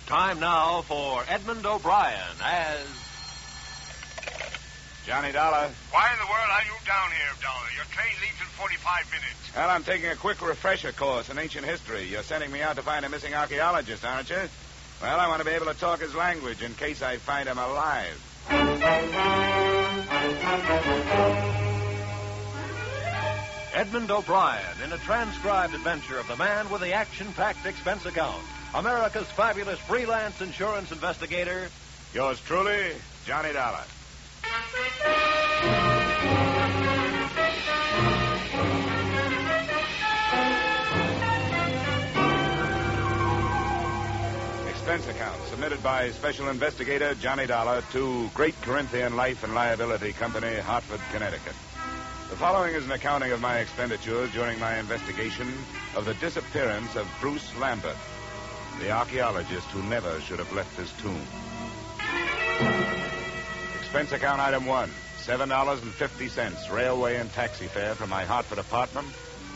Time now for Edmund O'Brien as Johnny Dollar. Why in the world are you down here, Dollor? Your train leaves in 45 minutes. Well, I'm taking a quick refresher course in ancient history. You're sending me out to find a missing archaeologist, aren't you? Well, I want to be able to talk his language in case I find him alive. Edmund O'Brien in a transcribed adventure of the man with the action-packed expense account. America's fabulous freelance insurance investigator. Yours truly, Johnny Dollar. Expense account submitted by Special Investigator Johnny Dollar to Great Corinthian Life and Liability Company, Hartford, Connecticut. The following is an accounting of my expenditures during my investigation of the disappearance of Bruce Lambert, the archaeologist who never should have left his tomb. Expense account item 1, $7.50 railway and taxi fare from my Hartford apartment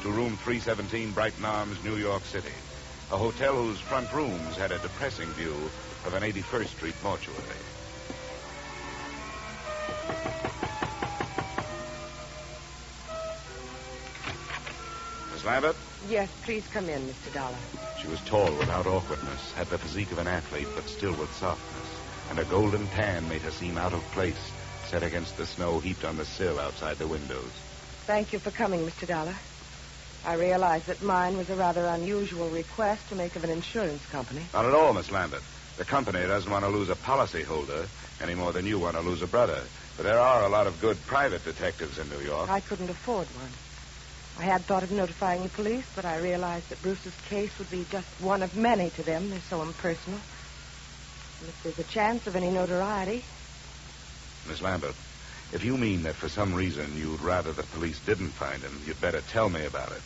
to room 317 Brighton Arms, New York City, a hotel whose front rooms had a depressing view of an 81st Street mortuary. Miss Lambert? Yes, please come in, Mr. Dollar. She was tall without awkwardness, had the physique of an athlete, but still with softness, and a golden tan made her seem out of place, set against the snow heaped on the sill outside the windows. Thank you for coming, Mr. Dollar. I realize that mine was a rather unusual request to make of an insurance company. Not at all, Miss Lambert. The company doesn't want to lose a policyholder any more than you want to lose a brother. But there are a lot of good private detectives in New York. I couldn't afford one. I had thought of notifying the police, but I realized that Bruce's case would be just one of many to them. They're so impersonal. And if there's a chance of any notoriety... Miss Lambert, if you mean that for some reason you'd rather the police didn't find him, you'd better tell me about it.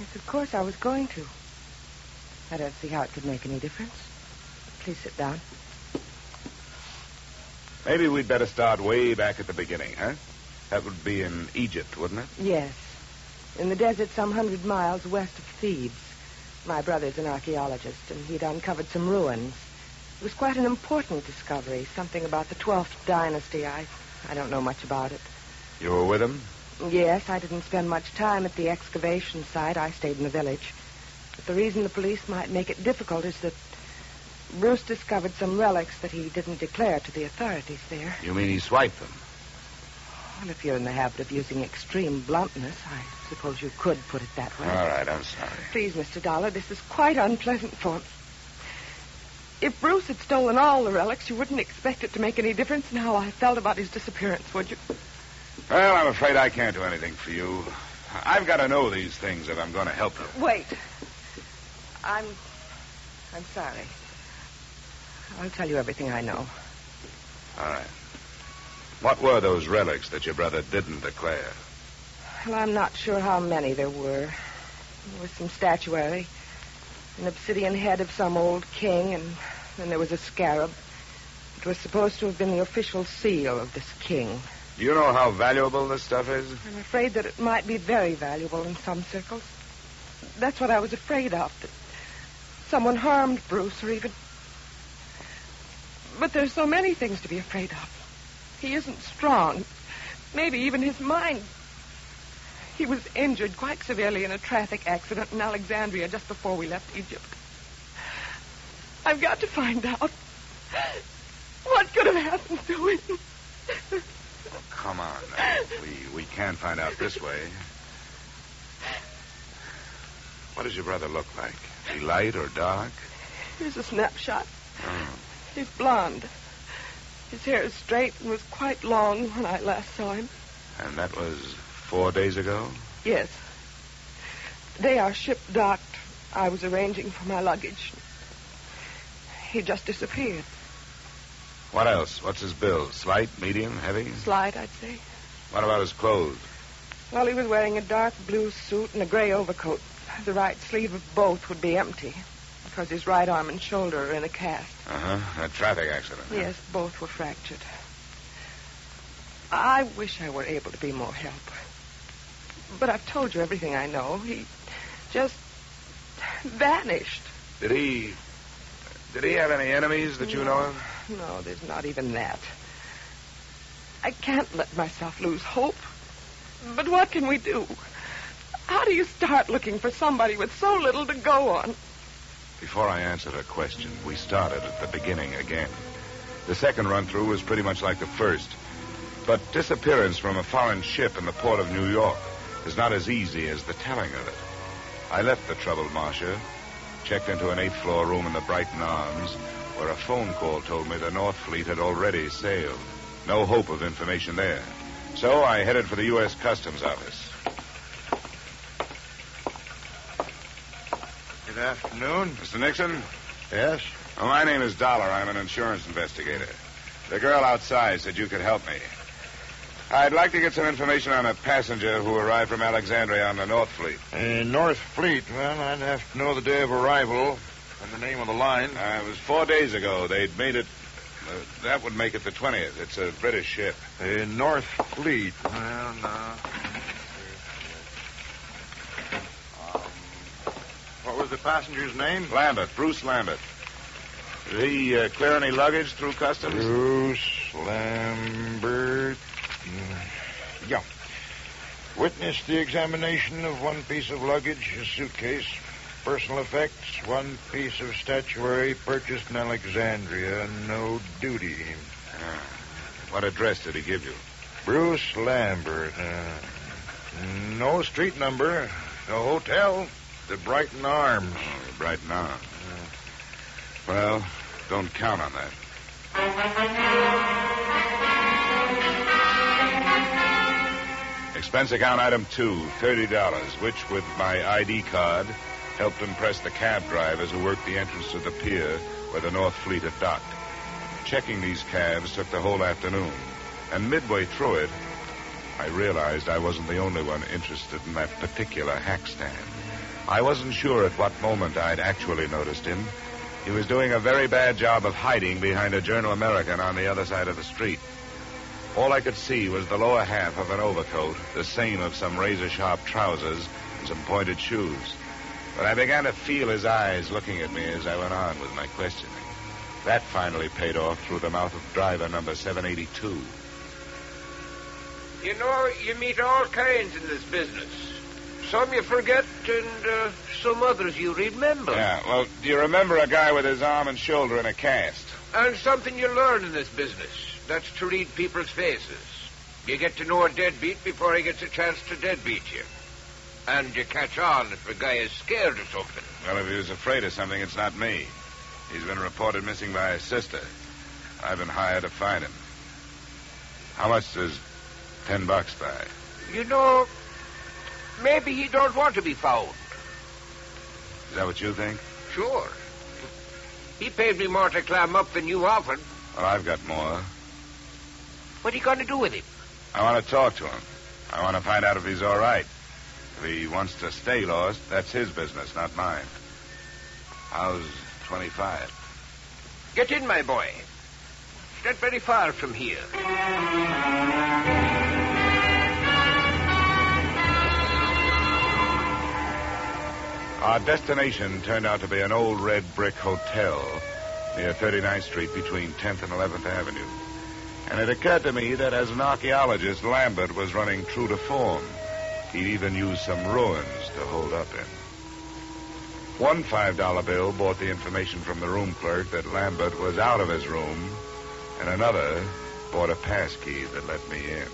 Yes, of course I was going to. I don't see how it could make any difference. Please sit down. Maybe we'd better start way back at the beginning, huh? That would be in Egypt, wouldn't it? Yes. In the desert some 100 miles west of Thebes. My brother's an archaeologist, and he'd uncovered some ruins. It was quite an important discovery, something about the 12th dynasty. I don't know much about it. You were with him? Yes, I didn't spend much time at the excavation site. I stayed in the village. But the reason the police might make it difficult is that Bruce discovered some relics that he didn't declare to the authorities there. You mean he swiped them? Well, if you're in the habit of using extreme bluntness, I suppose you could put it that way. All right, I'm sorry. Please, Mr. Dollar, this is quite unpleasant for me. If Bruce had stolen all the relics, you wouldn't expect it to make any difference in how I felt about his disappearance, would you? Well, I'm afraid I can't do anything for you. I've got to know these things if I'm going to help you. Wait. I'm sorry. I'll tell you everything I know. All right. What were those relics that your brother didn't declare? Well, I'm not sure how many there were. There was some statuary, an obsidian head of some old king, and then there was a scarab. It was supposed to have been the official seal of this king. Do you know how valuable this stuff is? I'm afraid that it might be very valuable in some circles. That's what I was afraid of, that someone harmed Bruce or even... But there's so many things to be afraid of. He isn't strong. Maybe even his mind. He was injured quite severely in a traffic accident in Alexandria just before we left Egypt. I've got to find out what could have happened to him. Oh, come on. We can't find out this way. What does your brother look like? Is he light or dark? Here's a snapshot. Oh. He's blonde. His hair is straight and was quite long when I last saw him. And that was 4 days ago? Yes. The day our ship docked, I was arranging for my luggage. He just disappeared. What else? What's his build? Slight, medium, heavy? Slight, I'd say. What about his clothes? Well, he was wearing a dark blue suit and a gray overcoat. The right sleeve of both would be empty, because his right arm and shoulder are in a cast. Uh-huh. A traffic accident. Yes, both were fractured. I wish I were able to be more help. But I've told you everything I know. He just vanished. Did he... Did he have any enemies that you know of? No, there's not even that. I can't let myself lose hope. But what can we do? How do you start looking for somebody with so little to go on? Before I answered her question, we started at the beginning again. The second run-through was pretty much like the first. But disappearance from a foreign ship in the port of New York is not as easy as the telling of it. I left the troubled Marcia, checked into an 8th-floor room in the Brighton Arms, where a phone call told me the North Fleet had already sailed. No hope of information there. So I headed for the U.S. Customs Office. Good afternoon. Mr. Nixon? Yes? Oh, my name is Dollor. I'm an insurance investigator. The girl outside said you could help me. I'd like to get some information on a passenger who arrived from Alexandria on the North Fleet. North Fleet. Well, I'd have to know the day of arrival and the name of the line. It was 4 days ago. They'd made it... that would make it the 20th. It's a British ship. North Fleet. Well, no. What was the passenger's name? Lambert, Bruce Lambert. Did he clear any luggage through customs? Bruce Lambert. Yeah. Witnessed the examination of one piece of luggage, a suitcase, personal effects, one piece of statuary purchased in Alexandria, no duty. What address did he give you? Bruce Lambert. No street number, no hotel, the Brighton Arms. Oh, the Brighton Arms. Well, don't count on that. Expense account item 2, $30, which, with my ID card, helped impress the cab drivers who worked the entrance to the pier where the North Fleet had docked. Checking these cabs took the whole afternoon, and midway through it, I realized I wasn't the only one interested in that particular hack stand. I wasn't sure at what moment I'd actually noticed him. He was doing a very bad job of hiding behind a Journal American on the other side of the street. All I could see was the lower half of an overcoat, the seam of some razor-sharp trousers, and some pointed shoes. But I began to feel his eyes looking at me as I went on with my questioning. That finally paid off through the mouth of driver number 782. You know, you meet all kinds in this business. Some you forget, and some others you remember. Yeah, well, do you remember a guy with his arm and shoulder in a cast? And something you learn in this business. That's to read people's faces. You get to know a deadbeat before he gets a chance to deadbeat you. And you catch on if a guy is scared of something. Well, if he was afraid of something, it's not me. He's been reported missing by his sister. I've been hired to find him. How much does $10 buy? You know, maybe he don't want to be found. Is that what you think? Sure. He paid me more to climb up than you offered. Well, I've got more. What are you going to do with him? I want to talk to him. I want to find out if he's all right. If he wants to stay lost, that's his business, not mine. How's 25? Get in, my boy. It's not very far from here. Our destination turned out to be an old red brick hotel near 39th Street between 10th and 11th Avenue. And it occurred to me that as an archaeologist, Lambert was running true to form. He'd even used some ruins to hold up in. One $5 bill brought the information from the room clerk that Lambert was out of his room, and another brought a pass key that let me in.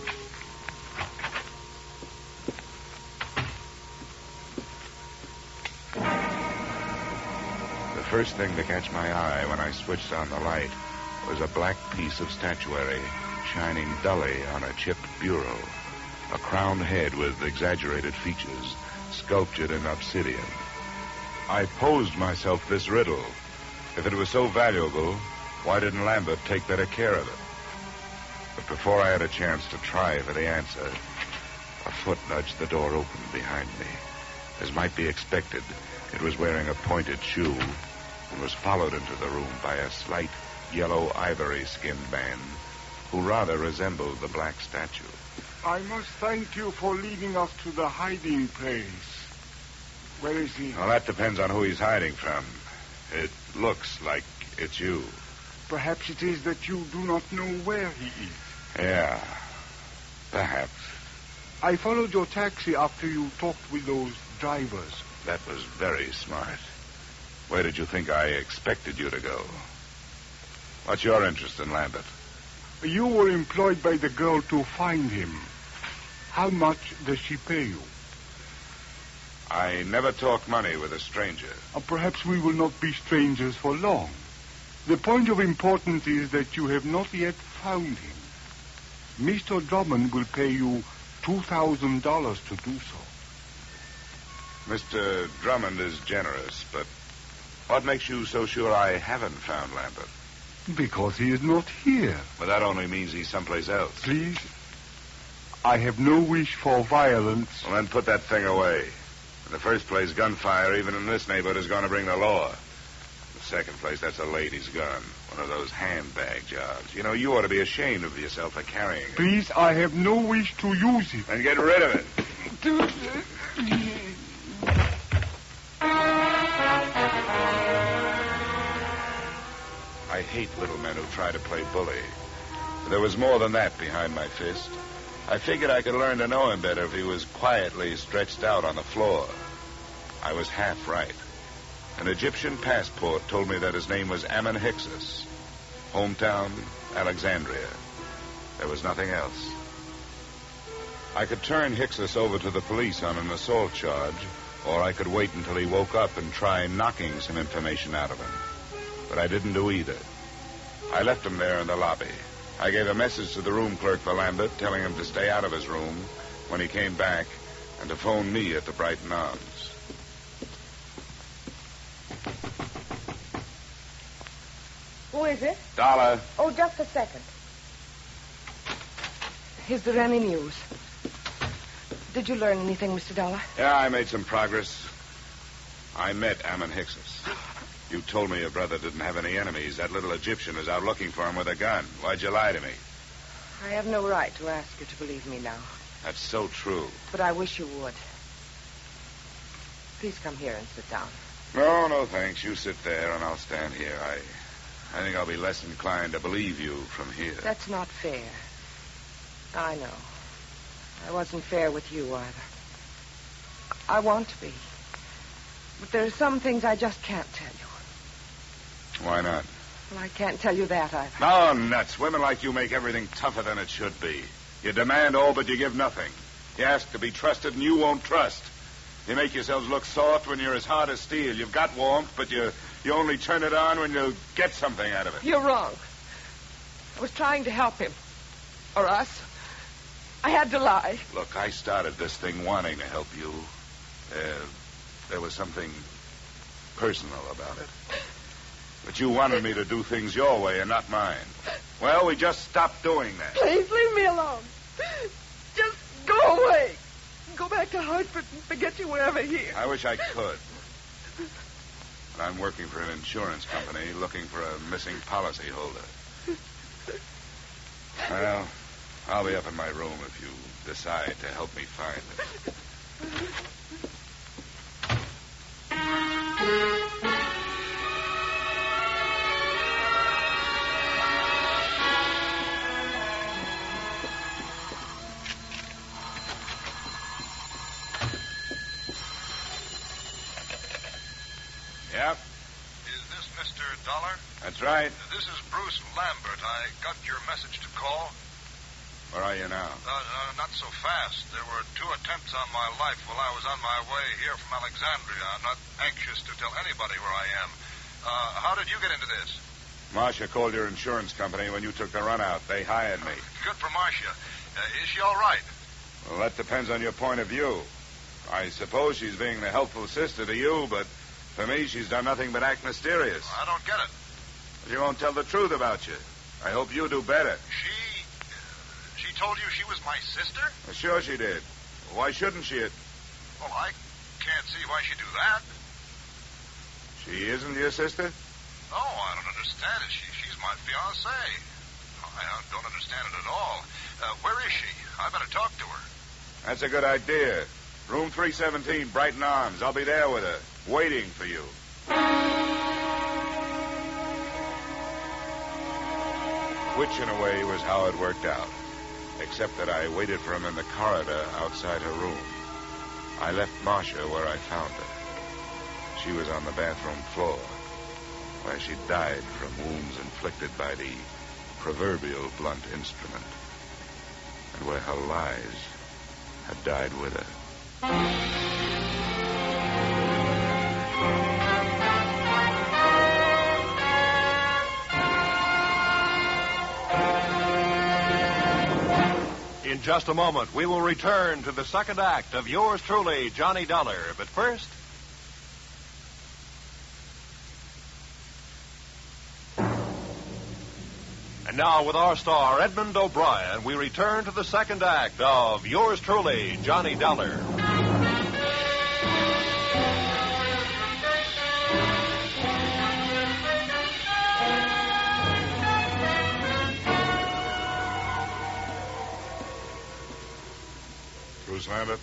The first thing to catch my eye when I switched on the light was a black piece of statuary shining dully on a chipped bureau, a crowned head with exaggerated features sculptured in obsidian. I posed myself this riddle. If it was so valuable, why didn't Lambert take better care of it? But before I had a chance to try for the answer, a foot nudged the door open behind me. As might be expected, it was wearing a pointed shoe and was followed into the room by a slight yellow ivory-skinned man who rather resembled the black statue. I must thank you for leading us to the hiding place. Where is he? Well, that depends on who he's hiding from. It looks like it's you. Perhaps it is that you do not know where he is. Yeah, perhaps. I followed your taxi after you talked with those drivers. That was very smart. Where did you think I expected you to go? What's your interest in Lambert? You were employed by the girl to find him. How much does she pay you? I never talk money with a stranger. Perhaps we will not be strangers for long. The point of importance is that you have not yet found him. Mr. Drummond will pay you $2,000 to do so. Mr. Drummond is generous, but what makes you so sure I haven't found Lambert? Because he is not here. But that only means he's someplace else. Please, I have no wish for violence. Well, then put that thing away. In the first place, gunfire, even in this neighborhood, is going to bring the law. In the second place, that's a lady's gun. One of those handbag jobs. You know, you ought to be ashamed of yourself for carrying it. Please, I have no wish to use it. Then get rid of it. I hate little men who try to play bully. But there was more than that behind my fist. I figured I could learn to know him better if he was quietly stretched out on the floor. I was half right. An Egyptian passport told me that his name was Ammon Hyksos. Hometown, Alexandria. There was nothing else. I could turn Hyksos over to the police on an assault charge, or I could wait until he woke up and try knocking some information out of him. But I didn't do either. I left him there in the lobby. I gave a message to the room clerk for Lambert, telling him to stay out of his room when he came back and to phone me at the Brighton Arms. Who is it? Dollor. Oh, just a second. Is there any news? Did you learn anything, Mr. Dollor? Yeah, I made some progress. I met Ammon Hyksos. You told me your brother didn't have any enemies. That little Egyptian is out looking for him with a gun. Why'd you lie to me? I have no right to ask you to believe me now. That's so true. But I wish you would. Please come here and sit down. No, thanks. You sit there and I'll stand here. I think I'll be less inclined to believe you from here. That's not fair. I know. I wasn't fair with you either. I want to be. But there are some things I just can't tell you. Why not? Well, I can't tell you that either. No, nuts. Women like you make everything tougher than it should be. You demand all, but you give nothing. You ask to be trusted, and you won't trust. You make yourselves look soft when you're as hard as steel. You've got warmth, but you only turn it on when you get something out of it. You're wrong. I was trying to help him. Or us. I had to lie. Look, I started this thing wanting to help you. There was something personal about it. But you wanted me to do things your way and not mine. Well, we just stopped doing that. Please leave me alone. Just go away. Go back to Hartford and forget you were ever here. I wish I could. But I'm working for an insurance company looking for a missing policyholder. Well, I'll be up in my room if you decide to help me find it. Yep. Is this Mr. Dollor? That's right. This is Bruce Lambert. I got your message to call. Where are you now? Not so fast. There were 2 attempts on my life while I was on my way here from Alexandria. I'm not anxious to tell anybody where I am. How did you get into this? Marcia called your insurance company when you took the run out. They hired me. Good for Marcia. Is she all right? Well, that depends on your point of view. I suppose she's being the helpful sister to you, but for me, she's done nothing but act mysterious. I don't get it. She won't tell the truth about you. I hope you do better. She told you she was my sister? Well, sure she did. Why shouldn't she? Well, I can't see why she'd do that. She isn't your sister? No, I don't understand it. She's my fiancée. I don't understand it at all. Where is she? I better talk to her. That's a good idea. Room 317, Brighton Arms. I'll be there with her, waiting for you. Which, in a way, was how it worked out. Except that I waited for him in the corridor outside her room. I left Marcia where I found her. She was on the bathroom floor, where she died from wounds inflicted by the proverbial blunt instrument, and where her lies had died with her. In just a moment, we will return to the second act of yours truly, Johnny Dollar. But first... And now, with our star, Edmund O'Brien, we return to the second act of yours truly, Johnny Dollar. Bruce Lambert?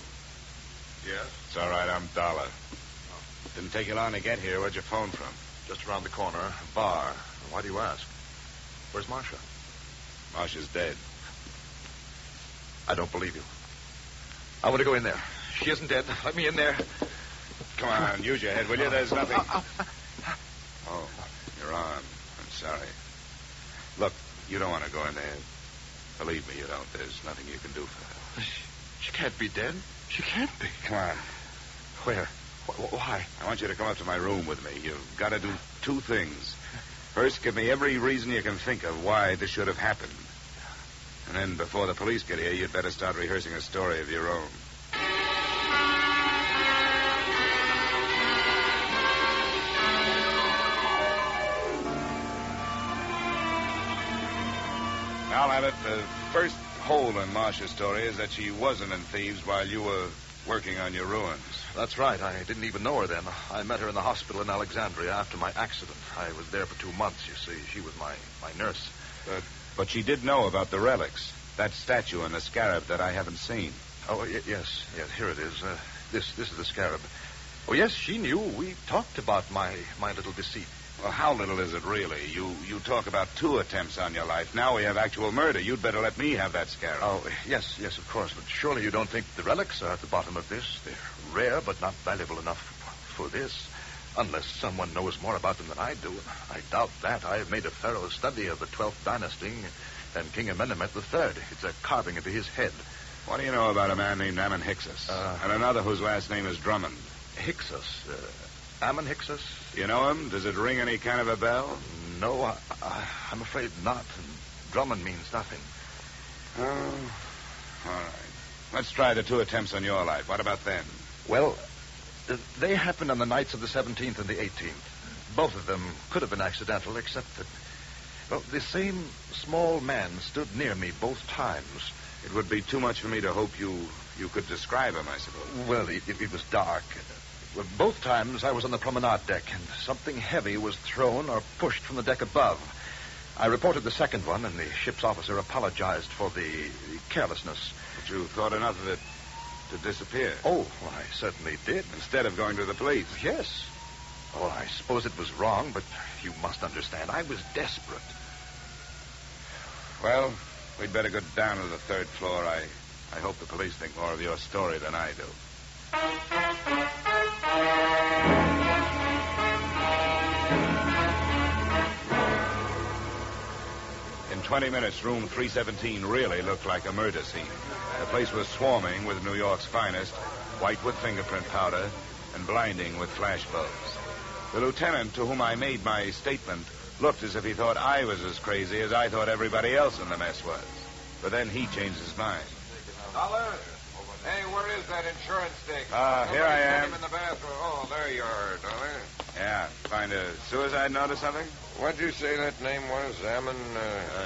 Yes? It's all right, I'm Dollar. Didn't take you long to get here. Where'd you phone from? Just around the corner. Bar. Why do you ask? Where's Marcia? Marcia's dead. I don't believe you. I want to go in there. She isn't dead. Let me in there. Come on, use your head, will you? There's nothing... Oh, your arm. I'm sorry. Look, you don't want to go in there. Believe me, you don't. There's nothing you can do for her. She can't be dead. She can't be. Come on. Where? Why? I want you to come up to my room with me. You've got to do two things. First, give me every reason you can think of why this should have happened. And then, before the police get here, you'd better start rehearsing a story of your own. Now, Lambert, the first hole in Marcia's story is that she wasn't in Thieves while you were working on your ruins. That's right. I didn't even know her then. I met her in the hospital in Alexandria after my accident. I was there for 2 months, you see. She was my nurse. But she did know about the relics. That statue and the scarab that I haven't seen. Oh, yes. Here it is. This is the scarab. Oh, yes, she knew. We talked about my little deceit. Well, how little is it really? You talk about 2 attempts on your life. Now we have actual murder. You'd better let me have that scarab. Oh, yes, of course. But surely you don't think the relics are at the bottom of this? They're rare, but not valuable enough for this. Unless someone knows more about them than I do. I doubt that. I've made a thorough study of the 12th dynasty and King Amenemhet III. It's a carving of his head. What do you know about a man named Ammon Hyksos? And another whose last name is Drummond? Hyksos? Ammon Hyksos? You know him? Does it ring any kind of a bell? No, I'm afraid not. And Drummond means nothing. Oh, all right. Let's try the 2 attempts on your life. What about them? Well, they happened on the nights of the 17th and the 18th. Both of them could have been accidental, except that, well, the same small man stood near me both times. It would be too much for me to hope you could describe him, I suppose. Well, it was dark. Well, both times I was on the promenade deck, and something heavy was thrown or pushed from the deck above. I reported the second one, and the ship's officer apologized for the carelessness. But you thought enough of it to disappear? Oh, well, I certainly did. Instead of going to the police? Yes. Oh, I suppose it was wrong, but you must understand, I was desperate. Well, we'd better go down to the 3rd floor. I hope the police think more of your story than I do. In 20 minutes, room 317 really looked like a murder scene. The place was swarming with New York's finest, white with fingerprint powder, and blinding with flash bulbs. The lieutenant to whom I made my statement looked as if he thought I was as crazy as I thought everybody else in the mess was. But then he changed his mind. Dollar? Hey, where is that insurance stick? Here I am. Him in the bathroom. Oh, there you are, Dollar. Yeah, find a suicide note or something? What'd you say that name was? Ammon,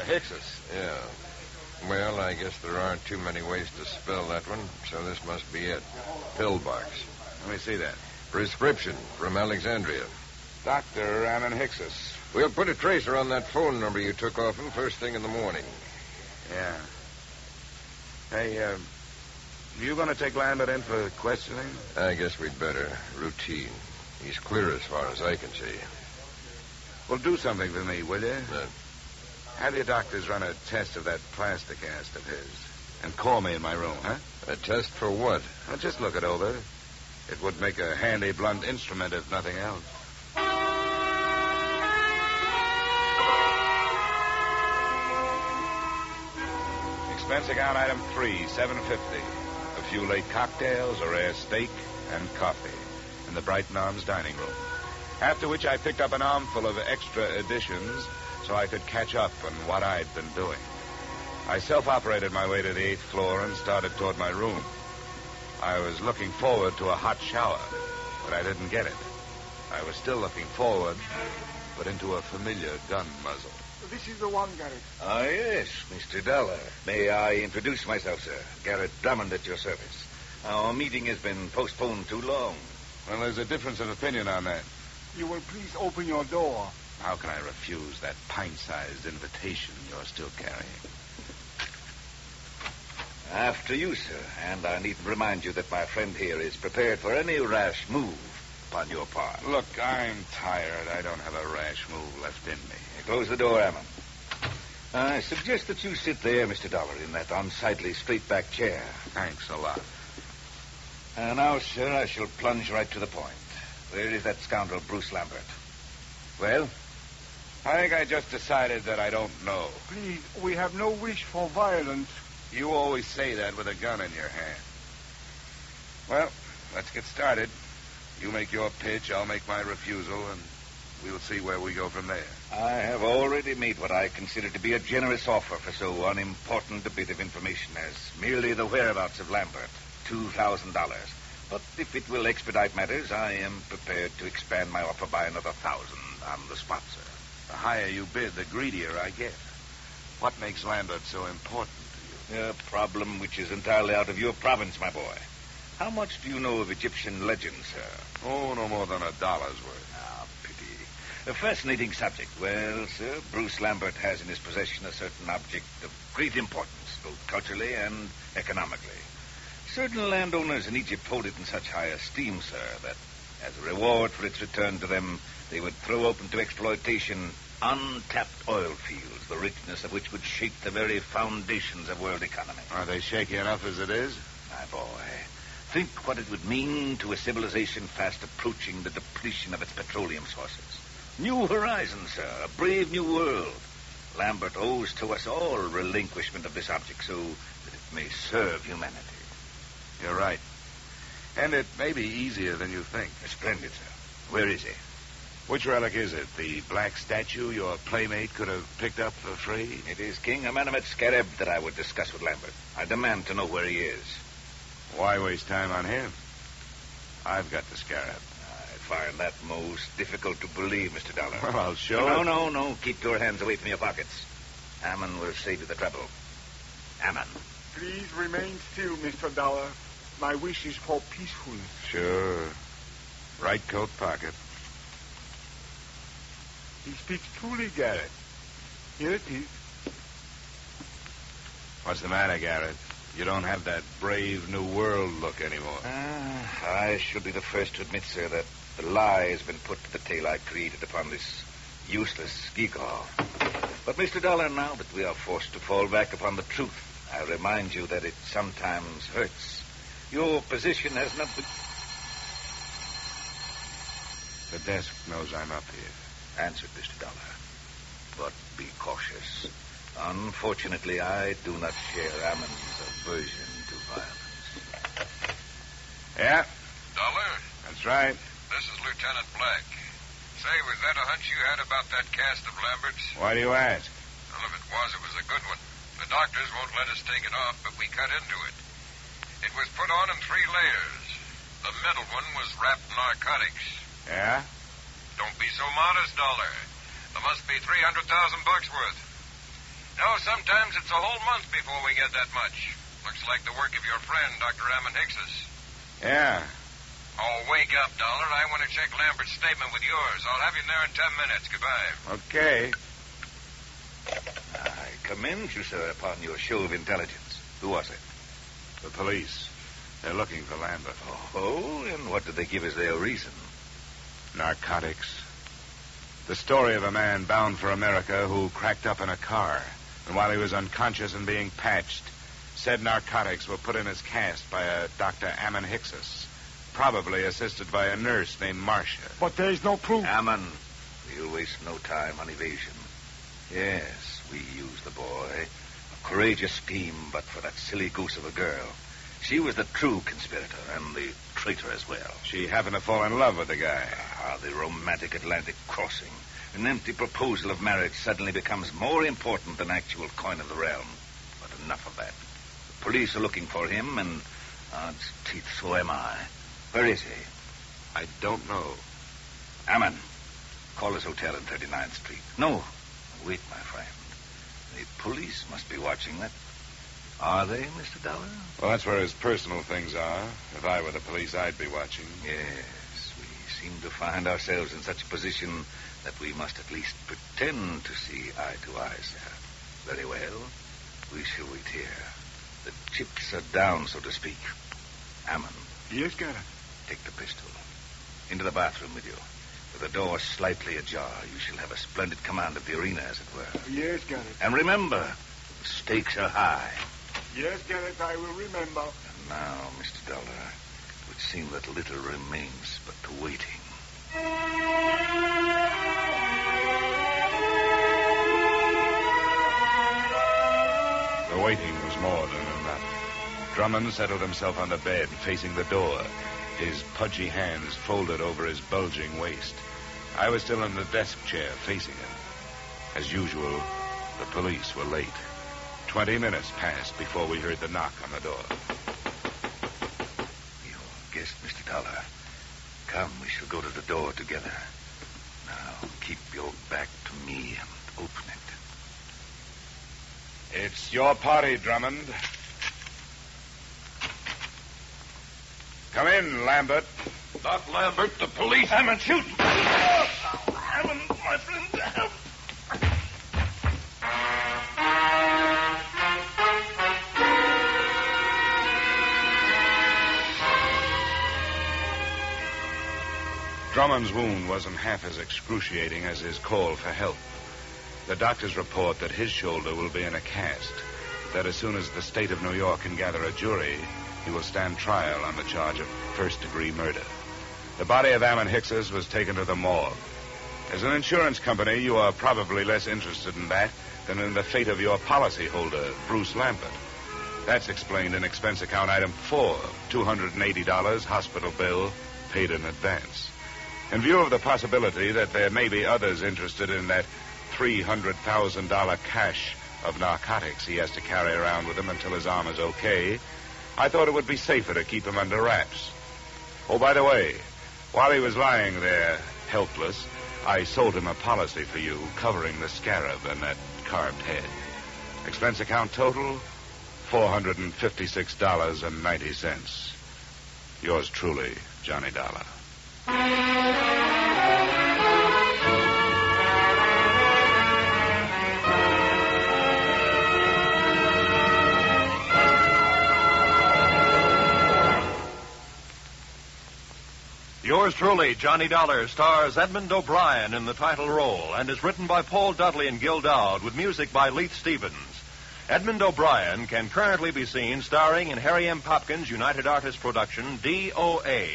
Hyksos. Yeah. Well, I guess there aren't too many ways to spell that one, so this must be it. Pillbox. Let me see that. Prescription from Alexandria. Dr. Ammon Hyksos. We'll put a tracer on that phone number you took off him first thing in the morning. Yeah. Hey, you going to take Lambert in for questioning? I guess we'd better. Routine. He's clear as far as I can see. Well, do something for me, will you? Have your doctors run a test of that plaster cast of his. And call me in my room, huh? A test for what? Well, just look it over. It would make a handy blunt instrument if nothing else. Expense account item 3, $7.50. A few late cocktails, a rare steak, and coffee in the Brighton Arms dining room. After which I picked up an armful of extra editions so I could catch up on what I'd been doing. I self-operated my way to the 8th floor and started toward my room. I was looking forward to a hot shower, but I didn't get it. I was still looking forward, but into a familiar gun muzzle. This is the one, Garrett. Ah, yes, Mr. Dollar. May I introduce myself, sir? Garrett Drummond at your service. Our meeting has been postponed too long. Well, there's a difference of opinion on that. You will please open your door. How can I refuse that pint-sized invitation you're still carrying? After you, sir. And I need to remind you that my friend here is prepared for any rash move upon your part. Look, I'm tired. I don't have a rash move left in me. Close the door, Ammon. I suggest that you sit there, Mr. Dollar, in that unsightly straight-back chair. Thanks a lot. And now, sir, I shall plunge right to the point. Where is that scoundrel, Bruce Lambert? Well? I think I just decided that I don't know. Please, we have no wish for violence. You always say that with a gun in your hand. Well, let's get started. You make your pitch, I'll make my refusal, and we'll see where we go from there. I have already made what I consider to be a generous offer for so unimportant a bit of information as merely the whereabouts of Lambert. $2,000. But if it will expedite matters, I am prepared to expand my offer by another 1,000 on the spot, sir. The higher you bid, the greedier I get. What makes Lambert so important to you? A problem which is entirely out of your province, my boy. How much do you know of Egyptian legends, sir? Oh, no more than $1's worth. Ah, pity. A fascinating subject. Well, sir, Bruce Lambert has in his possession a certain object of great importance, both culturally and economically. Certain landowners in Egypt hold it in such high esteem, sir, that as a reward for its return to them, they would throw open to exploitation untapped oil fields, the richness of which would shake the very foundations of world economy. Are they shaky enough as it is? My boy, think what it would mean to a civilization fast approaching the depletion of its petroleum sources. New horizons, sir, a brave new world. Lambert owes to us all relinquishment of this object so that it may serve humanity. You're right. And it may be easier than you think. Splendid, sir. Where is he? Which relic is it? The black statue your playmate could have picked up for free? It is King Amenemhet's scarab that I would discuss with Lambert. I demand to know where he is. Why waste time on him? I've got the scarab. I find that most difficult to believe, Mr. Dollar. Well, I'll show it. No. Keep your hands away from your pockets. Ammon will save you the trouble. Ammon. Please remain still, Mr. Dollar. My wish is for peacefulness. Sure. Right coat pocket. He speaks truly, Garrett. Here it is. What's the matter, Garrett? You don't have that brave new world look anymore. I should be the first to admit, sir, that the lie has been put to the tale I created upon this useless gewgaw. But, Mr. Dollar, now that we are forced to fall back upon the truth, I remind you that it sometimes hurts. Your position has not been... The desk knows I'm up here. Answered, Mr. Dollar. But be cautious. Unfortunately, I do not share Ammon's aversion to violence. Yeah? Dollar? That's right. This is Lieutenant Black. Say, was that a hunch you had about that cast of Lambert's? Why do you ask? Well, if it was a good one. The doctors won't let us take it off, but we cut into it. It was put on in 3 layers. The middle one was wrapped in narcotics. Yeah? Don't be so modest, Dollar. There must be $300,000 worth. No, sometimes it's a whole month before we get that much. Looks like the work of your friend, Dr. Ammon Hicks's. Yeah. Oh, wake up, Dollar. I want to check Lambert's statement with yours. I'll have you there in 10 minutes. Goodbye. Okay. I commend you, sir, upon your show of intelligence. Who was it? The police. They're looking for Lambert. Oh, and what did they give as their reason? Narcotics. The story of a man bound for America who cracked up in a car, and while he was unconscious and being patched, said narcotics were put in his cast by a Dr. Ammon Hickses, probably assisted by a nurse named Marcia. But there's no proof. Ammon, we'll waste no time on evasion. Yes, we used the boy. A courageous scheme, but for that silly goose of a girl. She was the true conspirator and the traitor as well. She happened to fall in love with the guy. The romantic Atlantic crossing. An empty proposal of marriage suddenly becomes more important than actual coin of the realm. But enough of that. The police are looking for him, and odds teeth, so am I. Where is he? I don't know. Ammon, call his hotel in 39th Street. No, wait, my friend. The police must be watching that. Are they, Mr. Dollor? Well, that's where his personal things are. If I were the police, I'd be watching. Yes, we seem to find ourselves in such a position that we must at least pretend to see eye to eye, sir. Very well. We shall wait here. The chips are down, so to speak. Ammon. Yes, Garrett. Take the pistol. Into the bathroom with you. With the door slightly ajar, you shall have a splendid command of the arena, as it were. Yes, Garrett. And remember, the stakes are high. Yes, Garrett, I will remember. And now, Mr. Dollor, it would seem that little remains but the waiting. The waiting was more than enough. Drummond settled himself on the bed, facing the door, his pudgy hands folded over his bulging waist. I was still in the desk chair, facing him. As usual, the police were late. 20 minutes passed before we heard the knock on the door. Your guest, Mr. Dollor. Come, we shall go to the door together. Now, keep your back to me and open it. It's your party, Drummond. Come in, Lambert. Not Lambert, the police. Hammond, shoot! Hammond, my friend, help! Drummond's wound wasn't half as excruciating as his call for help. The doctors report that his shoulder will be in a cast, that as soon as the state of New York can gather a jury, he will stand trial on the charge of first-degree murder. The body of Ammon Hickses was taken to the morgue. As an insurance company, you are probably less interested in that than in the fate of your policyholder, Bruce Lambert. That's explained in expense account item 4, $280 hospital bill paid in advance. In view of the possibility that there may be others interested in that $300,000 cache of narcotics he has to carry around with him until his arm is okay, I thought it would be safer to keep him under wraps. Oh, by the way, while he was lying there, helpless, I sold him a policy for you covering the scarab and that carved head. Expense account total, $456.90. Yours truly, Johnny Dollar. Yours truly, Johnny Dollar, stars Edmund O'Brien in the title role and is written by Paul Dudley and Gil Dowd with music by Leith Stevens. Edmund O'Brien can currently be seen starring in Harry M. Popkins' United Artists production, DOA.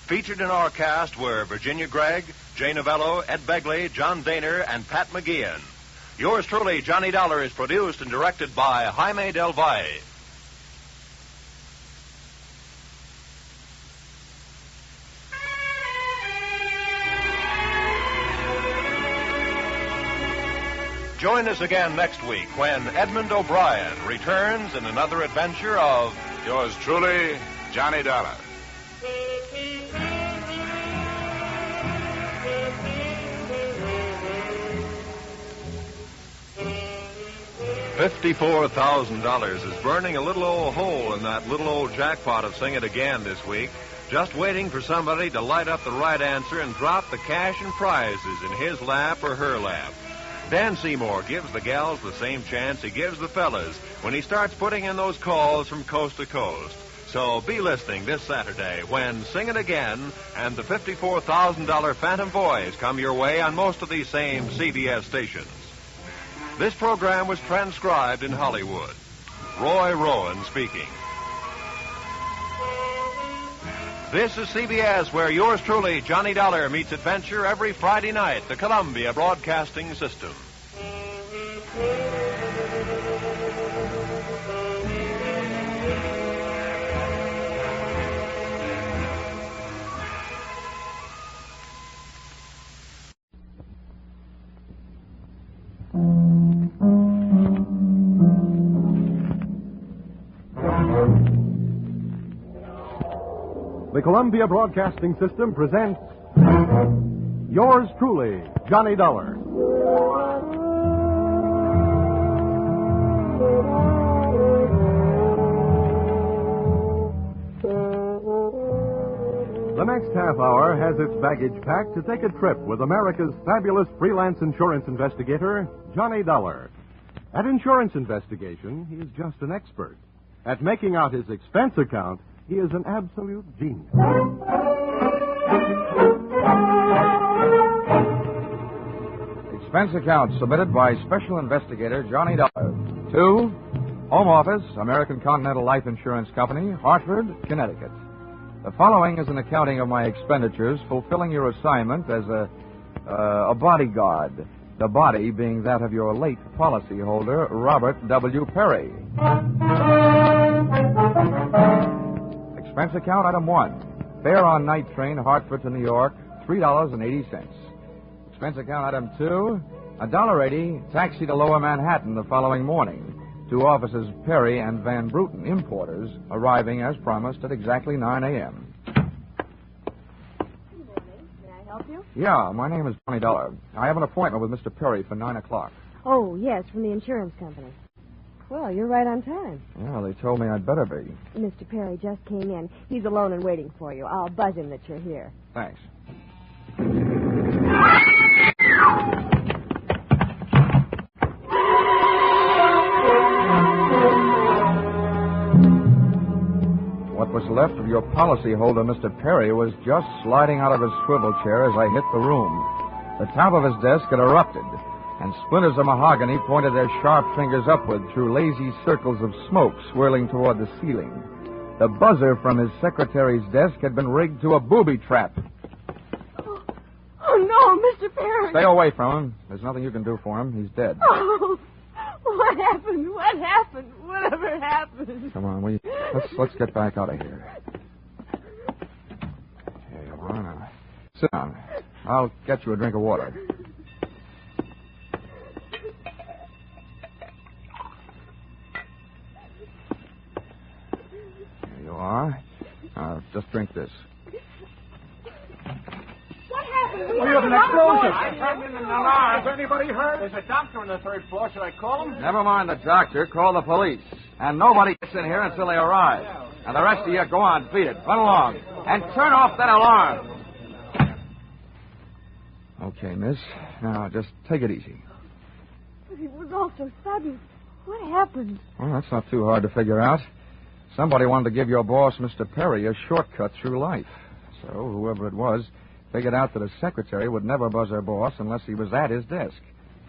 Featured in our cast were Virginia Gregg, Jay Novello, Ed Begley, John Daner, and Pat McGeehan. Yours truly, Johnny Dollar, is produced and directed by Jaime Del Valle. Join us again next week when Edmund O'Brien returns in another adventure of Yours truly, Johnny Dollar. $54,000 is burning a little old hole in that little old jackpot of Sing It Again this week, just waiting for somebody to light up the right answer and drop the cash and prizes in his lap or her lap. Dan Seymour gives the gals the same chance he gives the fellas when he starts putting in those calls from coast to coast. So be listening this Saturday when Sing It Again and the $54,000 Phantom Voice come your way on most of these same CBS stations. This program was transcribed in Hollywood. Roy Rowan speaking. This is CBS, where yours truly, Johnny Dollar, meets adventure every Friday night, the Columbia Broadcasting System. The Columbia Broadcasting System presents yours truly, Johnny Dollar. The next half hour has its baggage packed to take a trip with America's fabulous freelance insurance investigator, Johnny Dollar. At insurance investigation, he is just an expert. At making out his expense account, he is an absolute genius. Expense account submitted by Special Investigator Johnny Dollar. To Home Office, American Continental Life Insurance Company, Hartford, Connecticut. The following is an accounting of my expenditures fulfilling your assignment as a bodyguard. The body being that of your late policyholder, Robert W. Perry. Expense account item 1. Fare on night train Hartford to New York, $3.80. Expense account item 2. $1.80 taxi to Lower Manhattan the following morning. To offices Perry and Van Bruten, importers, arriving as promised at exactly 9 a.m. Good morning. May I help you? Yeah, my name is Johnny Dollar. I have an appointment with Mr. Perry for 9 o'clock. Oh, yes, from the insurance company. Well, you're right on time. Yeah, they told me I'd better be. Mr. Perry just came in. He's alone and waiting for you. I'll buzz him that you're here. Thanks. What was left of your policyholder, Mr. Perry, was just sliding out of his swivel chair as I hit the room. The top of his desk had erupted, and splinters of mahogany pointed their sharp fingers upward through lazy circles of smoke swirling toward the ceiling. The buzzer from his secretary's desk had been rigged to a booby trap. Oh, no, Mr. Perry. Stay away from him. There's nothing you can do for him. He's dead. Oh, what happened? What happened? Whatever happened? Come on, let's get back out of here. Here you are now. Sit down. I'll get you a drink of water. Here you are. Now, just drink this. What happened? We have an explosion. I heard an alarm. Is anybody hurt? There's a doctor on the third floor. Should I call him? Never mind the doctor. Call the police. And nobody gets in here until they arrive. And the rest of you, go on, beat it. Run along. And turn off that alarm. Okay, miss. Now, just take it easy. But it was all so sudden. What happened? Well, that's not too hard to figure out. Somebody wanted to give your boss, Mr. Perry, a shortcut through life. So, whoever it was, figured out that his secretary would never buzz her boss unless he was at his desk.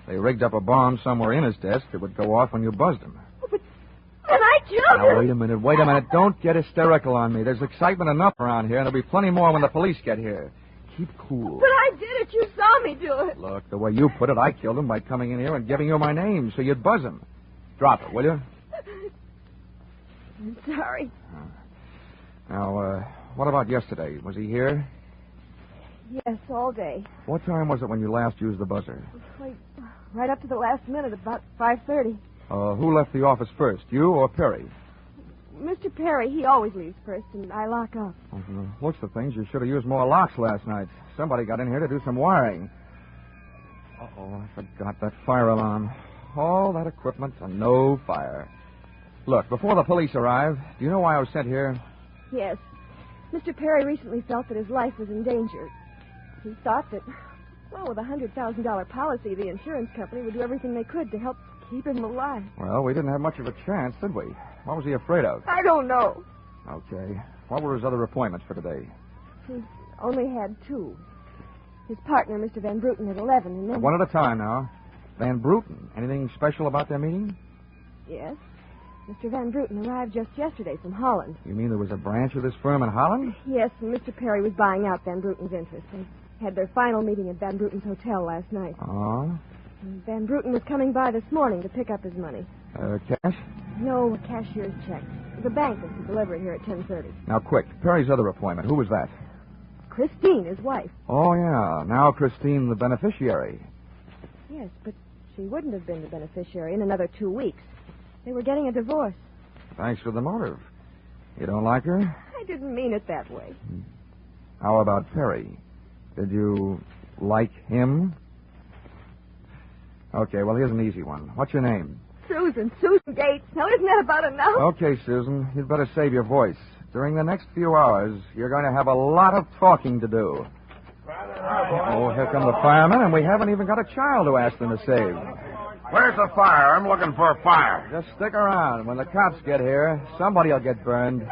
They rigged up a bomb somewhere in his desk that would go off when you buzzed him. Oh, but I killed him. Now, wait a minute. Don't get hysterical on me. There's excitement enough around here, and there'll be plenty more when the police get here. Keep cool. But I did it. You saw me do it. Look, the way you put it, I killed him by coming in here and giving you my name so you'd buzz him. Drop it, will you? I'm sorry. Now, what about yesterday? Was he here? Yes, all day. What time was it when you last used the buzzer? Like, right up to the last minute, about 5:30. Who left the office first, you or Perry? Mr. Perry, he always leaves first, and I lock up. Looks of things, you should have used more locks last night. Somebody got in here to do some wiring. Uh-oh, I forgot that fire alarm. All that equipment and no fire. Look, before the police arrive, do you know why I was sent here? Yes. Mr. Perry recently felt that his life was in danger. He thought that, well, with a $100,000 policy, the insurance company would do everything they could to help keep him alive. Well, we didn't have much of a chance, did we? What was he afraid of? I don't know. Okay. What were his other appointments for today? He's only had 2. His partner, Mr. Van Bruten, at 11, and then... One at a time now. Van Bruten. Anything special about their meeting? Yes. Mr. Van Bruten arrived just yesterday from Holland. You mean there was a branch of this firm in Holland? Yes, and Mr. Perry was buying out Van Bruten's interest. They had their final meeting at Van Bruten's hotel last night. Oh? And Van Bruten was coming by this morning to pick up his money. Cash? No, a cashier's check. The bank is to deliver it here at 10:30. Now, quick. Perry's other appointment. Who was that? Christine, his wife. Oh, yeah. Now Christine, the beneficiary. Yes, but she wouldn't have been the beneficiary in another 2 weeks. They were getting a divorce. Thanks for the motive. You don't like her? I didn't mean it that way. How about Perry? Did you like him? Okay, well, here's an easy one. What's your name? Susan Gates. Now, isn't that about enough? Okay, Susan, you'd better save your voice. During the next few hours, you're going to have a lot of talking to do. Oh, here come the firemen, and we haven't even got a child to ask them to save. Where's the fire? I'm looking for a fire. Just stick around. When the cops get here, somebody will get burned.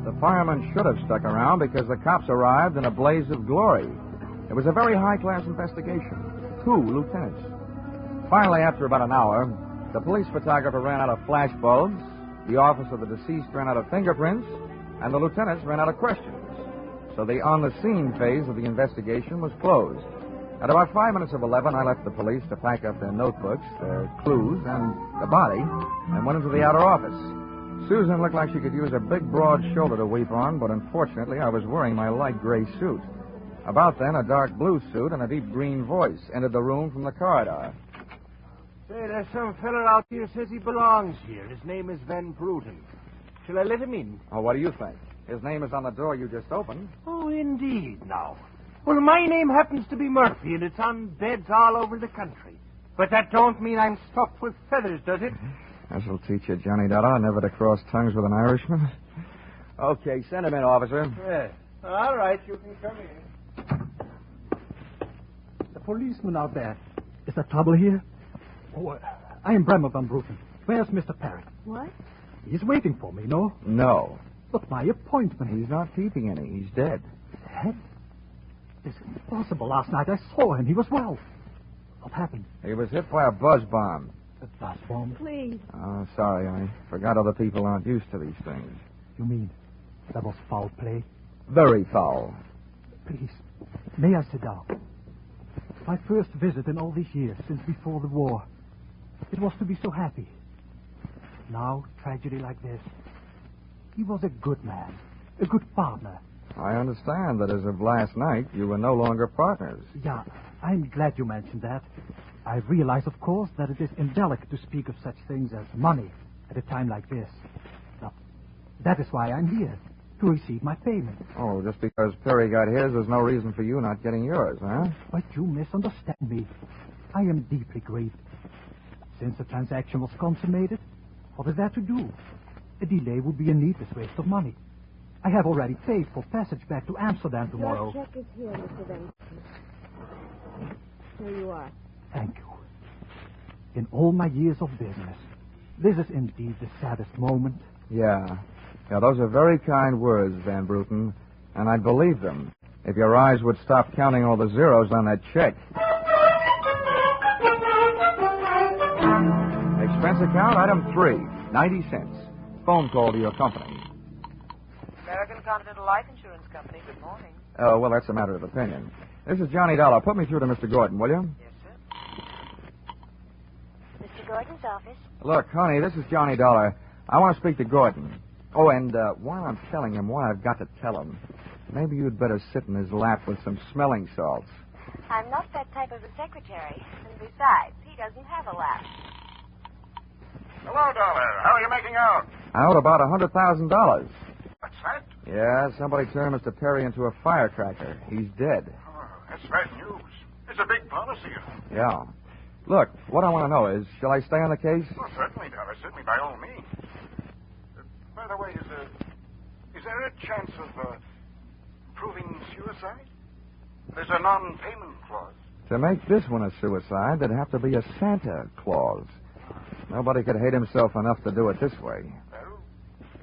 The firemen should have stuck around because the cops arrived in a blaze of glory. It was a very high-class investigation. 2 lieutenants. Finally, after about an hour, the police photographer ran out of flash bulbs, the office of the deceased ran out of fingerprints, and the lieutenants ran out of questions. So the on-the-scene phase of the investigation was closed. At about 5 minutes of 11, I left the police to pack up their notebooks, their clues, and the body, and went into the outer office. Susan looked like she could use a big, broad shoulder to weep on, but unfortunately, I was wearing my light gray suit. About then, a dark blue suit and a deep green voice entered the room from the corridor. Say, there's some fella out here says he belongs here. His name is Van Bruten. Shall I let him in? Oh, what do you think? His name is on the door you just opened. Oh, indeed, now. Well, my name happens to be Murphy, and it's on beds all over the country. But that don't mean I'm stuffed with feathers, does it? This'll teach you, Johnny Dollor, never to cross tongues with an Irishman. Okay, send him in, officer. Yes. All right, you can come in. The policeman out there. Is there trouble here? Oh, I am Bremer Van Bruten. Where's Mr. Perry? What? He's waiting for me, no? No. But my appointment. He's not keeping any. He's dead. Dead? This is impossible. Last night I saw him. He was well. What happened? He was hit by a buzz bomb. A buzz bomb? Please. Oh, sorry. I forgot other people aren't used to these things. You mean that was foul play? Very foul. Please, may I sit down? My first visit in all these years, since before the war. It was to be so happy. Now, tragedy like this. He was a good man, a good partner. I understand that as of last night, you were no longer partners. Yeah, I'm glad you mentioned that. I realize, of course, that it is indelicate to speak of such things as money at a time like this. Now, that is why I'm here, to receive my payment. Oh, just because Perry got his, there's no reason for you not getting yours, huh? But you misunderstand me. I am deeply grieved. Since the transaction was consummated, what is there to do? A delay would be a needless waste of money. I have already paid for passage back to Amsterdam tomorrow. Your check is here, Mr. Van. Here you are. Thank you. In all my years of business, this is indeed the saddest moment. Yeah, those are very kind words, Van Bruten, and I'd believe them if your eyes would stop counting all the zeros on that check. Expense account, item 3, 90 cents. Phone call to your company. American Continental Life Insurance Company, good morning. Oh, well, that's a matter of opinion. This is Johnny Dollor. Put me through to Mr. Gordon, will you? Yes, sir. Mr. Gordon's office. Look, honey, this is Johnny Dollor. I want to speak to Gordon. Oh, and while I'm telling him what I've got to tell him, maybe you'd better sit in his lap with some smelling salts. I'm not that type of a secretary. And besides, he doesn't have a lap. Hello, Dollar. How are you making out? Out about $100,000. What's that? Yeah, somebody turned Mr. Perry into a firecracker. He's dead. Oh, that's bad news. It's a big policy. Yeah. Look, what I want to know is, shall I stay on the case? Oh, certainly, Dollar. Certainly, by all means. By the way, is there a chance of proving suicide? There's a non-payment clause. To make this one a suicide, there'd have to be a Santa clause. Nobody could hate himself enough to do it this way. Well,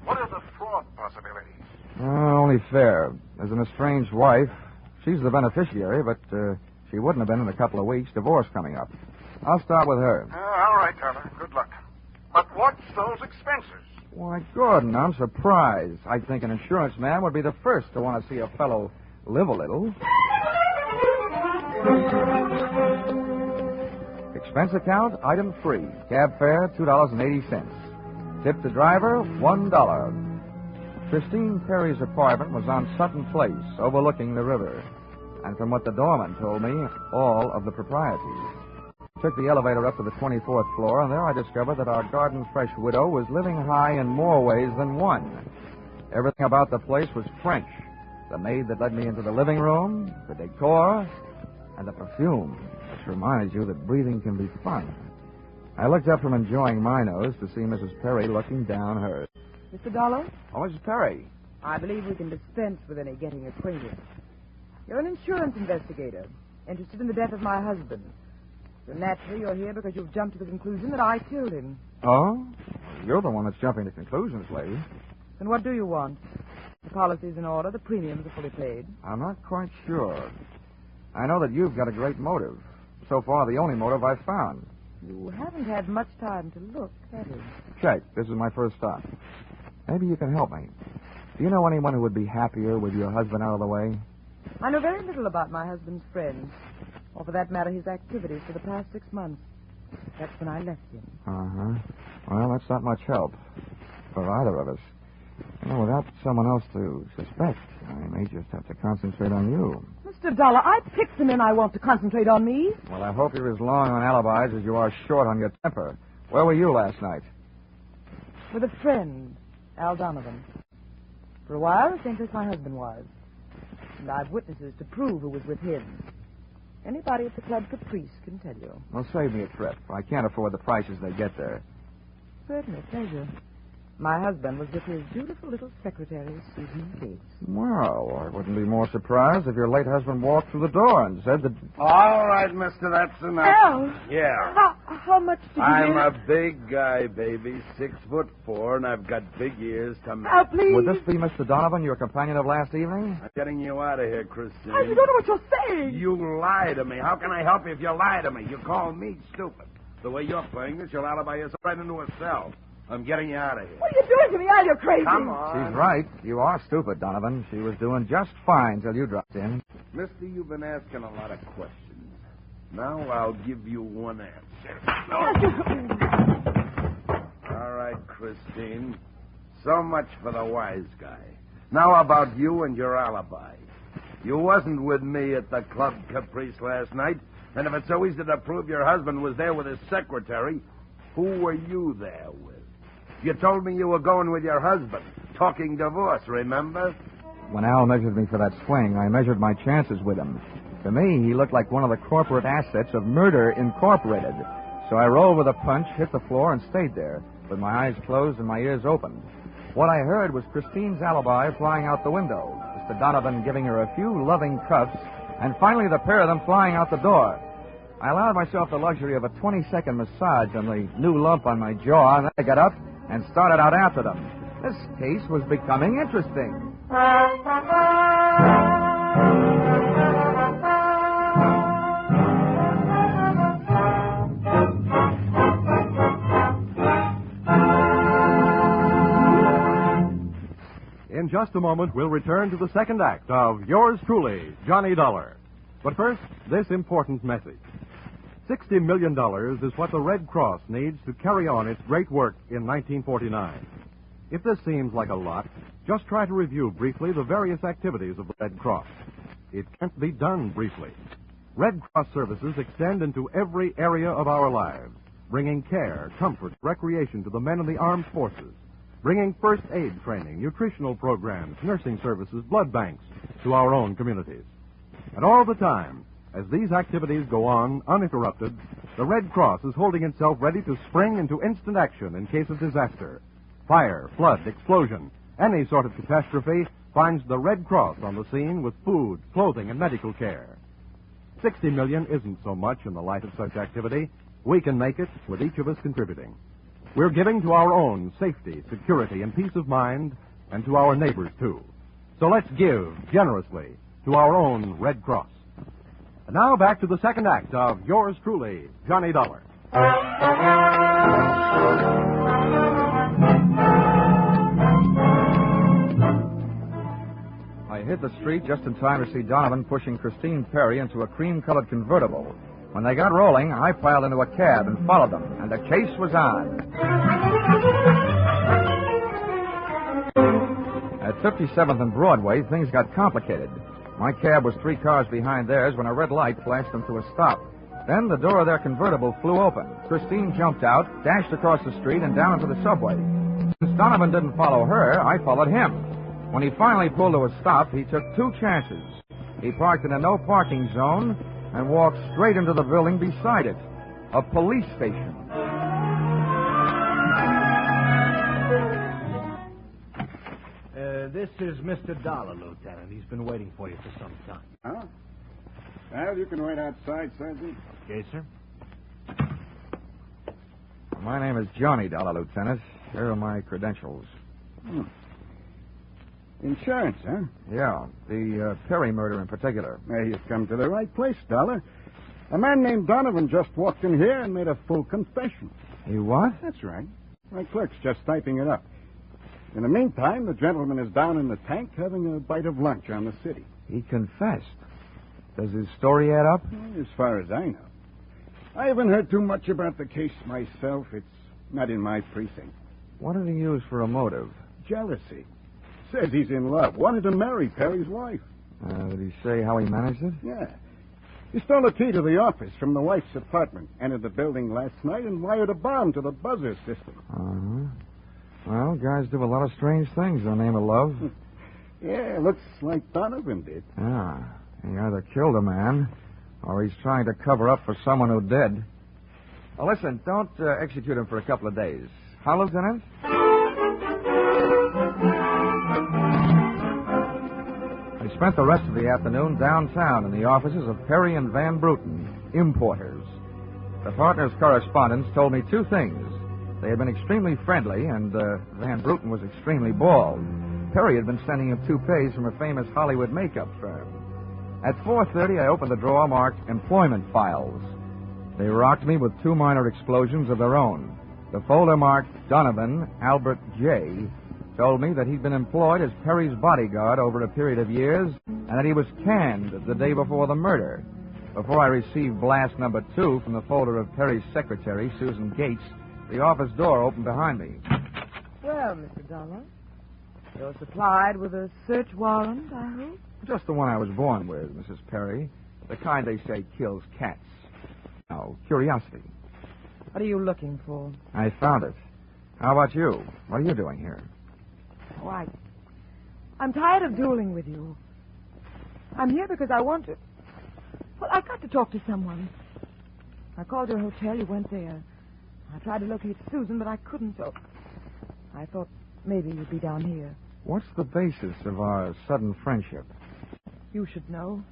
what are the fraud possibilities? Only fair. As an estranged wife, she's the beneficiary, but she wouldn't have been in a couple of weeks. Divorce coming up. I'll start with her. All right, Dollar. Good luck. But what's those expenses? Why, Gordon, I'm surprised. I'd think an insurance man would be the first to want to see a fellow live a little. Expense account, item 3. Cab fare, $2.80. Tip the driver, $1. Christine Perry's apartment was on Sutton Place, overlooking the river. And from what the doorman told me, all of the proprieties. Took the elevator up to the 24th floor, and there I discovered that our garden-fresh widow was living high in more ways than one. Everything about the place was French. The maid that led me into the living room, the decor, and the perfume, which reminds you that breathing can be fun. I looked up from enjoying my nose to see Mrs. Perry looking down hers. Mr. Dollor? Oh, Mrs. Perry. I believe we can dispense with any getting acquainted. You're an insurance investigator, interested in the death of my husband. So naturally, you're here because you've jumped to the conclusion that I killed him. Oh? You're the one that's jumping to conclusions, lady. Then what do you want? The policy's in order, the premiums are fully paid. I'm not quite sure. I know that you've got a great motive. So far, the only motive I've found. You haven't had much time to look, have you? Check. This is my first stop. Maybe you can help me. Do you know anyone who would be happier with your husband out of the way? I know very little about my husband's friends, or for that matter, his activities for the past 6 months. That's when I left him. Uh-huh. Well, that's not much help for either of us. You know, without someone else to suspect, I may just have to concentrate on you. Mr. Dollar, I picked the men I want to concentrate on me. Well, I hope you're as long on alibis as you are short on your temper. Where were you last night? With a friend, Al Donovan. For a while, I think my husband was. And I've witnesses to prove who was with him. Anybody at the Club Caprice can tell you. Well, save me a trip. I can't afford the prices they get there. Certainly, pleasure. My husband was with his beautiful little secretary, Susan Gates. Well, I wouldn't be more surprised if your late husband walked through the door and said that... All right, mister, that's enough. Al! Yeah. How much do you I'm need? a big guy, baby, 6'4", and I've got big ears to match. Al, please. Would this be Mr. Donovan, your companion of last evening? I'm getting you out of here, Christine. Al, you don't know what you're saying. You lie to me. How can I help you if you lie to me? You call me stupid. The way you're playing this, you'll alibi yourself right into a cell. I'm getting you out of here. What are you doing to me, Al? You're crazy. Come on. She's right. You are stupid, Donovan. She was doing just fine till you dropped in. Mister, you've been asking a lot of questions. Now I'll give you one answer. All right, Christine. So much for the wise guy. Now about you and your alibi. You wasn't with me at the Club Caprice last night, and if it's so easy to prove your husband was there with his secretary, who were you there with? You told me you were going with your husband, talking divorce, remember? When Al measured me for that swing, I measured my chances with him. To me, he looked like one of the corporate assets of Murder Incorporated. So I rolled with a punch, hit the floor, and stayed there, with my eyes closed and my ears open. What I heard was Christine's alibi flying out the window, Mr. Donovan giving her a few loving cuffs, and finally the pair of them flying out the door. I allowed myself the luxury of a 20-second massage on the new lump on my jaw, and then I got up and started out after them. This case was becoming interesting. In just a moment, we'll return to the second act of Yours Truly, Johnny Dollar. But first, this important message. $60 million is what the Red Cross needs to carry on its great work in 1949. If this seems like a lot, just try to review briefly the various activities of the Red Cross. It can't be done briefly. Red Cross services extend into every area of our lives, bringing care, comfort, recreation to the men in the armed forces, bringing first aid training, nutritional programs, nursing services, blood banks to our own communities. And all the time, as these activities go on uninterrupted, the Red Cross is holding itself ready to spring into instant action in case of disaster. Fire, flood, explosion, any sort of catastrophe finds the Red Cross on the scene with food, clothing, and medical care. $60 million isn't so much in the light of such activity. We can make it with each of us contributing. we're giving to our own safety, security, and peace of mind, and to our neighbors, too. So let's give generously to our own Red Cross. And now back to the second act of yours truly, Johnny Dollar. I hit the street just in time to see Donovan pushing Christine Perry into a cream-colored convertible. When they got rolling, I piled into a cab and followed them, and the chase was on. At 57th and Broadway, things got complicated. My cab was 3 cars behind theirs when a red light flashed them to a stop. Then the door of their convertible flew open. Christine jumped out, dashed across the street, and down to the subway. Since Donovan didn't follow her, I followed him. When he finally pulled to a stop, he took 2 chances. He parked in a no-parking zone and walked straight into the building beside it, a police station. This is Mr. Dollor, Lieutenant. He's been waiting for you for some time. Huh? Well, you can wait outside, Sergeant. Okay, sir. My name is Johnny Dollar, Lieutenant. Here are my credentials. Insurance, huh? Yeah, the Perry murder in particular. Well, you've come to the right place, Dollar. A man named Donovan just walked in here and made a full confession. He what? That's right. My clerk's just typing it up. In the meantime, the gentleman is down in the tank having a bite of lunch on the city. He confessed. Does his story add up? Well, as far as I know. I haven't heard too much about the case myself. It's not in my precinct. What did he use for a motive? Jealousy. Says he's in love. Wanted to marry Perry's wife. Did he say how he managed it? Yeah. He stole a key to the office from the wife's apartment, entered the building last night, and wired a bomb to the buzzer system. Uh-huh. Well, guys do a lot of strange things in the name of love. Yeah, looks like Donovan did. Yeah. He either killed a man, or he's trying to cover up for someone who did. Well, listen, don't execute him for a couple of days. Huh, Lieutenant? I spent the rest of the afternoon downtown in the offices of Perry and Van Bruten, importers. The partners' correspondents told me 2 things. They had been extremely friendly, and Van Bruten was extremely bald. Perry had been sending him toupees from a famous Hollywood makeup firm. At 4:30, I opened the drawer marked Employment Files. They rocked me with 2 minor explosions of their own. The folder marked Donovan Albert J. told me that he'd been employed as Perry's bodyguard over a period of years, and that he was canned the day before the murder. Before I received blast number 2 from the folder of Perry's secretary, Susan Gates, the office door opened behind me. Well, Mr. Dollar, you're supplied with a search warrant, I hope? Just the one I was born with, Mrs. Perry. The kind they say kills cats. Now, curiosity. What are you looking for? I found it. How about you? What are you doing here? Oh, I'm tired of dueling with you. I'm here because I want to... Well, I've got to talk to someone. I called your hotel. You went there. I tried to locate Susan, but I couldn't, so I thought maybe you'd be down here. What's the basis of our sudden friendship? You should know.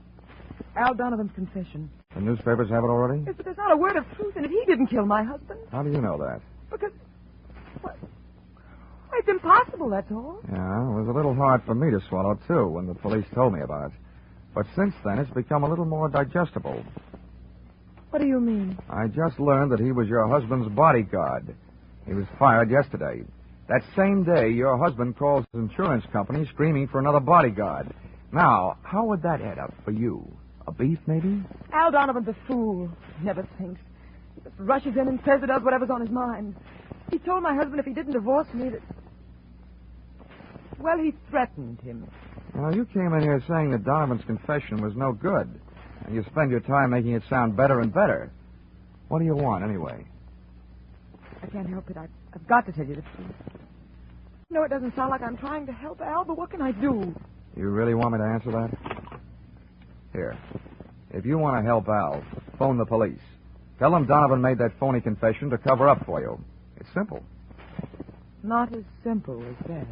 Al Donovan's confession. The newspapers have it already? Yes, but there's not a word of truth in it. He didn't kill my husband. How do you know that? Because... Well, it's impossible, that's all. Yeah, it was a little hard for me to swallow, too, when the police told me about it. But since then, it's become a little more digestible. What do you mean? I just learned that he was your husband's bodyguard. He was fired yesterday. That same day, your husband calls his insurance company screaming for another bodyguard. Now, how would that add up for you? A beef, maybe? Al Donovan's a fool. He never thinks. He just rushes in and says or does whatever's on his mind. He told my husband if he didn't divorce me that... Well, he threatened him. Well, you came in here saying that Donovan's confession was no good. And you spend your time making it sound better and better. What do you want, anyway? I can't help it. I've got to tell you the truth. No, it doesn't sound like I'm trying to help Al, but what can I do? You really want me to answer that? Here. If you want to help Al, phone the police. Tell them Donovan made that phony confession to cover up for you. It's simple. Not as simple as that.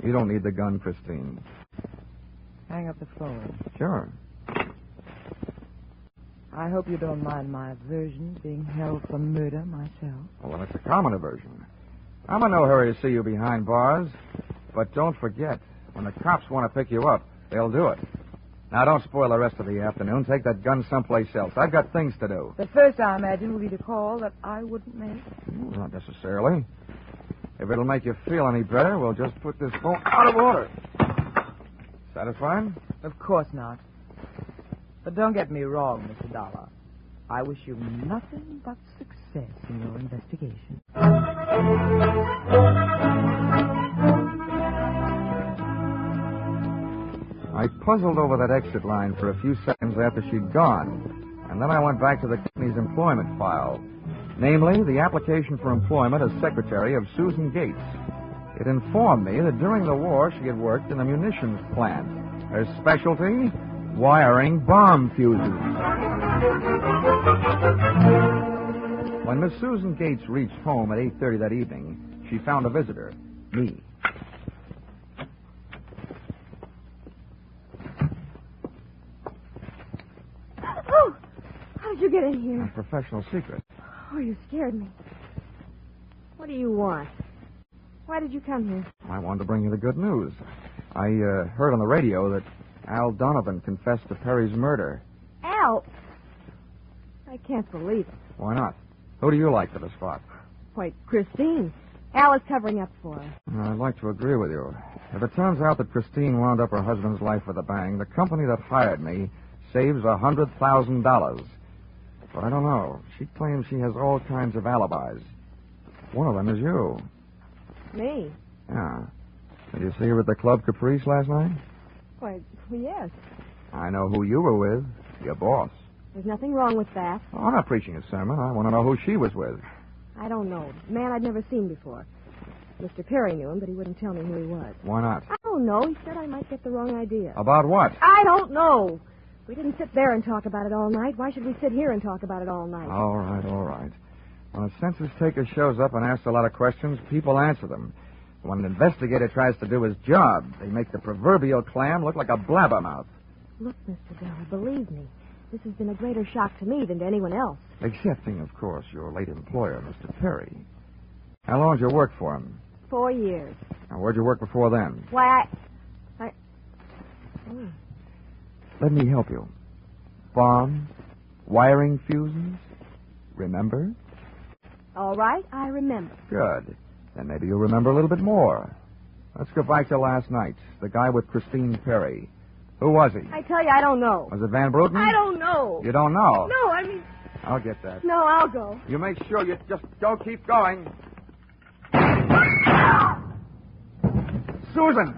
You don't need the gun, Christine. Hang up the phone. Sure. I hope you don't mind my aversion to being held for murder myself. Well, it's a common aversion. I'm in no hurry to see you behind bars. But don't forget, when the cops want to pick you up, they'll do it. Now, don't spoil the rest of the afternoon. Take that gun someplace else. I've got things to do. The first, I imagine, will be the call that I wouldn't make. Not necessarily. If it'll make you feel any better, we'll just put this phone out of order. Satisfied? Of course not. But don't get me wrong, Mr. Dollar. I wish you nothing but success in your investigation. I puzzled over that exit line for a few seconds after she'd gone, and then I went back to the company's employment file, namely the application for employment as secretary of Susan Gates. It informed me that during the war she had worked in a munitions plant. Her specialty? Wiring bomb fuses. When Miss Susan Gates reached home at 8:30 that evening, she found a visitor, me. Oh, how did you get in here? A professional secret. Oh, you scared me. What do you want? Why did you come here? I wanted to bring you the good news. I heard on the radio that Al Donovan confessed to Perry's murder. Al? I can't believe it. Why not? Who do you like for the spot? Why, Christine. Al is covering up for her. I'd like to agree with you. If it turns out that Christine wound up her husband's life with a bang, the company that hired me saves $100,000. But I don't know. She claims she has all kinds of alibis. One of them is you. Me? Yeah. Did you see her at the Club Caprice last night? Why, yes. I know who you were with. Your boss. There's nothing wrong with that. Oh, I'm not preaching a sermon. I want to know who she was with. I don't know. A man I'd never seen before. Mr. Perry knew him, but he wouldn't tell me who he was. Why not? I don't know. He said I might get the wrong idea. About what? I don't know. We didn't sit there and talk about it all night. Why should we sit here and talk about it all night? All right, all right. When a census taker shows up and asks a lot of questions, people answer them. When an investigator tries to do his job, they make the proverbial clam look like a blabbermouth. Look, Mr. Dollar, believe me, this has been a greater shock to me than to anyone else. Excepting, of course, your late employer, Mr. Perry. How long did you work for him? 4 years. Now, where'd you work before then? Why, Let me help you. Bombs, wiring fuses. Remember? All right, I remember. Good. Then maybe you'll remember a little bit more. Let's go back to last night. The guy with Christine Perry. Who was he? I tell you, I don't know. Was it Van Bruten? I don't know. You don't know? No, I mean... I'll get that. No, I'll go. You make sure you just don't keep going. Susan!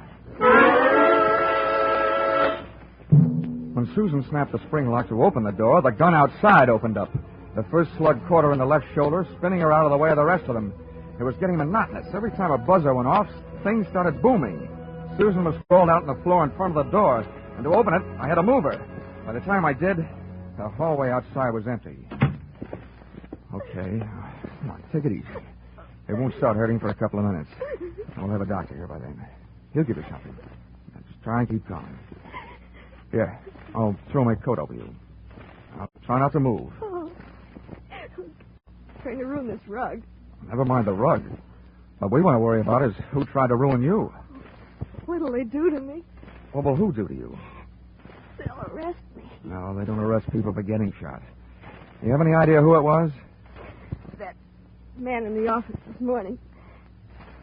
When Susan snapped the spring lock to open the door, the gun outside opened up. The first slug caught her in the left shoulder, spinning her out of the way of the rest of them. It was getting monotonous. Every time a buzzer went off, things started booming. Susan was sprawled out on the floor in front of the door, and to open it, I had to move her. By the time I did, the hallway outside was empty. Okay. Come on, take it easy. It won't start hurting for a couple of minutes. We'll have a doctor here by then. He'll give you something. Now, just try and keep calm. Here, I'll throw my coat over you. Now, try not to move. Oh. I'm trying to ruin this rug. Never mind the rug. What we want to worry about is who tried to ruin you. What'll they do to me? What will who do to you? They'll arrest me. No, they don't arrest people for getting shot. You have any idea who it was? That man in the office this morning.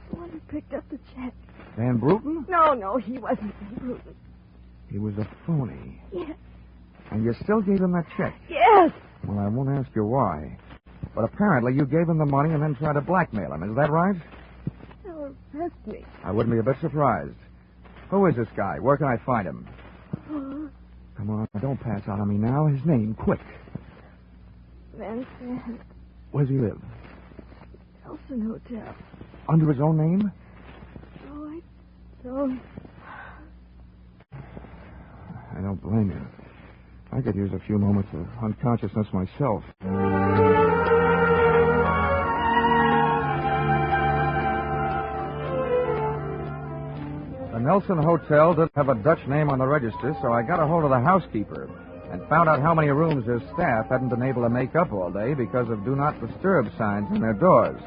The one who picked up the check. Van Bruten? No, he wasn't Van Bruten. He was a phony. Yes. And you still gave him that check? Yes. Well, I won't ask you why. But apparently you gave him the money and then tried to blackmail him. Is that right? They'll arrest me. I wouldn't be a bit surprised. Who is this guy? Where can I find him? Come on, don't pass out on me now. His name, quick. Van Sant. Where's he live? Nelson Hotel. Under his own name? Oh, I don't. I don't blame you. I could use a few moments of unconsciousness myself. The Nelson Hotel didn't have a Dutch name on the register, so I got a hold of the housekeeper. and found out how many rooms their staff hadn't been able to make up all day because of do not disturb signs on their doors.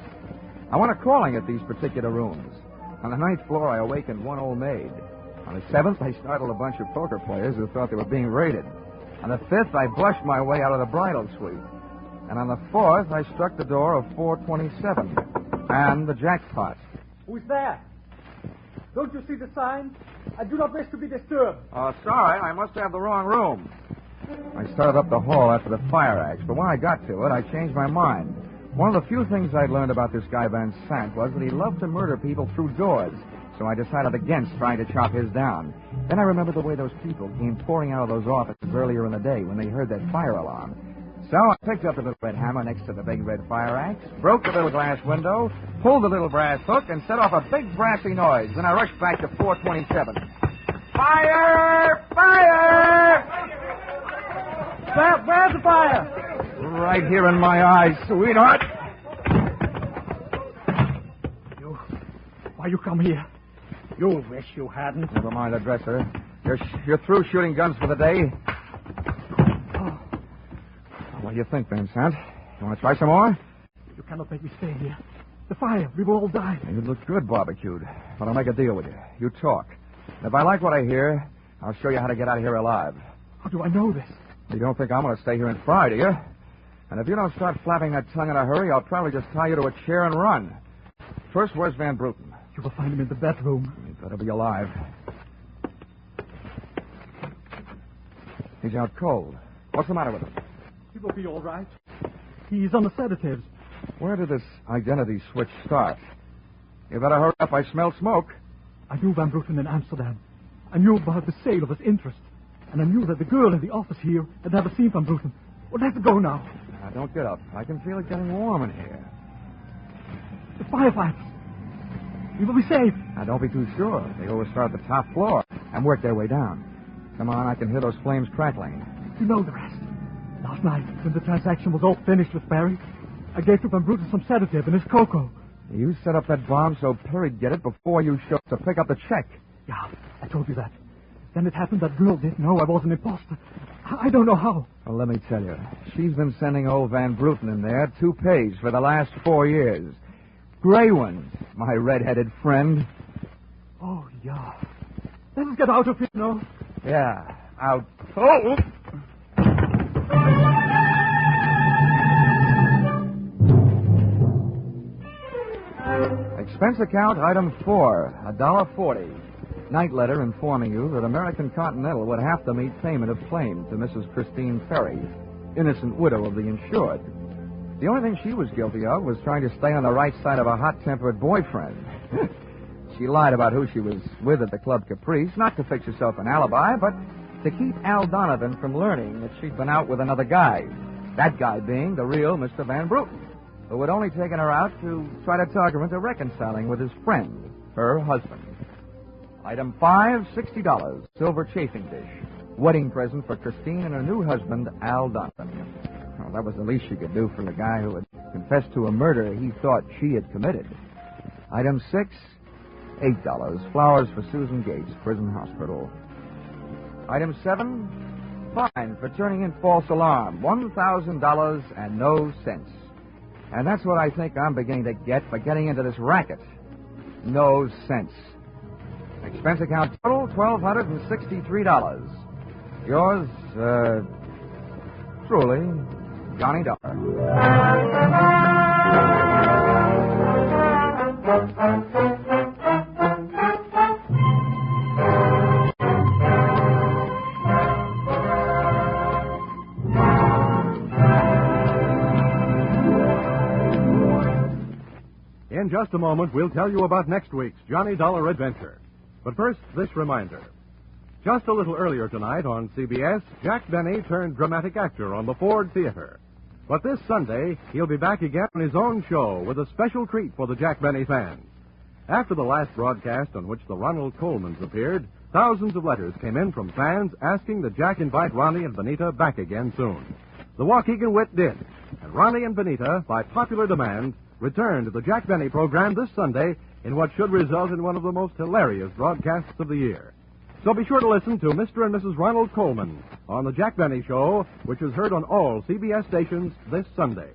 I went a-crawling at these particular rooms. On the 9th floor, I awakened one old maid. On the 7th, I startled a bunch of poker players who thought they were being raided. On the 5th, I brushed my way out of the bridal suite. And on the 4th, I struck the door of 427 and the jackpot. Who's there? Don't you see the sign? I do not wish to be disturbed. Oh, sorry. I must have the wrong room. I started up the hall after the fire axe, but when I got to it, I changed my mind. One of the few things I'd learned about this guy Van Sant was that he loved to murder people through doors, so I decided against trying to chop his down. Then I remembered the way those people came pouring out of those offices earlier in the day when they heard that fire alarm. So I picked up the little red hammer next to the big red fire axe, broke the little glass window, pulled the little brass hook, and set off a big brassy noise. Then I rushed back to 427. Fire! Fire! Where's the fire? Right here in my eyes, sweetheart. Why you come here? You wish you hadn't. Never mind the dresser. You're through shooting guns for the day. What do you think, Van Sant? You want to try some more? You cannot make me stay here. The fire. We will all die. You look good barbecued. But I'll make a deal with you. You talk. And if I like what I hear, I'll show you how to get out of here alive. How do I know this? You don't think I'm going to stay here and fry, do you? And if you don't start flapping that tongue in a hurry, I'll probably just tie you to a chair and run. First, where's Van Bruten? You will find him in the bedroom. He better be alive. He's out cold. What's the matter with him? He will be all right. He's on the sedatives. Where did this identity switch start? You better hurry up. I smell smoke. I knew Van Bruten in Amsterdam. I knew about the sale of his interest. And I knew that the girl in the office here had never seen Van Bruten. Well, let's go now. Now, don't get up. I can feel it getting warm in here. The firefighters. We will be safe. Now, don't be too sure. They always start at the top floor and work their way down. Come on, I can hear those flames crackling. You know the rest. Last night, when the transaction was all finished with Perry, I gave to Van Bruten some sedative and his cocoa. You set up that bomb so Perry'd get it before you showed up to pick up the check. Yeah, I told you that. Then it happened that girl didn't know I was an imposter. I don't know how. Well, let me tell you. She's been sending old Van Bruten in there 2 pays for the last 4 years. Gray ones, my red-headed friend. Oh, yeah. Let's get out of here, no? Yeah, out. Oh! Expense account item 4, $1.40. Night letter informing you that American Continental would have to meet payment of claim to Mrs. Christine Ferry, innocent widow of the insured. The only thing she was guilty of was trying to stay on the right side of a hot-tempered boyfriend. She lied about who she was with at the Club Caprice, not to fix herself an alibi, but to keep Al Donovan from learning that she'd been out with another guy. That guy being the real Mr. Van Bruten, who had only taken her out to try to talk her into reconciling with his friend, her husband. Item 5, $60, silver chafing dish. Wedding present for Christine and her new husband, Al Donovan. Well, that was the least she could do for the guy who had confessed to a murder he thought she had committed. Item 6, $8, flowers for Susan Gates, prison hospital. Item 7, fine for turning in false alarm, $1,000 and no cents. And that's what I think I'm beginning to get for getting into this racket. No sense. Expense account total, $1,263. Yours, truly, Johnny Dollar. In just a moment, we'll tell you about next week's Johnny Dollar adventure. But first, this reminder. Just a little earlier tonight on CBS, Jack Benny turned dramatic actor on the Ford Theater. But this Sunday, he'll be back again on his own show with a special treat for the Jack Benny fans. After the last broadcast on which the Ronald Colemans appeared, thousands of letters came in from fans asking that Jack invite Ronnie and Benita back again soon. The Waukegan Wit did, and Ronnie and Benita, by popular demand, returned to the Jack Benny program this Sunday in what should result in one of the most hilarious broadcasts of the year. So be sure to listen to Mr. and Mrs. Ronald Coleman on The Jack Benny Show, which is heard on all CBS stations this Sunday.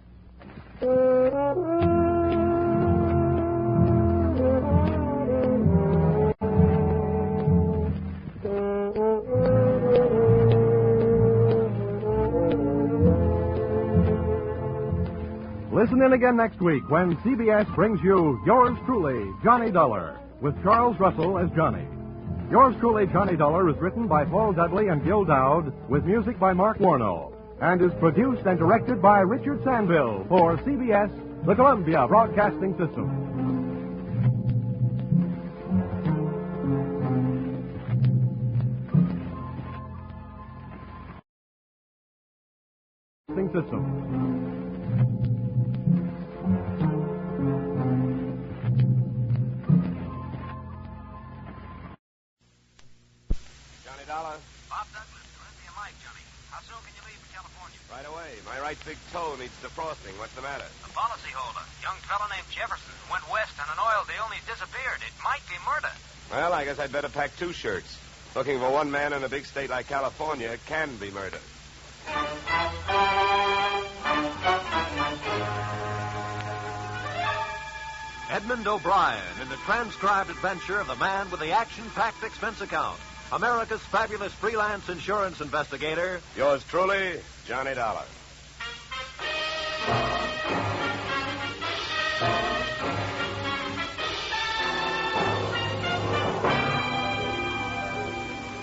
Listen in again next week when CBS brings you Yours Truly, Johnny Dollor, with Charles Russell as Johnny. Yours Truly, Johnny Dollor is written by Paul Dudley and Gil Dowd, with music by Mark Warno, and is produced and directed by Richard Sandville for CBS, the Columbia Broadcasting System. Johnny Dollar. Bob Douglas, Corinthian Mike, Johnny. How soon can you leave for California? Right away. My right big toe needs defrosting. What's the matter? The policyholder, young fellow named Jefferson, went west on an oil deal and he's disappeared. It might be murder. Well, I guess I'd better pack 2 shirts. Looking for one man in a big state like California can be murder. Edmund O'Brien in the transcribed adventure of the man with the action-packed expense account. America's fabulous freelance insurance investigator. Yours truly, Johnny Dollar.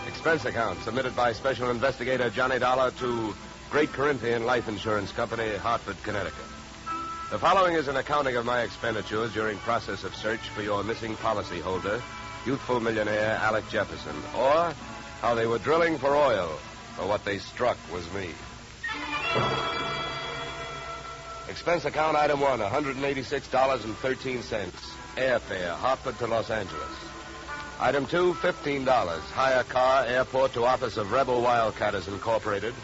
Expense account submitted by Special Investigator Johnny Dollar to Great Corinthian Life Insurance Company, Hartford, Connecticut. The following is an accounting of my expenditures during process of search for your missing policyholder, youthful millionaire Alec Jefferson, or how they were drilling for oil, or what they struck was me. Expense account item 1, $186.13. Airfare, Hartford to Los Angeles. Item 2, $15. Hire car, airport to office of Rebel Wildcatters Incorporated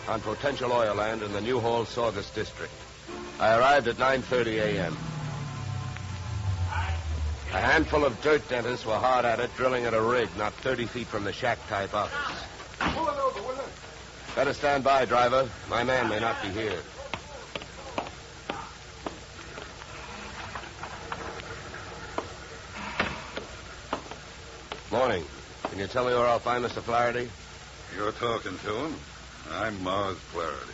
on potential oil land in the Newhall Saugus district. I arrived at 9:30 a.m. A handful of dirt dentists were hard at it, drilling at a rig not 30 feet from the shack-type office. Pull it over, will you? Better stand by, driver. My man may not be here. Morning. Can you tell me where I'll find Mr. Flaherty? You're talking to him. I'm Mars Flaherty.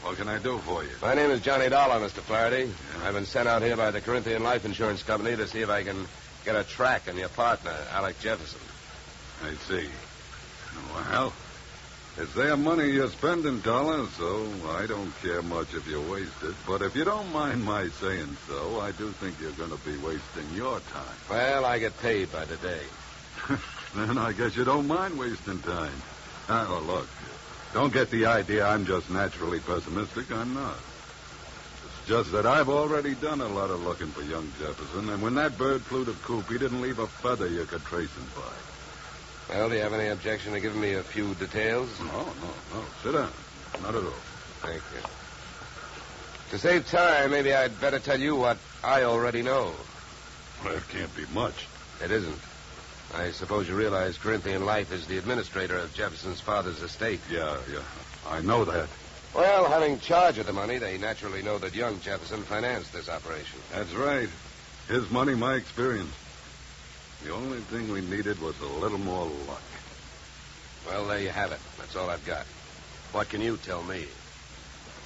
What can I do for you? My name is Johnny Dollar, Mr. Flaherty. Yeah. I've been sent out here by the Corinthian Life Insurance Company to see if I can get a track on your partner, Alec Jefferson. I see. Well, it's their money you're spending, Dollar, so I don't care much if you waste it. But if you don't mind my saying so, I do think you're going to be wasting your time. Well, I get paid by the day. Then I guess you don't mind wasting time. Oh, look, don't get the idea I'm just naturally pessimistic. I'm not. It's just that I've already done a lot of looking for young Jefferson, and when that bird flew to coop, he didn't leave a feather you could trace him by. Well, do you have any objection to giving me a few details? No. Sit down. Not at all. Thank you. To save time, maybe I'd better tell you what I already know. Well, it can't be much. It isn't. I suppose you realize Corinthian Life is the administrator of Jefferson's father's estate. Yeah. I know that. Well, having charge of the money, they naturally know that young Jefferson financed this operation. That's right. His money, my experience. The only thing we needed was a little more luck. Well, there you have it. That's all I've got. What can you tell me?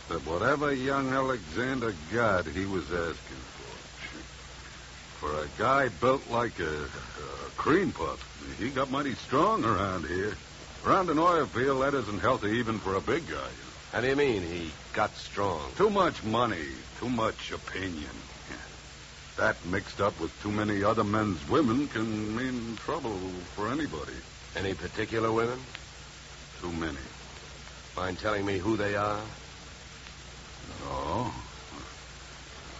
That whatever young Alexander got, he was asking for. For a guy built like a cream puff, he got mighty strong around here. Around an oil field, that isn't healthy even for a big guy. How do you mean he got strong? Too much money, too much opinion. That mixed up with too many other men's women can mean trouble for anybody. Any particular women? Too many. Mind telling me who they are? No.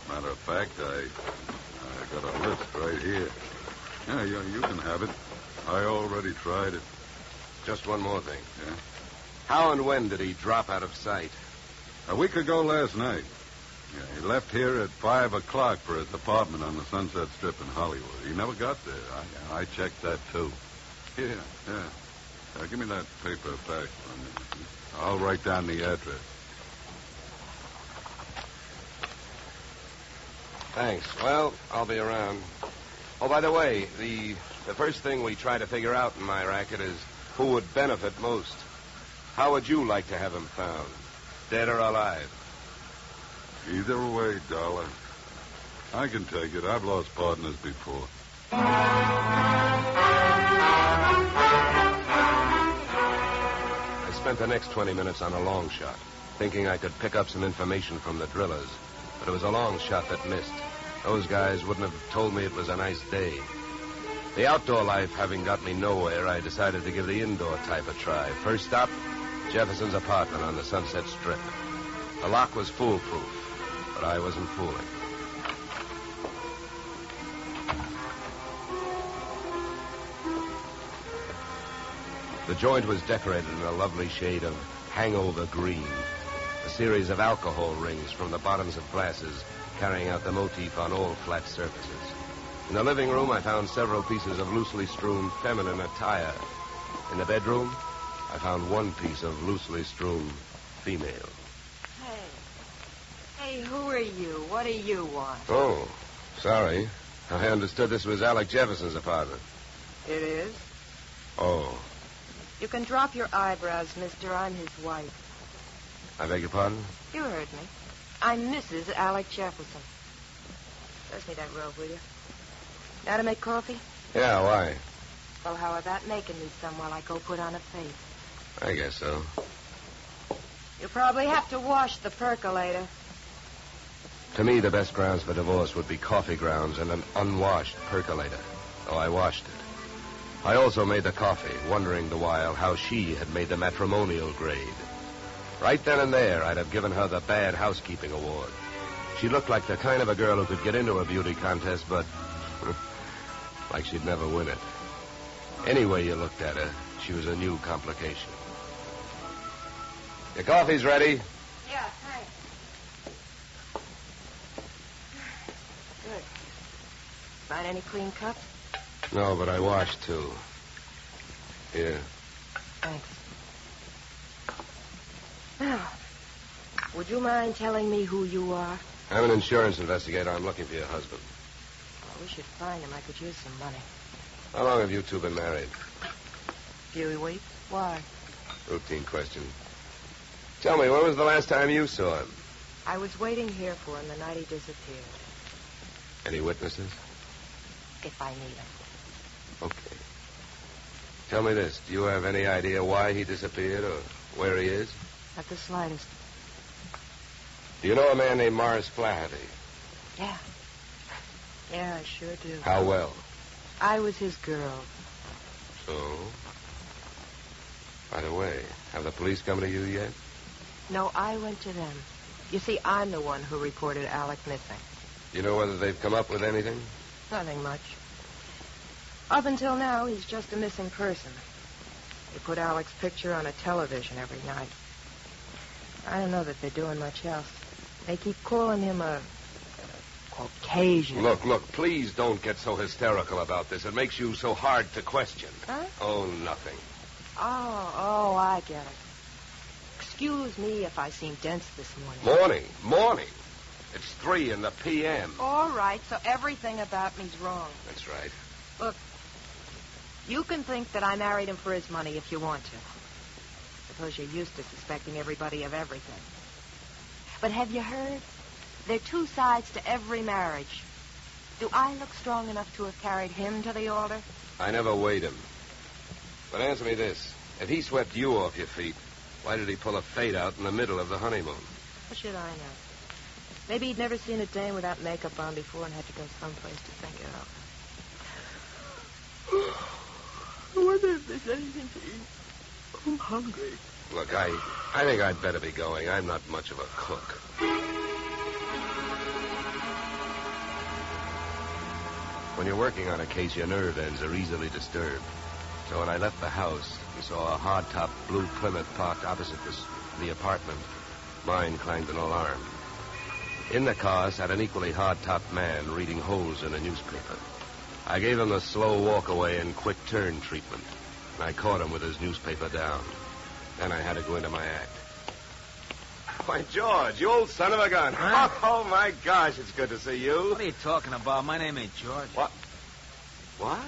Matter of fact, I got a list right here. Yeah, you can have it. I already tried it. Just one more thing. Yeah? How and when did he drop out of sight? A week ago last night. Yeah, he left here at 5 o'clock for his apartment on the Sunset Strip in Hollywood. He never got there. I checked that, too. Yeah. Give me that paper back for a minute. I'll write down the address. Thanks. Well, I'll be around. Oh, by the way, the first thing we try to figure out in my racket is who would benefit most. How would you like to have him found? Dead or alive? Either way, Dollar. I can take it. I've lost partners before. I spent the next 20 minutes on a long shot, thinking I could pick up some information from the drillers. But it was a long shot that missed. Those guys wouldn't have told me it was a nice day. The outdoor life having got me nowhere, I decided to give the indoor type a try. First stop, Jefferson's apartment on the Sunset Strip. The lock was foolproof, but I wasn't fooling. The joint was decorated in a lovely shade of hangover green. A series of alcohol rings from the bottoms of glasses carrying out the motif on all flat surfaces. In the living room, I found several pieces of loosely strewn feminine attire. In the bedroom, I found one piece of loosely strewn female. Hey, who are you? What do you want? Oh, sorry. I understood this was Alec Jefferson's apartment. It is? Oh, You can drop your eyebrows, mister. I'm his wife. I beg your pardon? You heard me. I'm Mrs. Alec Jefferson. Pass me that robe, will you? Now to make coffee? Yeah, why? Well, how about making me some while I go put on a face? I guess so. You'll probably have to wash the percolator. To me, the best grounds for divorce would be coffee grounds and an unwashed percolator. So I washed it. I also made the coffee, wondering the while how she had made the matrimonial grade. Right then and there, I'd have given her the Bad Housekeeping Award. She looked like the kind of a girl who could get into a beauty contest, but like she'd never win it. Any way you looked at her, she was a new complication. Your coffee's ready. Yeah, thanks. Good. Find any clean cups? No, but I washed two. Here. Thanks. Now, would you mind telling me who you are? I'm an insurance investigator. I'm looking for your husband. Well, we should find him. I could use some money. How long have you two been married? Few weeks. Why? Routine question. Tell me, when was the last time you saw him? I was waiting here for him the night he disappeared. Any witnesses? If I need him. Okay. Tell me this. Do you have any idea why he disappeared or where he is? Not the slightest. Do you know a man named Morris Flaherty? Yeah. Yeah, I sure do. How well? I was his girl. So? By the way, have the police come to you yet? No, I went to them. You see, I'm the one who reported Alec missing. Do you know whether they've come up with anything? Nothing much. Up until now, he's just a missing person. They put Alec's picture on a television every night. I don't know that they're doing much else. They keep calling him a Caucasian. Look, please don't get so hysterical about this. It makes you so hard to question. Huh? Oh, nothing. Oh, I get it. Excuse me if I seem dense this morning. Morning. It's 3 in the p.m. All right, so everything about me's wrong. That's right. Look, you can think that I married him for his money if you want to. Suppose you're used to suspecting everybody of everything. But have you heard? There are two sides to every marriage. Do I look strong enough to have carried him to the altar? I never weighed him. But answer me this. If he swept you off your feet, why did he pull a fade out in the middle of the honeymoon? What should I know? Maybe he'd never seen a dame without makeup on before and had to go someplace to think it out. I wonder if there's anything to eat. I'm hungry. Look, I think I'd better be going. I'm not much of a cook. When you're working on a case, your nerve ends are easily disturbed. So when I left the house and saw a hard-top blue Plymouth parked opposite the apartment, mine clanged an alarm. In the car sat an equally hard-topped man reading holes in a newspaper. I gave him the slow walk away and quick turn treatment. and I caught him with his newspaper down. Then I had to go into my act. Why, George, you old son of a gun. Huh? Oh, my gosh, it's good to see you. What are you talking about? My name ain't George. What? What?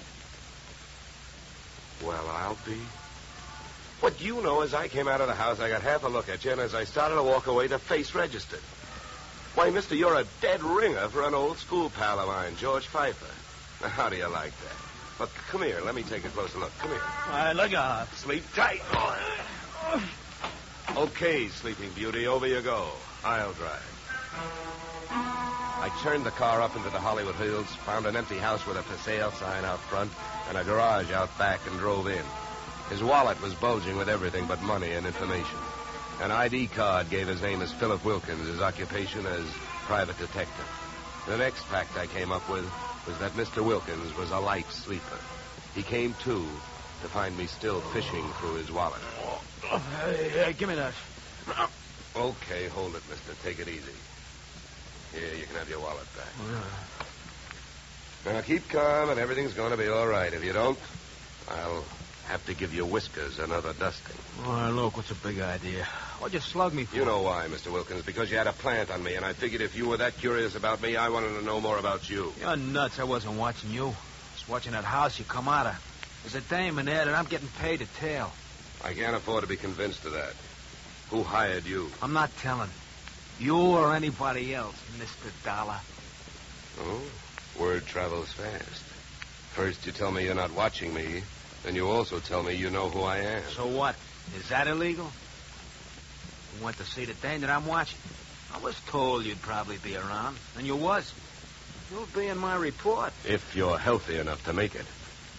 Well, I'll be. What you know is I came out of the house, I got half a look at you, and as I started to walk away, the face registered. Why, mister, you're a dead ringer for an old school pal of mine, George Pfeiffer. Now, how do you like that? Look, come here. Let me take a closer look. Come here. All right, look out. Sleep tight. Okay, Sleeping Beauty, over you go. I'll drive. I turned the car up into the Hollywood Hills, found an empty house with a for sale sign out front, and a garage out back, and drove in. His wallet was bulging with everything but money and information. An ID card gave his name as Philip Wilkins, his occupation as private detective. The next fact I came up with was that Mr. Wilkins was a light sleeper. He came to find me still fishing through his wallet. Hey, give me that. Okay, hold it, mister. Take it easy. Here, you can have your wallet back. Now, keep calm, and everything's going to be all right. If you don't, I'll have to give your whiskers another dusting. All right, look, what's a big idea? What'd you slug me for? You know why, Mr. Wilkins, because you had a plant on me, and I figured if you were that curious about me, I wanted to know more about you. You're nuts. I wasn't watching you. I was watching that house you come out of. There's a dame in there that I'm getting paid to tail. I can't afford to be convinced of that. Who hired you? I'm not telling. You or anybody else, Mr. Dollar. Oh, word travels fast. First you tell me you're not watching me, then you also tell me you know who I am. So what? Is that illegal? You went to see the dame that I'm watching? I was told you'd probably be around, and you was. You'll be in my report. If you're healthy enough to make it.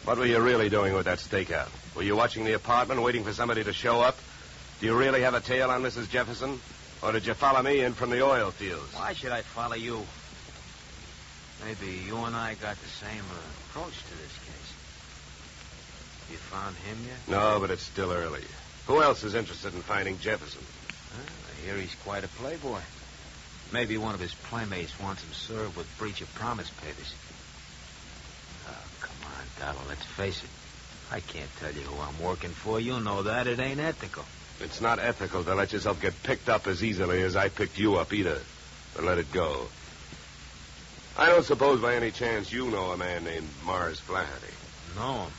What were you really doing with that stakeout? Were you watching the apartment, waiting for somebody to show up? Do you really have a tail on Mrs. Jefferson? Or did you follow me in from the oil fields? Why should I follow you? Maybe you and I got the same approach to this case. You found him yet? No, but it's still early. Who else is interested in finding Jefferson? I hear he's quite a playboy. Maybe one of his playmates wants him served with breach of promise papers. Oh, come on, Dollar, let's face it. I can't tell you who I'm working for. You know that. It ain't ethical. It's not ethical to let yourself get picked up as easily as I picked you up, either. But let it go. I don't suppose by any chance you know a man named Mars Flaherty. Know him?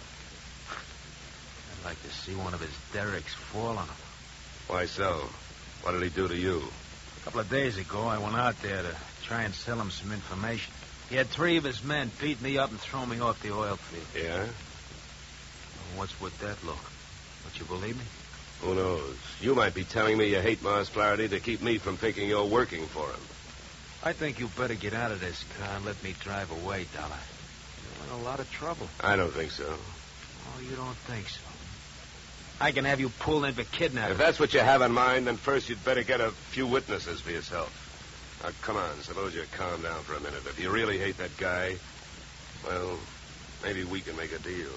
I'd like to see one of his derricks fall on him. Why so? What did he do to you? A couple of days ago, I went out there to try and sell him some information. He had 3 of his men beat me up and throw me off the oil field. Yeah? What's with that look? Don't you believe me? Who knows? You might be telling me you hate Mars Flaherty to keep me from thinking you're working for him. I think you better get out of this car and let me drive away, Dollar. You're in a lot of trouble. I don't think so. Oh, you don't think so? I can have you pulled in for kidnapping. If that's what you have in mind, then first you'd better get a few witnesses for yourself. Now, come on, suppose you calm down for a minute. If you really hate that guy, well, maybe we can make a deal.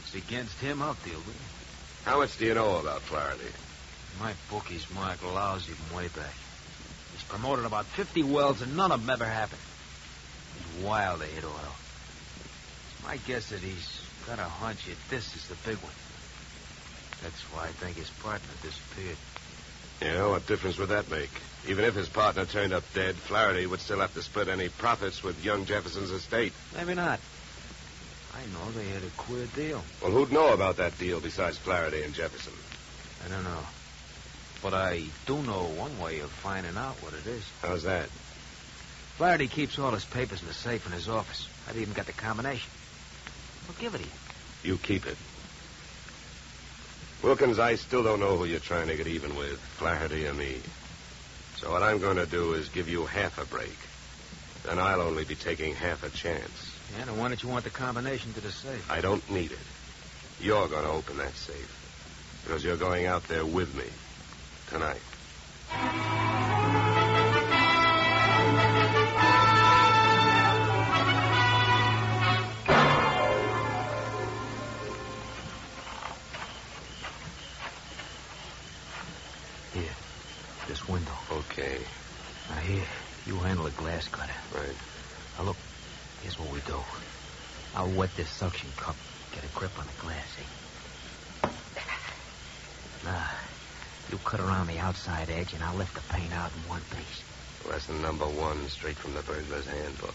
It's against him, I'll deal with it. How much do you know about Flaherty? My bookie's Mark lousy from way back. He's promoted about 50 wells, and none of them ever happened. He's wild to hit oil. It's my guess that he's got a hunch that this is the big one. That's why I think his partner disappeared. Yeah, what difference would that make? Even if his partner turned up dead, Flaherty would still have to split any profits with young Jefferson's estate. Maybe not. I know they had a queer deal. Well, who'd know about that deal besides Flaherty and Jefferson? I don't know. But I do know one way of finding out what it is. How's that? Flaherty keeps all his papers in the safe in his office. I've even got the combination. I'll give it to you. You keep it. Wilkins, I still don't know who you're trying to get even with, Flaherty or me. So what I'm going to do is give you half a break. Then I'll only be taking half a chance. Yeah, now why don't you want the combination to the safe? I don't need it. You're going to open that safe. Because you're going out there with me. Tonight. Here. This window. Okay. Now, here. You handle the glass cutter. Right. Now, look. Here's what we do. I'll wet this suction cup. Get a grip on the glass, eh? Now, you cut around the outside edge, and I'll lift the paint out in one piece. Lesson number 1, straight from the burglar's handbook.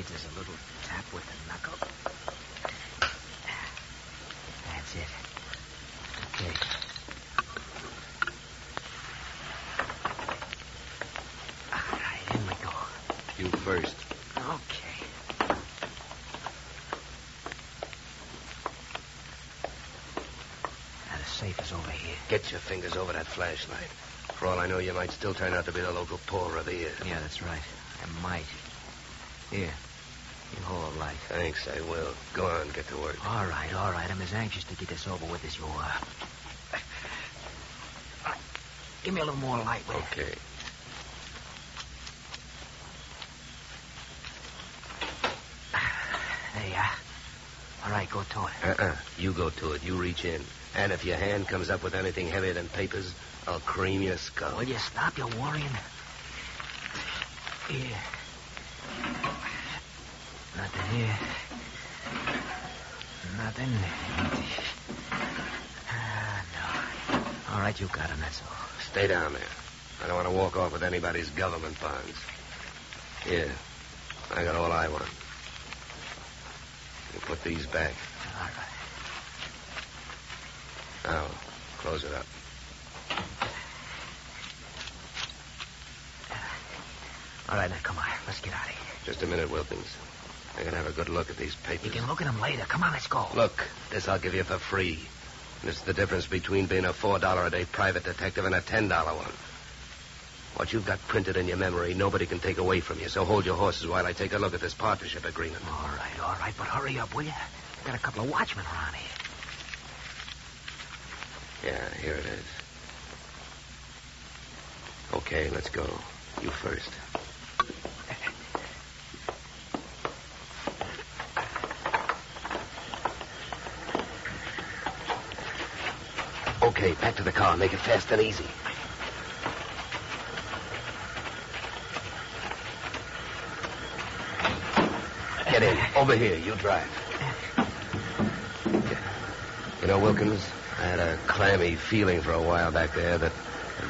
There's a little tap with the knuckle. That's it. Okay. All right, in we go. You first. Okay. Now, the safe is over here. Get your fingers over that flashlight. For all I know, you might still turn out to be the local Paul Revere. Yeah, that's right. I might. Here. You hold the light. Thanks, I will. Go on, get to work. All right. I'm as anxious to get this over with as you are. Give me a little more light, will you? Okay. There you are. All right, go to it. You go to it. You reach in. And if your hand comes up with anything heavier than papers, I'll cream your skull. Will you stop your worrying? Here. Nothing here. Nothing. No. All right, you got him, that's all. Stay down there. I don't want to walk off with anybody's government bonds. Here. I got all I want. You put these back. All right. Now, close it up. All right, now, come on. Let's get out of here. Just a minute, Wilkins. I can have a good look at these papers. You can look at them later. Come on, let's go. Look, this I'll give you for free. And it's the difference between being a $4 a day private detective and a $10 one. What you've got printed in your memory, nobody can take away from you. So hold your horses while I take a look at this partnership agreement. All right. But hurry up, will you? We've got a couple of watchmen around here. Yeah, here it is. Okay, let's go. You first. Okay, back to the car. Make it fast and easy. Get in. Over here. You drive. You know, Wilkins, I had a clammy feeling for a while back there that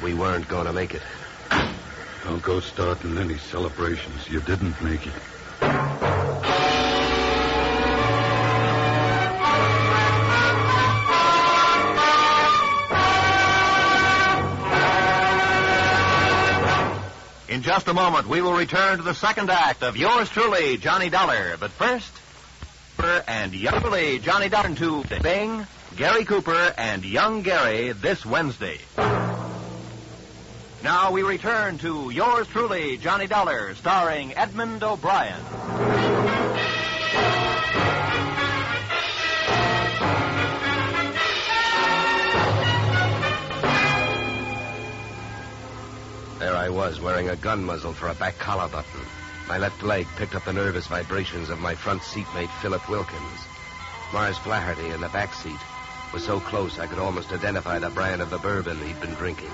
we weren't going to make it. Don't go starting any celebrations. You didn't make it. In just a moment, we will return to the second act of yours truly, Johnny Dollar. But first, and youngly Johnny Dollar to Bing, Gary Cooper, and young Gary this Wednesday. Now we return to yours truly, Johnny Dollar, starring Edmund O'Brien. There I was, wearing a gun muzzle for a back collar button. My left leg picked up the nervous vibrations of my front seatmate, Philip Wilkins. Mars Flaherty in the back seat was so close I could almost identify the brand of the bourbon he'd been drinking.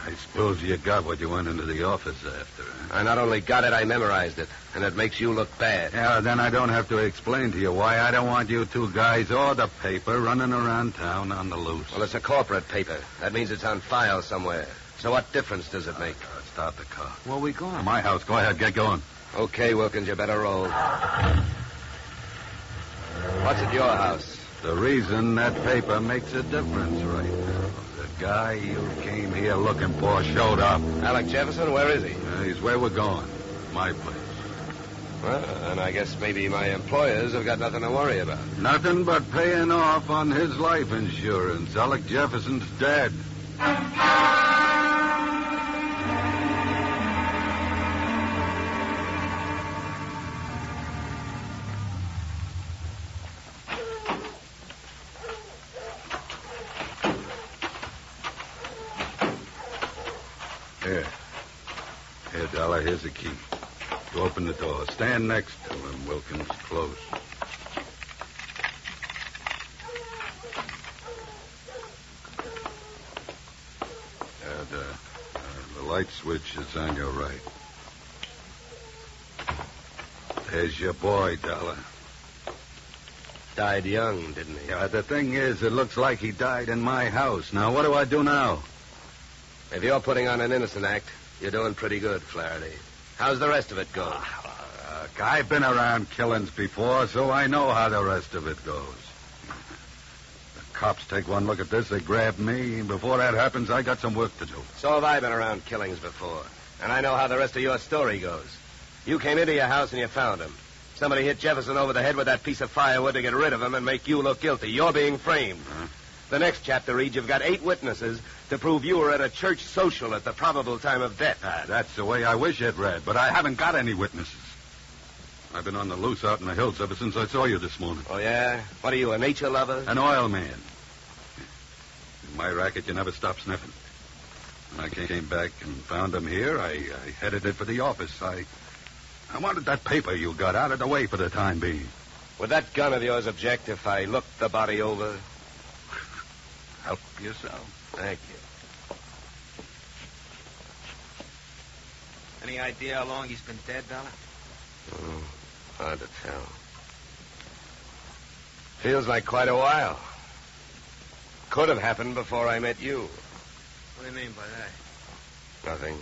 I suppose you got what you went into the office after. Huh? I not only got it, I memorized it. And it makes you look bad. Yeah, then I don't have to explain to you why I don't want you two guys or the paper running around town on the loose. Well, it's a corporate paper. That means it's on file somewhere. So what difference does it make? Start the car. Where we going? My house. Go ahead. Get going. Okay, Wilkins, you better roll. What's at your house? The reason that paper makes a difference right now. The guy you came here looking for showed up. Alec Jefferson, where is he? He's where we're going. My place. Well, and I guess maybe my employers have got nothing to worry about. Nothing but paying off on his life insurance. Alec Jefferson's dead. Here, Dollar, here's the key. You open the door. Stand next to him, Wilkins, close. The light switch is on your right. There's your boy, Dollar. Died young, didn't he? Yeah, the thing is, it looks like he died in my house. Now, what do I do now? If you're putting on an innocent act, you're doing pretty good, Flaherty. How's the rest of it going? I've been around killings before, so I know how the rest of it goes. The cops take one look at this, they grab me, and before that happens, I got some work to do. So have I been around killings before, and I know how the rest of your story goes. You came into your house and you found him. Somebody hit Jefferson over the head with that piece of firewood to get rid of him and make you look guilty. You're being framed. Huh? The next chapter reads you've got 8 witnesses to prove you were at a church social at the probable time of death. That's the way I wish it read, but I haven't got any witnesses. I've been on the loose out in the hills ever since I saw you this morning. Oh, yeah? What are you, a nature lover? An oil man. In my racket, you never stop sniffing. When I came back and found him here, I headed it for the office. I wanted that paper you got out of the way for the time being. Would that gun of yours object if I looked the body over? Help yourself. Thank you. Any idea how long he's been dead, Dollar? Hard to tell. Feels like quite a while. Could have happened before I met you. What do you mean by that? Nothing.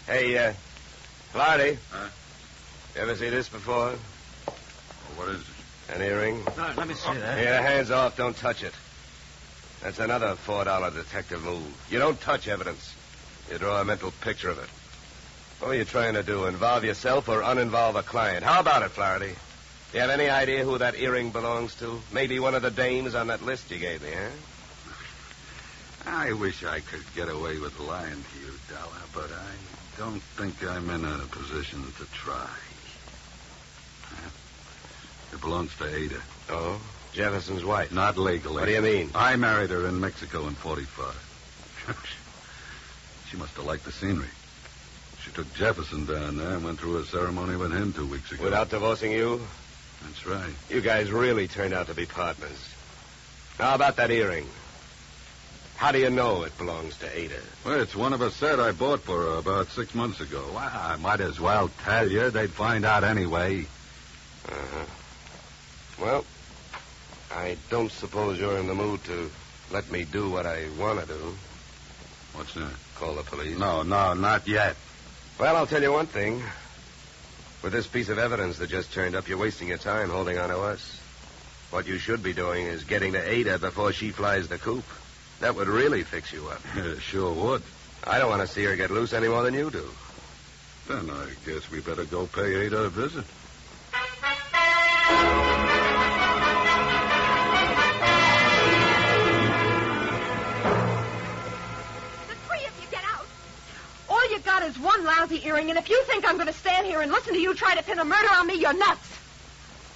Hey, Flaherty. Huh? You ever see this before? Well, what is it? An earring? No, let me see that. Here, hands off. Don't touch it. That's another $4 detective move. You don't touch evidence. You draw a mental picture of it. What are you trying to do, involve yourself or uninvolve a client? How about it, Flaherty? Do you have any idea who that earring belongs to? Maybe one of the dames on that list you gave me, huh? I wish I could get away with lying to you, Dollar, but I don't think I'm in a position to try. It belongs to Ada. Oh? Jefferson's wife? Not legally. What do you mean? I married her in Mexico in 45. She must have liked the scenery. She took Jefferson down there and went through a ceremony with him 2 weeks ago. Without divorcing you? That's right. You guys really turned out to be partners. How about that earring? How do you know it belongs to Ada? Well, it's one of a set I bought for her about 6 months ago. Well, I might as well tell you. They'd find out anyway. Uh-huh. Well, I don't suppose you're in the mood to let me do what I want to do. What's that? Call the police? No, not yet. Well, I'll tell you one thing. With this piece of evidence that just turned up, you're wasting your time holding on to us. What you should be doing is getting to Ada before she flies the coop. That would really fix you up. Sure would. I don't want to see her get loose any more than you do. Then I guess we better go pay Ada a visit. All you got is one lousy earring, and if you think I'm going to stand here and listen to you try to pin a murder on me, you're nuts.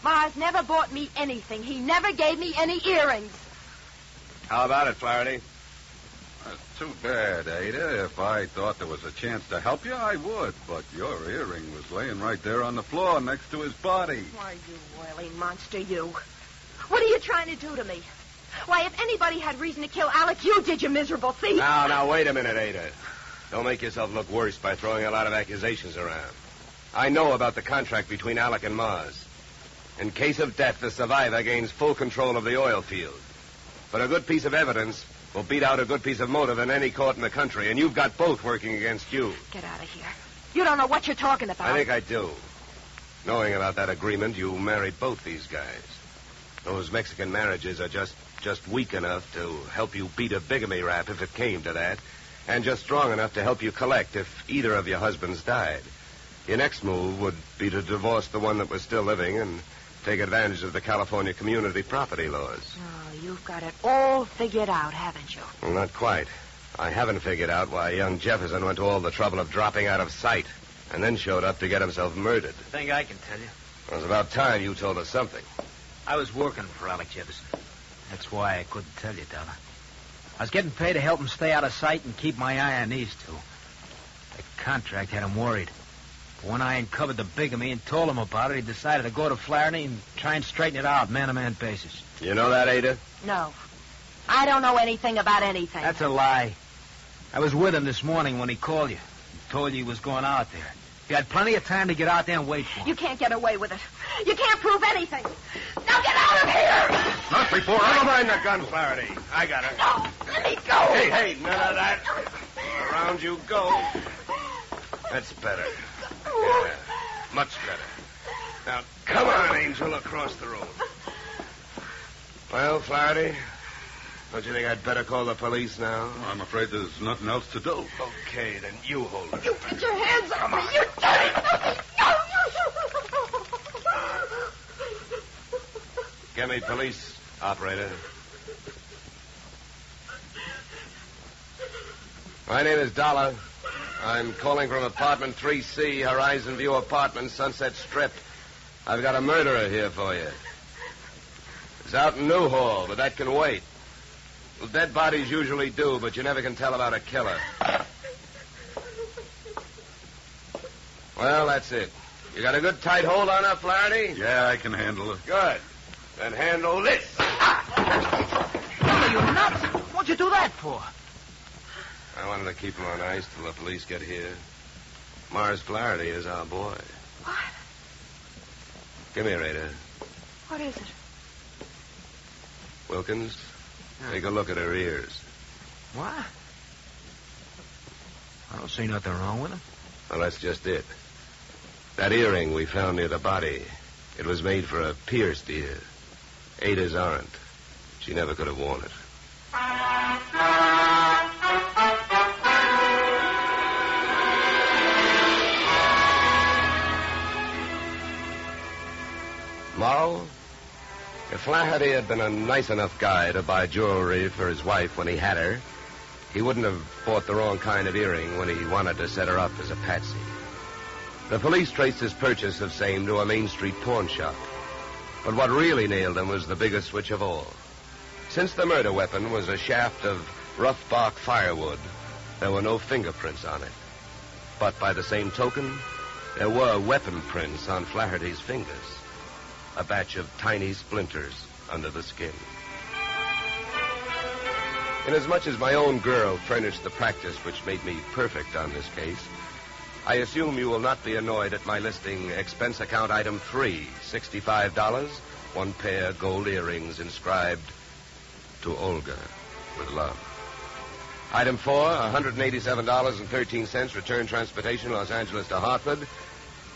Mars never bought me anything. He never gave me any earrings. How about it, Flaherty? That's too bad, Ada. If I thought there was a chance to help you, I would. But your earring was laying right there on the floor next to his body. Why, you wailing monster, you. What are you trying to do to me? Why, if anybody had reason to kill Alec, you did, you miserable thief. Now, wait a minute, Ada. Don't make yourself look worse by throwing a lot of accusations around. I know about the contract between Alec and Mars. In case of death, the survivor gains full control of the oil field. But a good piece of evidence will beat out a good piece of motive in any court in the country, and you've got both working against you. Get out of here. You don't know what you're talking about. I think I do. Knowing about that agreement, you married both these guys. Those Mexican marriages are just weak enough to help you beat a bigamy rap if it came to that, and just strong enough to help you collect if either of your husbands died. Your next move would be to divorce the one that was still living and take advantage of the California community property laws. Oh, you've got it all figured out, haven't you? Well, not quite. I haven't figured out why young Jefferson went to all the trouble of dropping out of sight and then showed up to get himself murdered. Think I can tell you. It was about time you told us something. I was working for Alec Jefferson. That's why I couldn't tell you, Dollar. I was getting paid to help him stay out of sight and keep my eye on these two. contract had him worried. But when I uncovered the bigamy and told him about it, he decided to go to Flaherty and try and straighten it out, man-to-man basis. You know that, Ada? No. I don't know anything about anything. That's a lie. I was with him this morning when he called you. He told you he was going out there. You had plenty of time to get out there and wait for him. You can't get away with it. You can't prove anything. Now get out of here! Not before I... Never mind the gun, Flaherty. I got her. No, let me go. Hey, none of that. Around you go. That's better. Yeah, much better. Now, come on, Angel, across the road. Well, Flaherty, don't you think I'd better call the police now? I'm afraid there's nothing else to do. Okay, then you hold her. You get your hands off me, you dirty... Get me police, operator. My name is Dollor. I'm calling from apartment 3C, Horizon View Apartments, Sunset Strip. I've got a murderer here for you. It's out in Newhall, but that can wait. Well, dead bodies usually do, but you never can tell about a killer. Well, that's it. You got a good tight hold on her, Flaherty? Yeah, I can handle it. Good. Then handle this. Are you nuts? What'd you do that for? I wanted to keep him on ice till the police get here. Mars Flaherty is our boy. What? Come here, Ada. What is it? Wilkins, take a look at her ears. What? I don't see nothing wrong with them. Well, that's just it. That earring we found near the body, it was made for a pierced ear. Ada's aren't. She never could have worn it. Moral? If Flaherty had been a nice enough guy to buy jewelry for his wife when he had her, he wouldn't have bought the wrong kind of earring when he wanted to set her up as a patsy. The police traced his purchase of same to a Main Street pawn shop. But what really nailed him was the biggest switch of all. Since the murder weapon was a shaft of rough bark firewood, there were no fingerprints on it. But by the same token, there were weapon prints on Flaherty's fingers. A batch of tiny splinters under the skin. Inasmuch as my own girl furnished the practice which made me perfect on this case, I assume you will not be annoyed at my listing expense account item 3, $65, one pair gold earrings inscribed to Olga with love. Item 4, $187.13, return transportation Los Angeles to Hartford.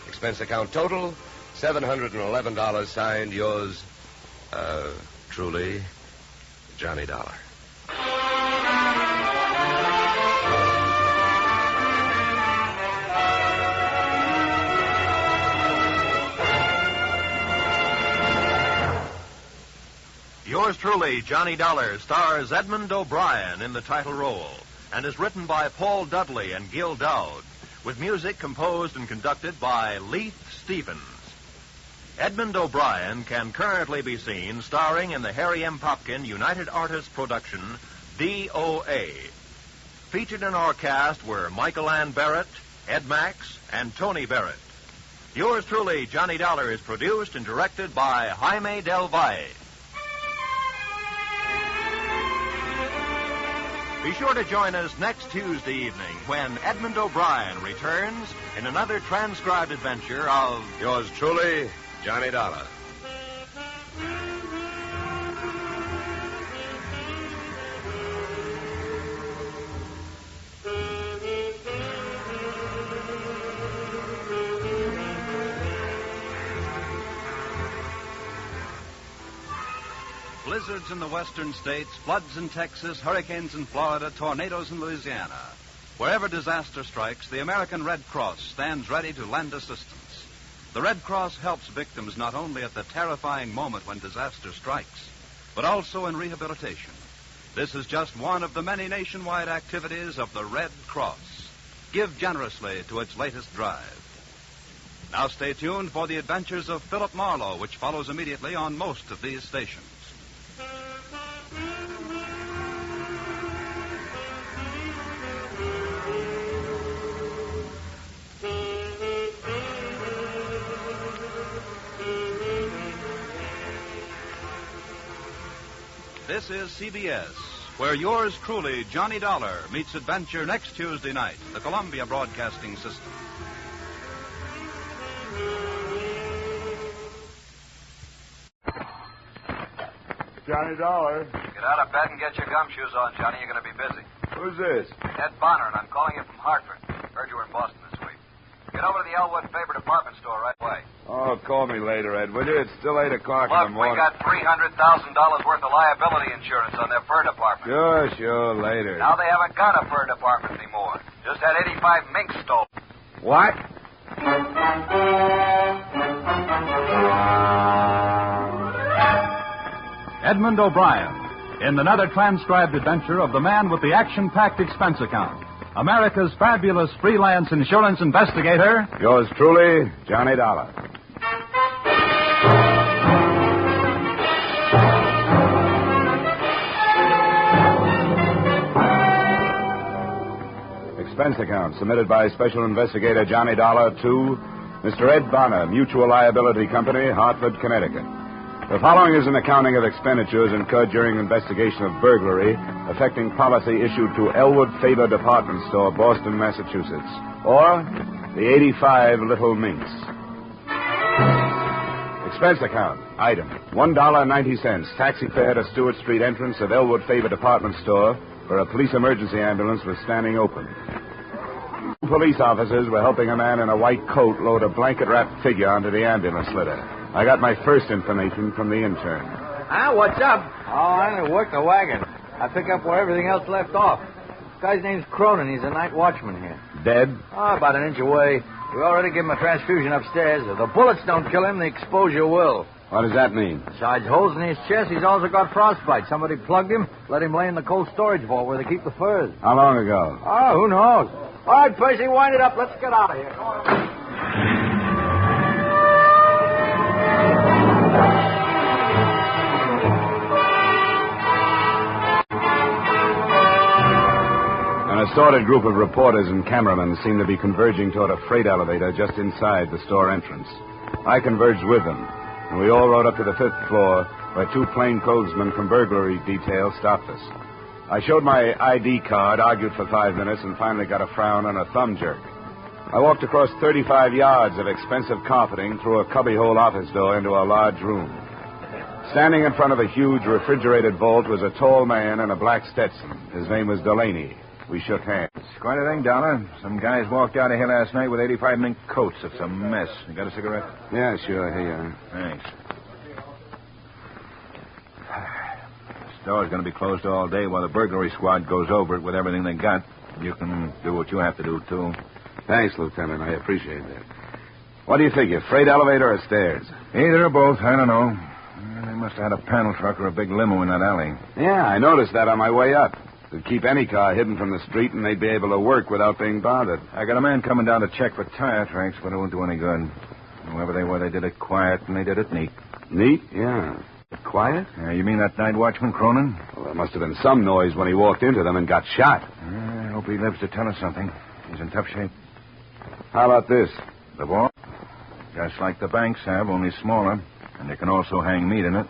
Expense account total, $711, signed yours, truly, Johnny Dollor. Yours truly, Johnny Dollor, stars Edmund O'Brien in the title role and is written by Paul Dudley and Gil Dowd, with music composed and conducted by Leith Stevens. Edmund O'Brien can currently be seen starring in the Harry M. Popkin United Artists production, DOA. Featured in our cast were Michael Ann Barrett, Ed Max, and Tony Barrett. Yours truly, Johnny Dollor, is produced and directed by Jaime Del Valle. Be sure to join us next Tuesday evening when Edmund O'Brien returns in another transcribed adventure of Yours truly, Johnny Dollor. Blizzards in the western states, floods in Texas, hurricanes in Florida, tornadoes in Louisiana. Wherever disaster strikes, the American Red Cross stands ready to lend assistance. The Red Cross helps victims not only at the terrifying moment when disaster strikes, but also in rehabilitation. This is just one of the many nationwide activities of the Red Cross. Give generously to its latest drive. Now stay tuned for the adventures of Philip Marlowe, which follows immediately on most of these stations. This is CBS, where yours truly, Johnny Dollar, meets adventure next Tuesday night, the Columbia Broadcasting System. Johnny Dollar. Get out of bed and get your gumshoes on, Johnny. You're going to be busy. Who's this? Ed Bonner, and I'm calling you from Hartford. Heard you were in Boston this week. Get over to the Elwood Faber department store right away. Oh, call me later, Ed, will you? It's still 8 o'clock in the Look, we morning. got $300,000 worth of liability insurance on their fur department. Sure, later. Now they haven't got a fur department anymore. Just had 85 minks stolen. What? Edmund O'Brien, in another transcribed adventure of the man with the action-packed expense account, America's fabulous freelance insurance investigator. Yours truly, Johnny Dollar. Expense account submitted by Special Investigator Johnny Dollar to Mr. Ed Bonner, Mutual Liability Company, Hartford, Connecticut. The following is an accounting of expenditures incurred during investigation of burglary affecting policy issued to Elwood Faber Department Store, Boston, Massachusetts, or the 85 Little Minks. Expense account. Item. $1.90. Taxi fare to Stewart Street entrance of Elwood Faber Department Store, where a police emergency ambulance was standing open. Police officers were helping a man in a white coat load a blanket-wrapped figure onto the ambulance litter. I got my first information from the intern. What's up? Oh, I only work the wagon. I pick up where everything else left off. This guy's name's Cronin. He's a night watchman here. Dead? Oh, about an inch away. We already gave him a transfusion upstairs. If the bullets don't kill him, the exposure will. What does that mean? Besides holes in his chest, he's also got frostbite. Somebody plugged him, let him lay in the cold storage vault where they keep the furs. How long ago? Oh, who knows? All right, Percy, wind it up. Let's get out of here. Come on. An assorted group of reporters and cameramen seemed to be converging toward a freight elevator just inside the store entrance. I converged with them, and we all rode up to the 5th floor, where 2 plainclothesmen from burglary detail stopped us. I showed my ID card, argued for 5 minutes, and finally got a frown and a thumb jerk. I walked across 35 yards of expensive carpeting through a cubbyhole office door into a large room. Standing in front of a huge refrigerated vault was a tall man in a black Stetson. His name was Delaney. We shook hands. Quite a thing, Dollar. Some guys walked out of here last night with 85 mink coats. It's a mess. You got a cigarette? Yeah, sure. Here you are. Thanks. The store's going to be closed all day while the burglary squad goes over it with everything they got. You can do what you have to do, too. Thanks, Lieutenant. I appreciate that. What do you figure, freight elevator or stairs? Either or both. I don't know. They must have had a panel truck or a big limo in that alley. Yeah, I noticed that on my way up. It'd keep any car hidden from the street, and they'd be able to work without being bothered. I got a man coming down to check for tire tracks, but it won't do any good. Whoever they were, they did it quiet, and they did it neat. Neat? Yeah. Quiet? Yeah, you mean that night watchman, Cronin? Well, there must have been some noise when he walked into them and got shot. I hope he lives to tell us something. He's in tough shape. How about this? The vault? Just like the banks have, only smaller. And they can also hang meat in it.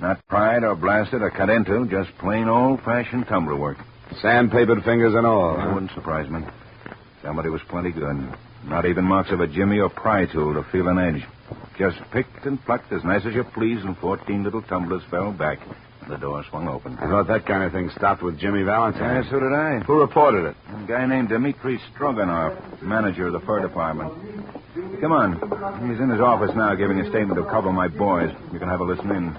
Not pried or blasted or cut into, just plain old-fashioned tumbler work. Sandpapered fingers and all. That wouldn't surprise me. Somebody was plenty good. Not even marks of a jimmy or pry tool to feel an edge. Just picked and plucked as nice as you please, and 14 little tumblers fell back. The door swung open. I thought that kind of thing stopped with Jimmy Valentine. Yeah, so did I. Who reported it? A guy named Dmitri Stroganoff, manager of the fur department. Come on. He's in his office now giving a statement of cover my boys. You can have a listen in.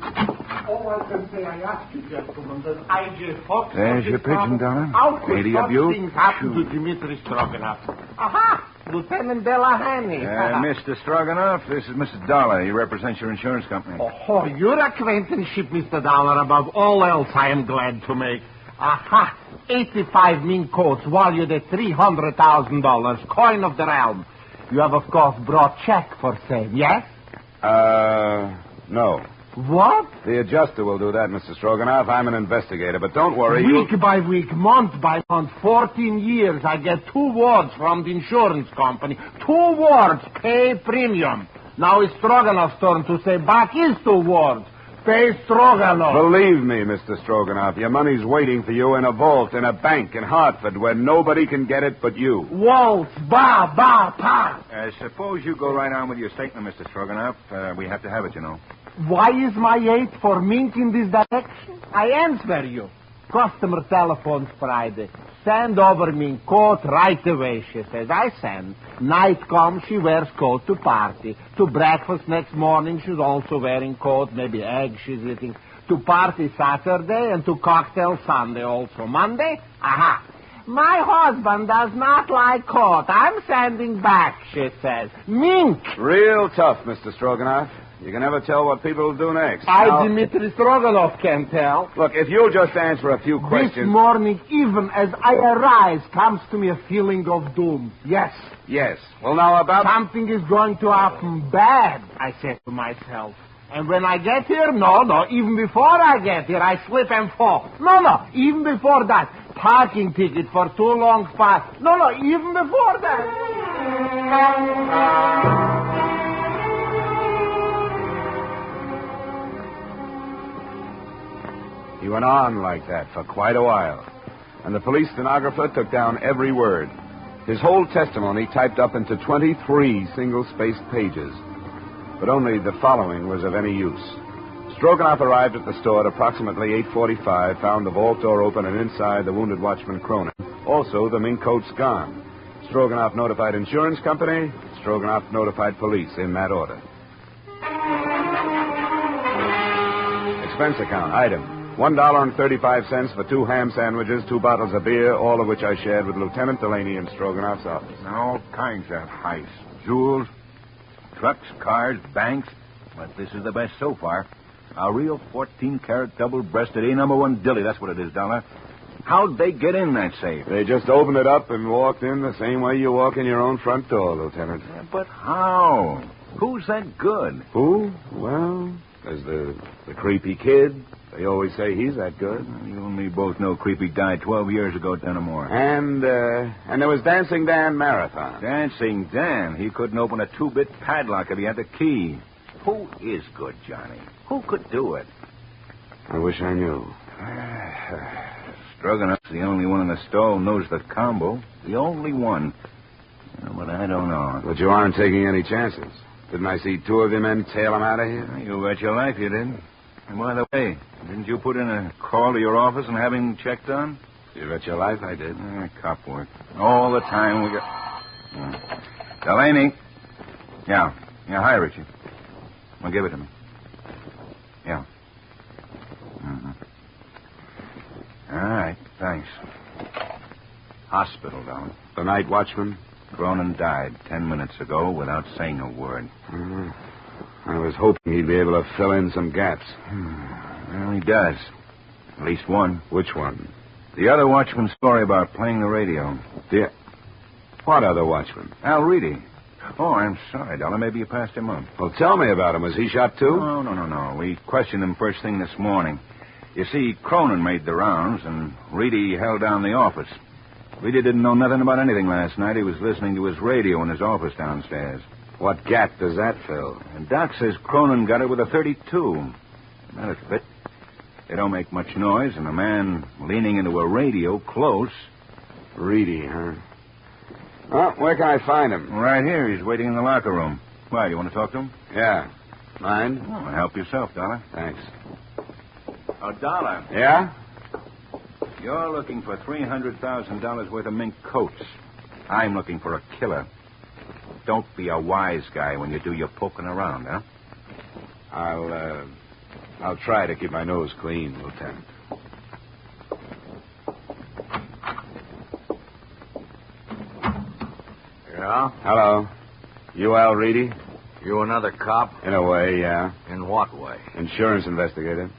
All I can say, I ask you, gentlemen, that I just hope... There's your pigeon, Dollar. How could 80 such of you? things happen to Dmitri Stroganoff? Aha! Lieutenant Delahany. Mr. Stroganoff, this is Mr. Dollar. He represents your insurance company. Oh, your acquaintanceship, Mr. Dollar, above all else I am glad to make. Aha! 85 mink coats valued at $300,000, coin of the realm. You have, of course, brought check for sale, yes? No. What? The adjuster will do that, Mr. Stroganoff. I'm an investigator, but don't worry. Week by week, month by month, 14 years, I get 2 words from the insurance company. 2 words, pay premium. Now it's Stroganoff's turn to say back his 2 words. Space Stroganoff. Believe me, Mr. Stroganoff, your money's waiting for you in a vault in a bank in Hartford where nobody can get it but you. Waltz, ba, ba, pa. Suppose you go right on with your statement, Mr. Stroganoff. We have to have it, you know. Why is my 8 for mink in this direction? I answer you. Customer telephones Friday. Send over me coat right away, she says. I send. Night comes, she wears coat to party. To breakfast next morning, she's also wearing coat. Maybe eggs she's eating. To party Saturday and to cocktail Sunday also. Monday, aha. My husband does not like coat. I'm sending back, she says. Mink. Real tough, Mr. Stroganoff. You can never tell what people will do next. Dmitri Stroganoff can tell. Look, if you'll just answer a few questions... This morning, even as I arise, comes to me a feeling of doom. Yes. Yes. Well, now about... Something is going to happen bad, I said to myself. And when I get here, no, even before I get here, I slip and fall. No, even before that. Parking ticket for too long fast. No, even before that. He went on like that for quite a while, and the police stenographer took down every word. His whole testimony typed up into 23 single-spaced pages. But only the following was of any use. Stroganoff arrived at the store at approximately 8:45, found the vault door open and inside the wounded watchman Cronin. Also, the mink coats gone. Stroganoff notified insurance company. Stroganoff notified police in that order. Expense account, item. $1.35 for 2 ham sandwiches, 2 bottles of beer, all of which I shared with Lieutenant Delaney in Stroganoff's office. All kinds of heists. Jewels, trucks, cars, banks. But this is the best so far. A real 14-carat double-breasted A-1 dilly. That's what it is, Dollar. How'd they get in that safe? They just opened it up and walked in the same way you walk in your own front door, Lieutenant. Yeah, but how? Who's that good? Who? Well, there's the creepy kid. They always say he's that good. You and me both know Creepy died 12 years ago at Denimore. And there was Dancing Dan Marathon. Dancing Dan? He couldn't open a 2-bit padlock if he had the key. Who is good, Johnny? Who could do it? I wish I knew. Stroganoff's the only one in the store who knows the combo. The only one. But I don't know. But you aren't taking any chances. Didn't I see 2 of your men tail him out of here? You bet your life you did. And by the way, didn't you put in a call to your office and have him checked on? You bet your life I did. Cop work. All the time we got... Delaney. Yeah, hi, Richie. Well, give it to me. Yeah. Mm-hmm. All right, thanks. Hospital, Dollar. The night watchman? Cronin died 10 minutes ago without saying a word. Mm-hmm. I was hoping he'd be able to fill in some gaps. Well, he does. At least one. Which one? The other watchman's story about playing the radio. What other watchman? Al Reedy. Oh, I'm sorry, Dollar. Maybe you passed him up. Well, tell me about him. Was he shot, too? No. We questioned him first thing this morning. You see, Cronin made the rounds, and Reedy held down the office. Reedy didn't know nothing about anything last night. He was listening to his radio in his office downstairs. What gap does that fill? And Doc says Cronin got it with a .32. That'll fit. They don't make much noise, and a man leaning into a radio close. Reedy, huh? Well, where can I find him? Right here. He's waiting in the locker room. Why, you want to talk to him? Yeah. Mind? Oh, help yourself, Dollar. Thanks. Oh, Dollar. Yeah? You're looking for $300,000 worth of mink coats. I'm looking for a killer. Don't be a wise guy when you do your poking around, huh? I'll try to keep my nose clean, Lieutenant. Yeah? Hello. You Al Reedy? You another cop? In a way, yeah. In what way? Insurance investigator.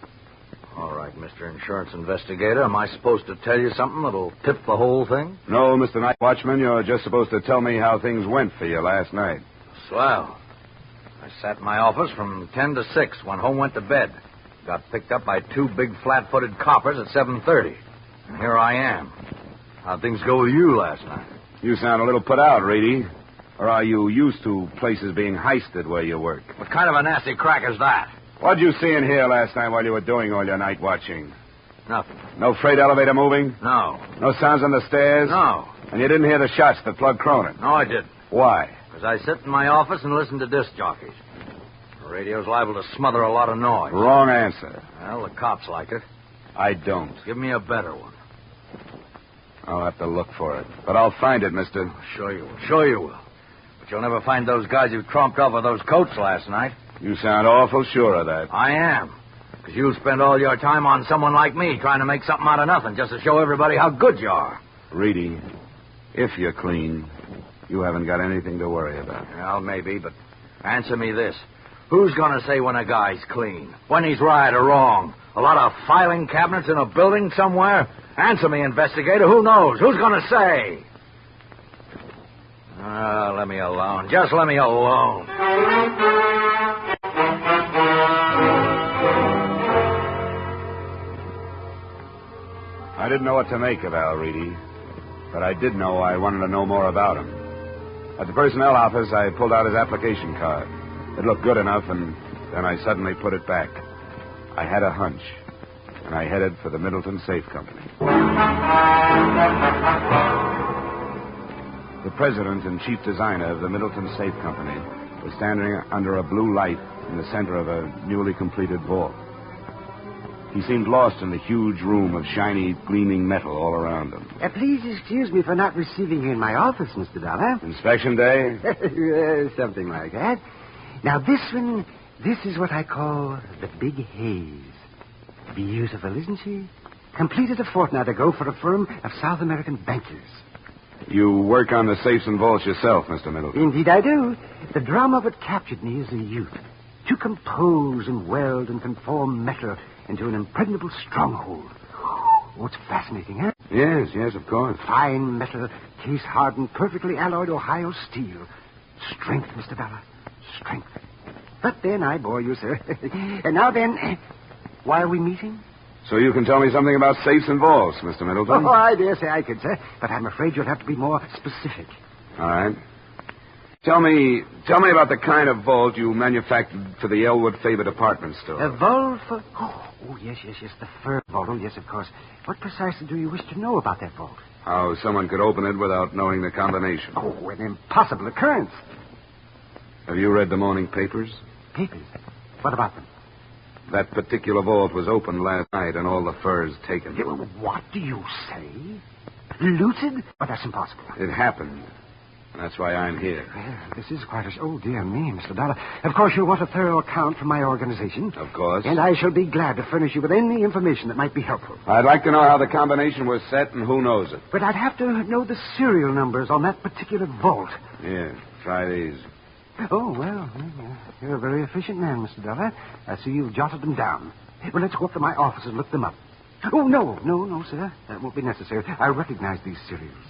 All right, Mr. Insurance Investigator. Am I supposed to tell you something that'll tip the whole thing? No, Mr. Night Watchman. You're just supposed to tell me how things went for you last night. Swell. I sat in my office from 10 to 6, went home, went to bed. Got picked up by 2 big flat-footed coppers at 7:30. And here I am. How'd things go with you last night? You sound a little put out, Reedy. Or are you used to places being heisted where you work? What kind of a nasty crack is that? What'd you see in here last night while you were doing all your night watching? Nothing. No freight elevator moving? No. No sounds on the stairs? No. And you didn't hear the shots that plugged Cronin? No, I didn't. Why? Because I sit in my office and listen to disc jockeys. The radio's liable to smother a lot of noise. Wrong answer. Well, the cops like it. I don't. Give me a better one. I'll have to look for it. But I'll find it, mister. Sure you will. Sure you will. But you'll never find those guys who tromped off with those coats last night. You sound awful sure of that. I am. Because you'll spend all your time on someone like me trying to make something out of nothing just to show everybody how good you are. Reedy, if you're clean, you haven't got anything to worry about. Well, maybe, but answer me this. Who's going to say when a guy's clean? When he's right or wrong? A lot of filing cabinets in a building somewhere? Answer me, investigator. Who knows? Who's going to say? Let me alone. Just let me alone. I didn't know what to make of Al Reedy, but I did know I wanted to know more about him. At the personnel office, I pulled out his application card. It looked good enough, and then I suddenly put it back. I had a hunch, and I headed for the Middleton Safe Company. The president and chief designer of the Middleton Safe Company was standing under a blue light in the center of a newly completed vault. He seemed lost in the huge room of shiny, gleaming metal all around him. Please excuse me for not receiving you in my office, Mr. Dollar. Inspection day? Something like that. Now, this is what I call the Big Haze. Beautiful, isn't she? Completed a fortnight ago for a firm of South American bankers. You work on the safes and vaults yourself, Mr. Middleton. Indeed I do. The drama of it captured me as a youth. To compose and weld and conform metal into an impregnable stronghold. Oh, it's fascinating, huh? Yes, of course. Fine metal, case-hardened, perfectly alloyed Ohio steel. Strength, Mr. Dollar. Strength. But then I bore you, sir. And now then, why are we meeting? So you can tell me something about safes and vaults, Mr. Middleton? Oh, I dare say I could, sir. But I'm afraid you'll have to be more specific. All right. Tell me about the kind of vault you manufactured for the Elwood Faber department store. A vault for... Oh, yes, the fur vault. Oh, yes, of course. What precisely do you wish to know about that vault? How someone could open it without knowing the combination. Oh, an impossible occurrence. Have you read the morning papers? Papers? What about them? That particular vault was opened last night and all the furs taken. What do you say? Looted? Oh, that's impossible. It happened. That's why I'm here. Well, this is quite a... Oh, dear me, Mr. Dollar. Of course, you'll want a thorough account from my organization. Of course. And I shall be glad to furnish you with any information that might be helpful. I'd like to know how the combination was set and who knows it. But I'd have to know the serial numbers on that particular vault. Yeah, try these. Oh, well, you're a very efficient man, Mr. Dollar. I see you've jotted them down. Well, let's go up to my office and look them up. Oh, no, sir. That won't be necessary. I recognize these serials.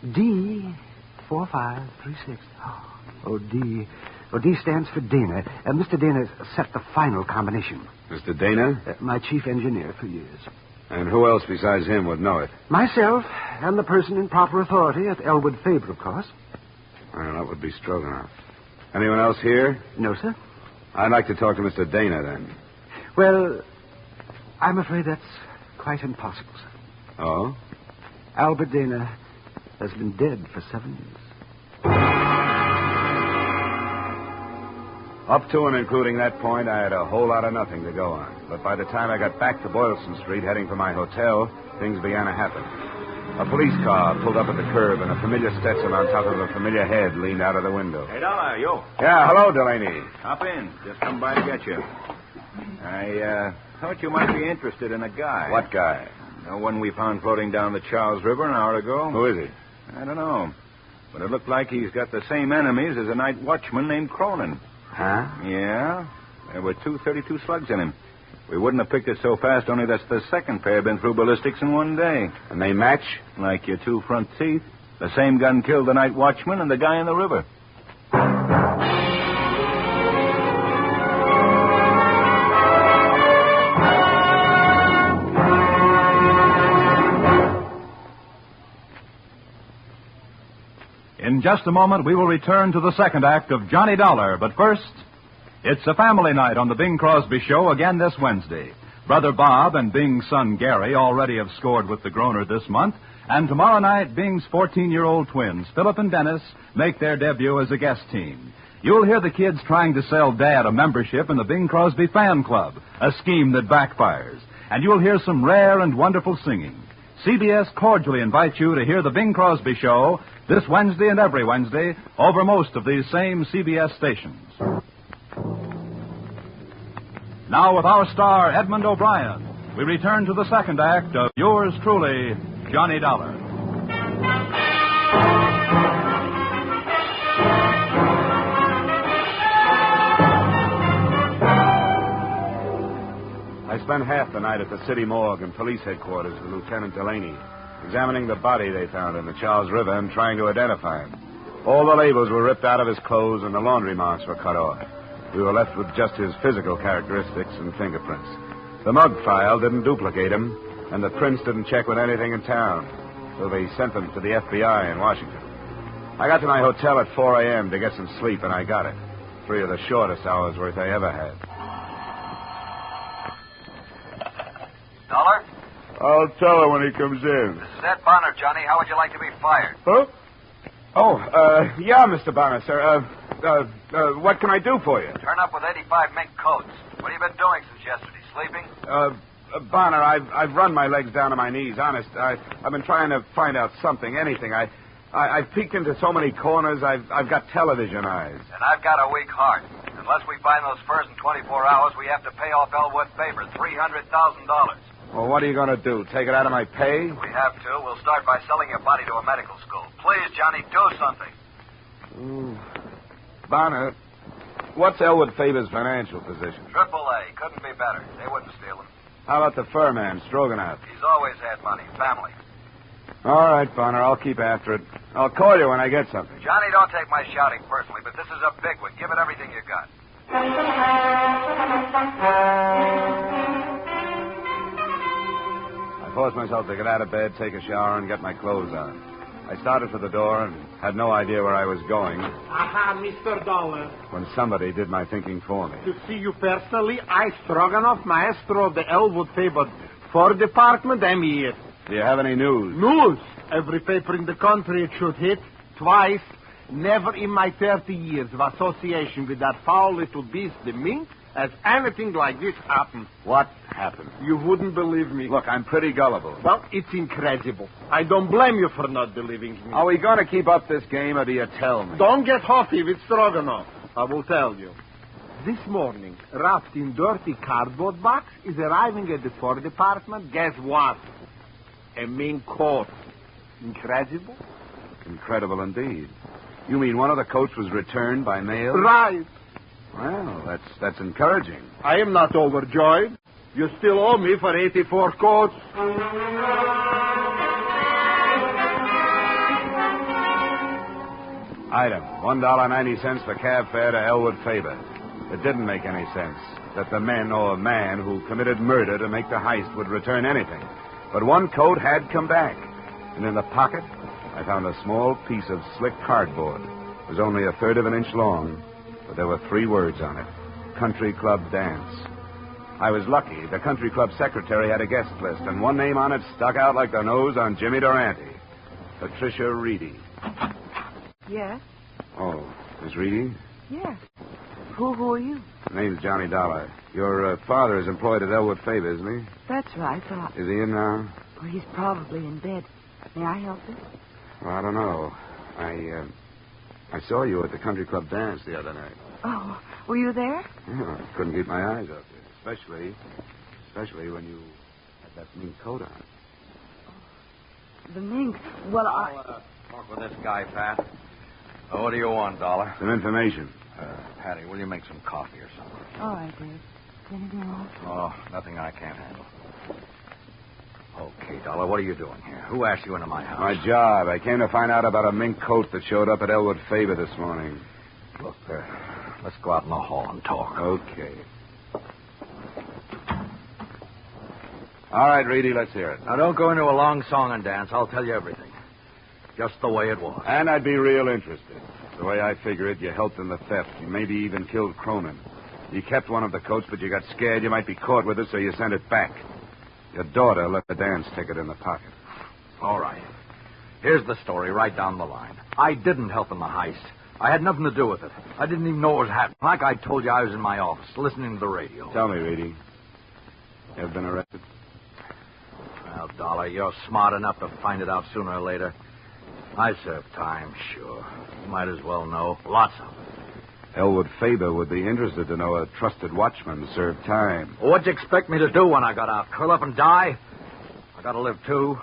D4536. Oh, D. Oh, D stands for Dana. Mr. Dana set the final combination. Mr. Dana? My chief engineer for years. And who else besides him would know it? Myself, and the person in proper authority at Elwood Faber, of course. Well, that would be Stroganoff. Anyone else here? No, sir. I'd like to talk to Mr. Dana, then. Well, I'm afraid that's quite impossible, sir. Oh? Albert Dana has been dead for 7 years. Up to and including that point, I had a whole lot of nothing to go on. But by the time I got back to Boylston Street, heading for my hotel, things began to happen. A police car pulled up at the curb, and a familiar Stetson on top of a familiar head leaned out of the window. Hey, Dollar, yo. Yeah, hello, Delaney. Hop in. Just come by to get you. I thought you might be interested in a guy. What guy? The one we found floating down the Charles River an hour ago. Who is he? I don't know. But it looked like he's got the same enemies as a night watchman named Cronin. Huh? Yeah. There were 232 slugs in him. We wouldn't have picked it so fast, only that's the second pair been through ballistics in one day. And they match? Like your two front teeth. The same gun killed the night watchman and the guy in the river. In just a moment, we will return to the second act of Johnny Dollar. But first, It's a family night on the Bing Crosby Show again this Wednesday. Brother Bob and Bing's son Gary already have scored with the Groner this month, and tomorrow night Bing's 14-year-old twins, Philip and Dennis, make their debut as a guest team. You'll hear the kids trying to sell Dad a membership in the Bing Crosby Fan Club, a scheme that backfires. And you'll hear some rare and wonderful singing. CBS cordially invites you to hear the Bing Crosby Show this Wednesday and every Wednesday over most of these same CBS stations. Now with our star, Edmund O'Brien, we return to the second act of yours truly, Johnny Dollar. I spent half the night at the city morgue and police headquarters with Lieutenant Delaney, examining the body they found in the Charles River and trying to identify him. All the labels were ripped out of his clothes and the laundry marks were cut off. We were left with just his physical characteristics and fingerprints. The mug file didn't duplicate him, and the prints didn't check with anything in town, so they sent them to the FBI in Washington. I got to my hotel at 4 a.m. to get some sleep, and I got it. 3 of the shortest hours worth I ever had. Dollar? I'll tell her when he comes in. This is Ed Bonner, Johnny. How would you like to be fired? Huh? Yeah, Mr. Bonner, sir. What can I do for you? Turn up with 85 mink coats. What have you been doing since yesterday? Sleeping? Bonner, I've run my legs down to my knees, honest. I've been trying to find out something, anything. I've peeked into so many corners, I've got television eyes. And I've got a weak heart. Unless we find those furs in 24 hours, we have to pay off Elwood Faber $300,000. Well, what are you going to do? Take it out of my pay? We have to. We'll start by selling your body to a medical school. Please, Johnny, do something. Ooh. Bonner, what's Elwood Faber's financial position? AAA. Couldn't be better. They wouldn't steal him. How about the fur man, Stroganoff? He's always had money. Family. All right, Bonner, I'll keep after it. I'll call you when I get something. Johnny, don't take my shouting personally, but this is a big one. Give it everything you got. I forced myself to get out of bed, take a shower, and get my clothes on. I started for the door and had no idea where I was going Aha, Mr. Dollar. when somebody did my thinking for me. To see you personally, I, Stroganoff, maestro of the Elwood Faber Fur Department, am here. Do you have any news? News? Every paper in the country it should hit. Twice. Never in my 30 years of association with that foul little beast, the mink, has anything like this happened. What happened? You wouldn't believe me. Look, I'm pretty gullible. Well, it's incredible. I don't blame you for not believing me. Are we going to keep up this game, or do you tell me? Don't get huffy with Stroganoff. I will tell you. This morning, wrapped in dirty cardboard box, is arriving at the Fur Department. Guess what? A mink coat. Incredible? Incredible indeed. You mean one of the coats was returned by mail? Right. Well, that's encouraging. I am not overjoyed. You still owe me for 84 coats. Item, $1.90 for cab fare to Elwood Faber. It didn't make any sense that the men or man who committed murder to make the heist would return anything. But one coat had come back. And in the pocket, I found a small piece of slick cardboard. It was only 1/3 of an inch long, but there were 3 words on it. Country Club Dance. I was lucky. The country club secretary had a guest list, and one name on it stuck out like the nose on Jimmy Durante. Patricia Reedy. Yes? Oh, Miss Reedy? Yes. Who are you? Name's Johnny Dollar. Your father is employed at Elwood Faber, isn't he? That's right, but Is he in now? well, he's probably in bed. May I help you? Well, I don't know. I saw you at the country club dance the other night. Oh, were you there? Yeah, I couldn't keep my eyes off you, especially when you had that mink coat on. The mink. Well, Talk with this guy, Pat. What do you want, Dollar? Some information. Patty, will you make some coffee or something? all right, Dave. Anything else? Oh, nothing I can't handle. Okay, Dollar, what are you doing here? Who asked you into my house? My job. I came to find out about a mink coat that showed up at Elwood Faber this morning. Look, let's go out in the hall and talk. Okay. All right, Reedy, let's hear it. Now, don't go into a long song and dance. I'll tell you everything. Just the way it was. And I'd be real interested. The way I figure it, you helped in the theft. You maybe even killed Cronin. You kept one of the coats, but you got scared you might be caught with it, so you sent it back. Your daughter left the dance ticket in the pocket. All right. Here's the story right down the line. I didn't help in the heist. I had nothing to do with it. I didn't even know what was happening. Like I told you, I was in my office, listening to the radio. Tell me, Reedy. You ever been arrested? Well, Dollar, you're smart enough to find it out sooner or later. I served time, sure. You might as well know. Lots of it. Elwood Faber would be interested to know a trusted watchman served time. Well, what'd you expect me to do when I got out? Curl up and die? I gotta live, too.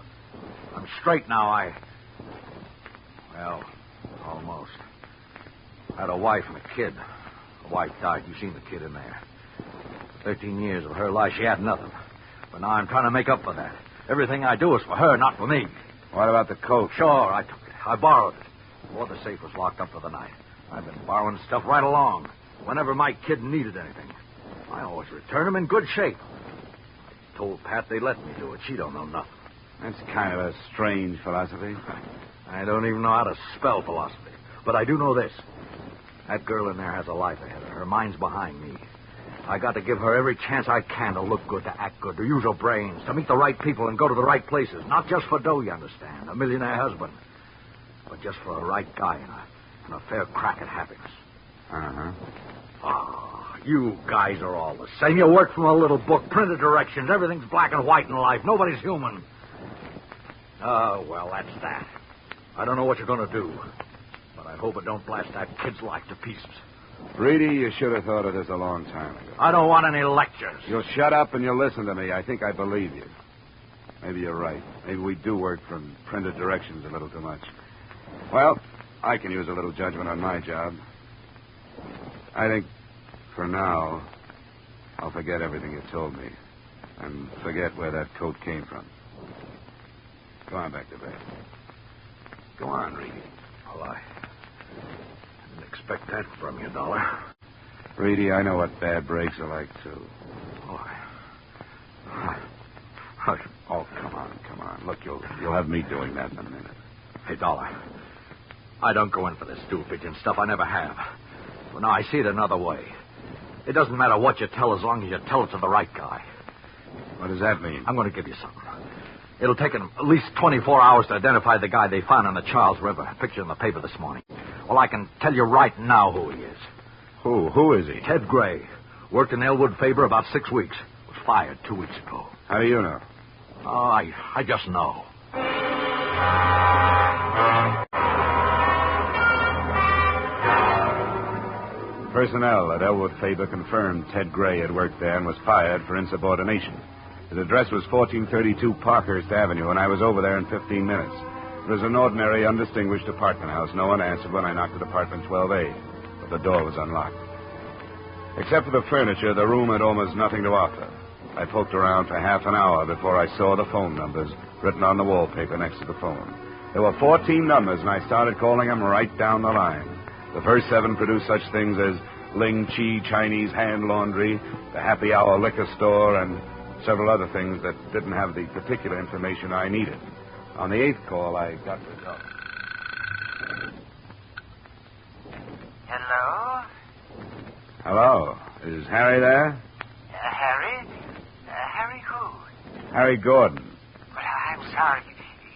I'm straight now, Well, almost. I had a wife and a kid. The wife died. You've seen the kid in there. 13 years of her life, she had nothing. But now I'm trying to make up for that. Everything I do is for her, not for me. What about the coat? Sure, I took it. I borrowed it. Before the safe was locked up for the night. I've been borrowing stuff right along. Whenever my kid needed anything, I always return them in good shape. I told Pat they let me do it. She don't know nothing. That's kind of a strange philosophy. I don't even know how to spell philosophy. But I do know this. That girl in there has a life ahead of her. Her mind's behind me. I got to give her every chance I can to look good, to act good, to use her brains, to meet the right people and go to the right places. Not just for dough, you understand, a millionaire husband, but just for a right guy and a fair crack at happiness. Uh-huh. Oh, you guys are all the same. You work from a little book, printed directions. Everything's black and white in life. Nobody's human. Oh, well, that's that. I don't know what you're going to do, but I hope it don't blast that kid's life to pieces. Reedy, you should have thought of this a long time ago. I don't want any lectures. You'll shut up and you'll listen to me. I think I believe you. Maybe you're right. Maybe we do work from printed directions a little too much. Well, I can use a little judgment on my job. I think, for now, I'll forget everything you told me and forget where that coat came from. Go on back to bed. Go on, Reedy. Well, I didn't expect that from you, Dollar. Reedy, I know what bad breaks are like, too. Oh, come on. Look, you'll have me doing that in a minute. Hey, Dollar, I don't go in for this stool pigeon stuff. I never have. Well, now, I see it another way. It doesn't matter what you tell as long as you tell it to the right guy. What does that mean? I'm going to give you something. It'll take them at least 24 hours to identify the guy they found on the Charles River. Picture in the paper this morning. Well, I can tell you right now who he is. Who? Who is he? Ted Gray. Worked in Elwood Faber about 6 weeks. Was fired 2 weeks ago. How do you know? Oh, I just know. Personnel at Elwood Faber confirmed Ted Gray had worked there and was fired for insubordination. His address was 1432 Parkhurst Avenue, and I was over there in 15 minutes. It was an ordinary, undistinguished apartment house. No one answered when I knocked at apartment 12A, but the door was unlocked. Except for the furniture, the room had almost nothing to offer. I poked around for half an hour before I saw the phone numbers written on the wallpaper next to the phone. There were 14 numbers, and I started calling them right down the line. The first 7 produced such things as Ling Chi Chinese Hand Laundry, the Happy Hour Liquor Store, and several other things that didn't have the particular information I needed. On the 8th call, I got results. Hello? Hello. Is Harry there? Harry? Harry who? Harry Gordon. Well, I'm sorry.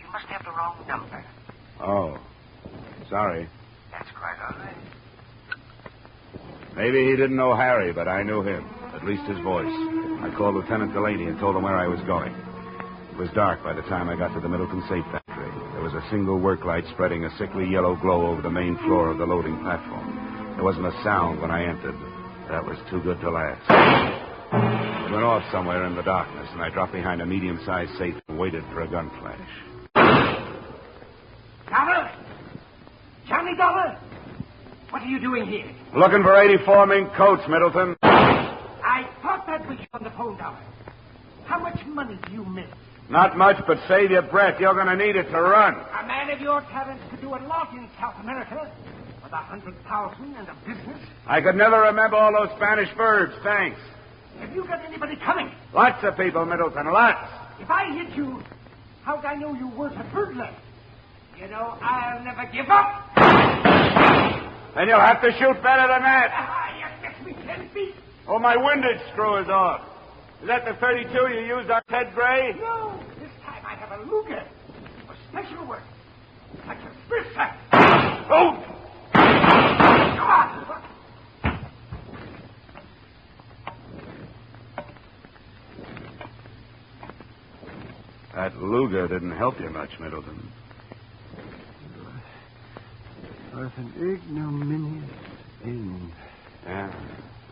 You must have the wrong number. Oh. Sorry. That's quite all right. Maybe he didn't know Harry, but I knew him. At least his voice. I called Lieutenant Delaney and told him where I was going. It was dark by the time I got to the Middleton Safe Factory. There was a single work light spreading a sickly yellow glow over the main floor of the loading platform. There wasn't a sound when I entered. That was too good to last. It went off somewhere in the darkness, and I dropped behind a medium-sized safe and waited for a gun flash. Dollar? Johnny Dollar? What are you doing here? Looking for 84 mink coats, Middleton. I thought that was you on the phone, Dollar. How much money do you make? Not much, but save your breath. You're going to need it to run. A man of your talents could do a lot in South America. With 100,000 and a business. I could never remember all those Spanish verbs. Thanks. Have you got anybody coming? Lots of people, Middleton. Lots. If I hit you, how'd I know you weren't a burglar? You know, I'll never give up. Then you'll have to shoot better than that. You missed me 10 feet. Oh, my windage screw is off. Is that the 32 you used on Ted Gray? No, this time I have a Luger. For special work. Like a Smith sack. Oh! That Luger didn't help you much, Middleton. It was an ignominious end. Yeah,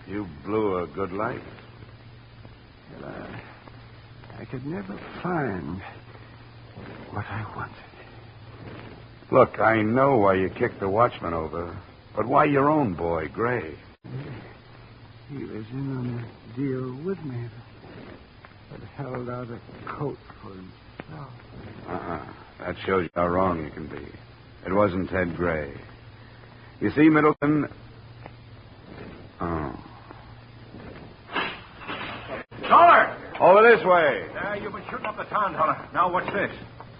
you blew a good life. Well, I could never find what I wanted. Look, I know why you kicked the watchman over, but why your own boy, Gray? He was in on the deal with me, but held out a coat for himself. That shows you how wrong you can be. It wasn't Ted Gray. You see, Middleton... Oh. Dollor! Over this way. You've been shooting up the town, Dollor. Now, what's this?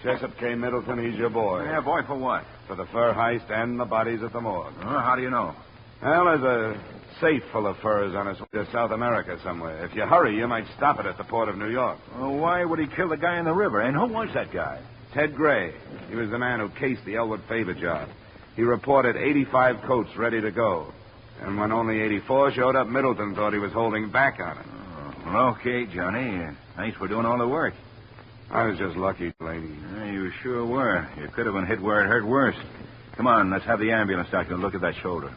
Jessup K. Middleton, he's your boy. Yeah, boy, for what? For the fur heist and the bodies at the morgue. How do you know? Well, there's a safe full of furs on its way to South America somewhere. If you hurry, you might stop it at the port of New York. Well, why would he kill the guy in the river? And who was that guy? Ted Gray. He was the man who cased the Elwood Favor job. He reported 85 coats ready to go. And when only 84 showed up, Middleton thought he was holding back on it. Well, okay, Johnny. Thanks for doing all the work. I was just lucky, lady. You sure were. You could have been hit where it hurt worse. Come on, let's have the ambulance doctor look at that shoulder.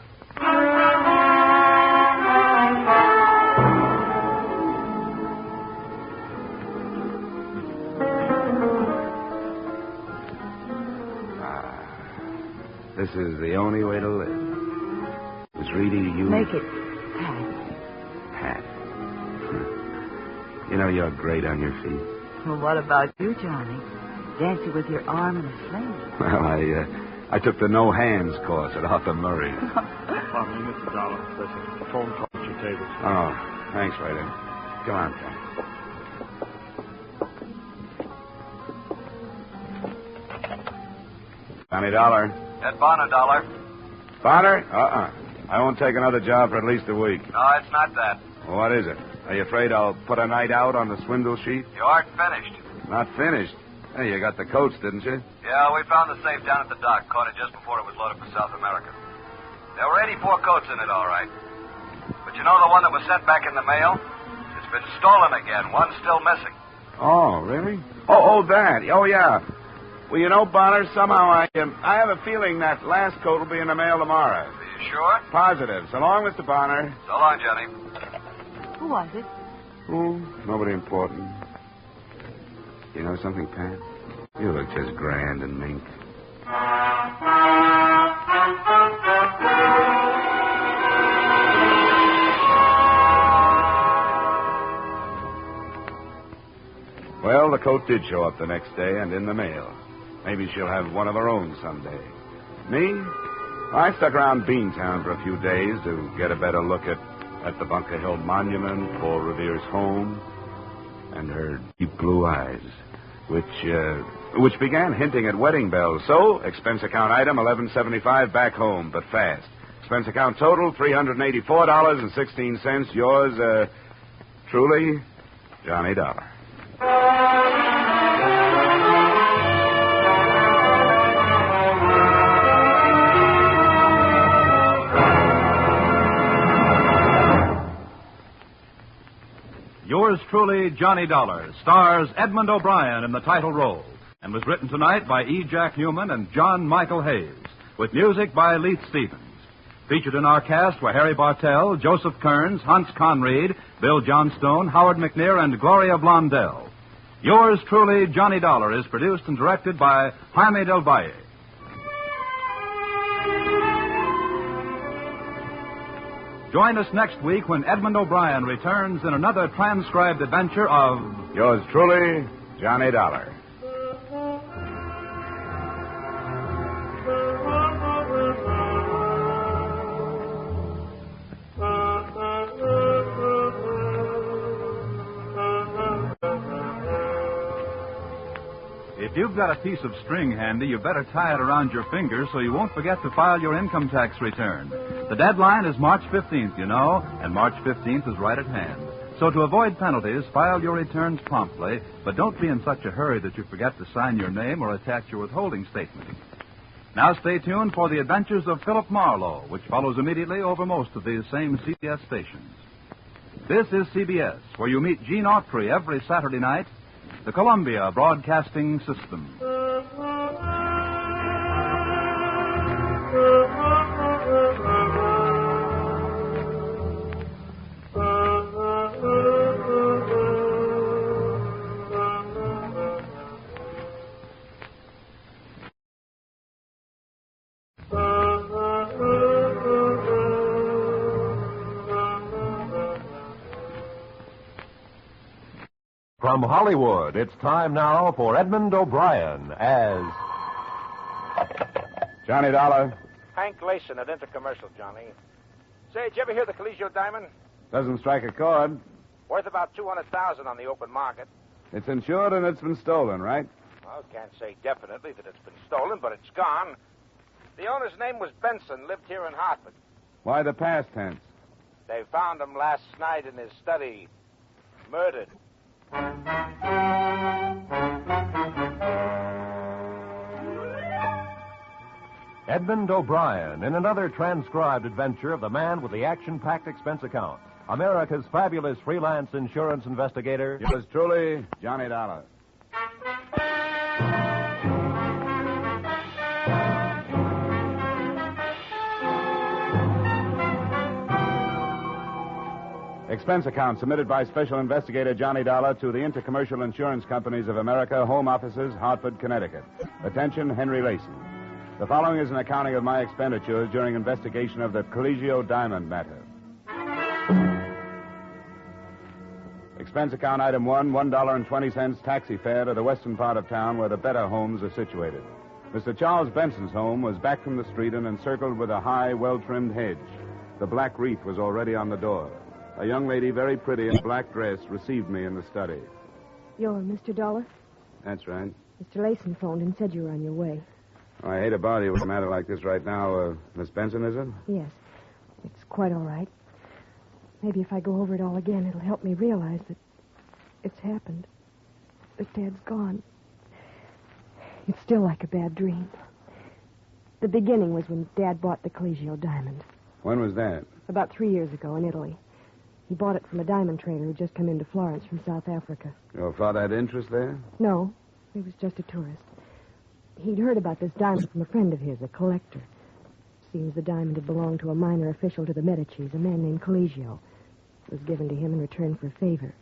This is the only way to live. Miss Reedy, you... Make it Pat. You know, you're great on your feet. Well, what about you, Johnny? Dancing with your arm in a sling. Well, I took the no hands course at Arthur Murray. Pardon me, Mr. Dollor. There's a phone call at your table. Oh, thanks, Ryder. Come on, Pat. Johnny Dollar. Ed Bonner, Dollor. Bonner? I won't take another job for at least a week. No, it's not that. Well, what is it? Are you afraid I'll put a night out on the swindle sheet? You aren't finished. Not finished? Hey, you got the coats, didn't you? Yeah, we found the safe down at the dock. Caught it just before it was loaded for South America. There were 84 coats in it, all right. But you know the one that was sent back in the mail? It's been stolen again. One's still missing. Oh, really? Oh, that. Oh, yeah. Well, you know, Bonner, somehow I have a feeling that last coat will be in the mail tomorrow. Are you sure? Positive. So long, Mr. Bonner. So long, Johnny. Who was it? Oh, nobody important. You know something, Pat? You look just grand and mink. Well, the coat did show up the next day and in the mail. Maybe she'll have one of her own someday. Me? I stuck around Beantown for a few days to get a better look at the Bunker Hill Monument, Paul Revere's home, and her deep blue eyes, which began hinting at wedding bells. So, expense account item $11.75 back home, but fast. Expense account total $384.16. Yours, truly, Johnny Dollar. Yours truly, Johnny Dollar, stars Edmund O'Brien in the title role and was written tonight by E. Jack Newman and John Michael Hayes, with music by Leith Stevens. Featured in our cast were Harry Bartell, Joseph Kearns, Hans Conried, Bill Johnstone, Howard McNear, and Gloria Blondell. Yours truly, Johnny Dollar, is produced and directed by Jaime Del Valle. Join us next week when Edmund O'Brien returns in another transcribed adventure of... Yours truly, Johnny Dollar. If you've got a piece of string handy, you better tie it around your finger so you won't forget to file your income tax return. The deadline is March 15th, you know, and March 15th is right at hand. So to avoid penalties, file your returns promptly, but don't be in such a hurry that you forget to sign your name or attach your withholding statement. Now stay tuned for the adventures of Philip Marlowe, which follows immediately over most of these same CBS stations. This is CBS, where you meet Gene Autry every Saturday night, the Columbia Broadcasting System. From Hollywood, it's time now for Edmund O'Brien as Johnny Dollar. Hank Layson at Intercommercial, Johnny. Say, did you ever hear the Colegio diamond? Doesn't strike a chord. Worth about $200,000 on the open market. It's insured and it's been stolen, right? Well, can't say definitely that it's been stolen, but it's gone. The owner's name was Benson, lived here in Hartford. Why the past tense? They found him last night in his study, murdered. Edmund O'Brien in another transcribed adventure of the man with the action-packed expense account, America's fabulous freelance insurance investigator. Yours truly, Johnny Dollar. Expense account submitted by Special Investigator Johnny Dollar to the Intercommercial Insurance Companies of America, Home Offices, Hartford, Connecticut. Attention, Henry Layson. The following is an accounting of my expenditures during investigation of the Colegio Diamond matter. Expense account item 1, $1.20 taxi fare to the western part of town where the better homes are situated. Mr. Charles Benson's home was back from the street and encircled with a high, well-trimmed hedge. The black wreath was already on the door. A young lady, very pretty in a black dress, received me in the study. You're Mr. Dollor? That's right. Mr. Layson phoned and said you were on your way. Oh, I hate to bother you with a matter like this right now. Miss Benson, is it? Yes. It's quite all right. Maybe if I go over it all again, it'll help me realize that it's happened. That Dad's gone. It's still like a bad dream. The beginning was when Dad bought the Colegio diamond. When was that? About 3 years ago in Italy. He bought it from a diamond trader who'd just come into Florence from South Africa. Your father had interest there? No, he was just a tourist. He'd heard about this diamond from a friend of his, a collector. Seems the diamond had belonged to a minor official to the Medicis, a man named Colegio. It was given to him in return for a favor.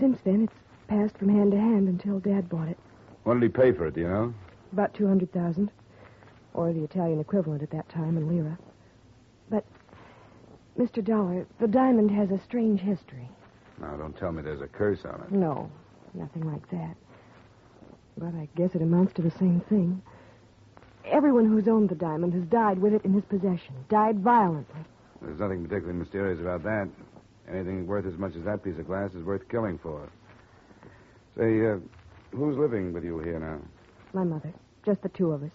Since then, it's passed from hand to hand until Dad bought it. What did he pay for it, do you know? About $200,000, or the Italian equivalent at that time in lira. But, Mr. Dollar, the diamond has a strange history. Now, don't tell me there's a curse on it. No, nothing like that. But I guess it amounts to the same thing. Everyone who's owned the diamond has died with it in his possession, died violently. There's nothing particularly mysterious about that. Anything worth as much as that piece of glass is worth killing for. Say, who's living with you here now? My mother. Just the two of us.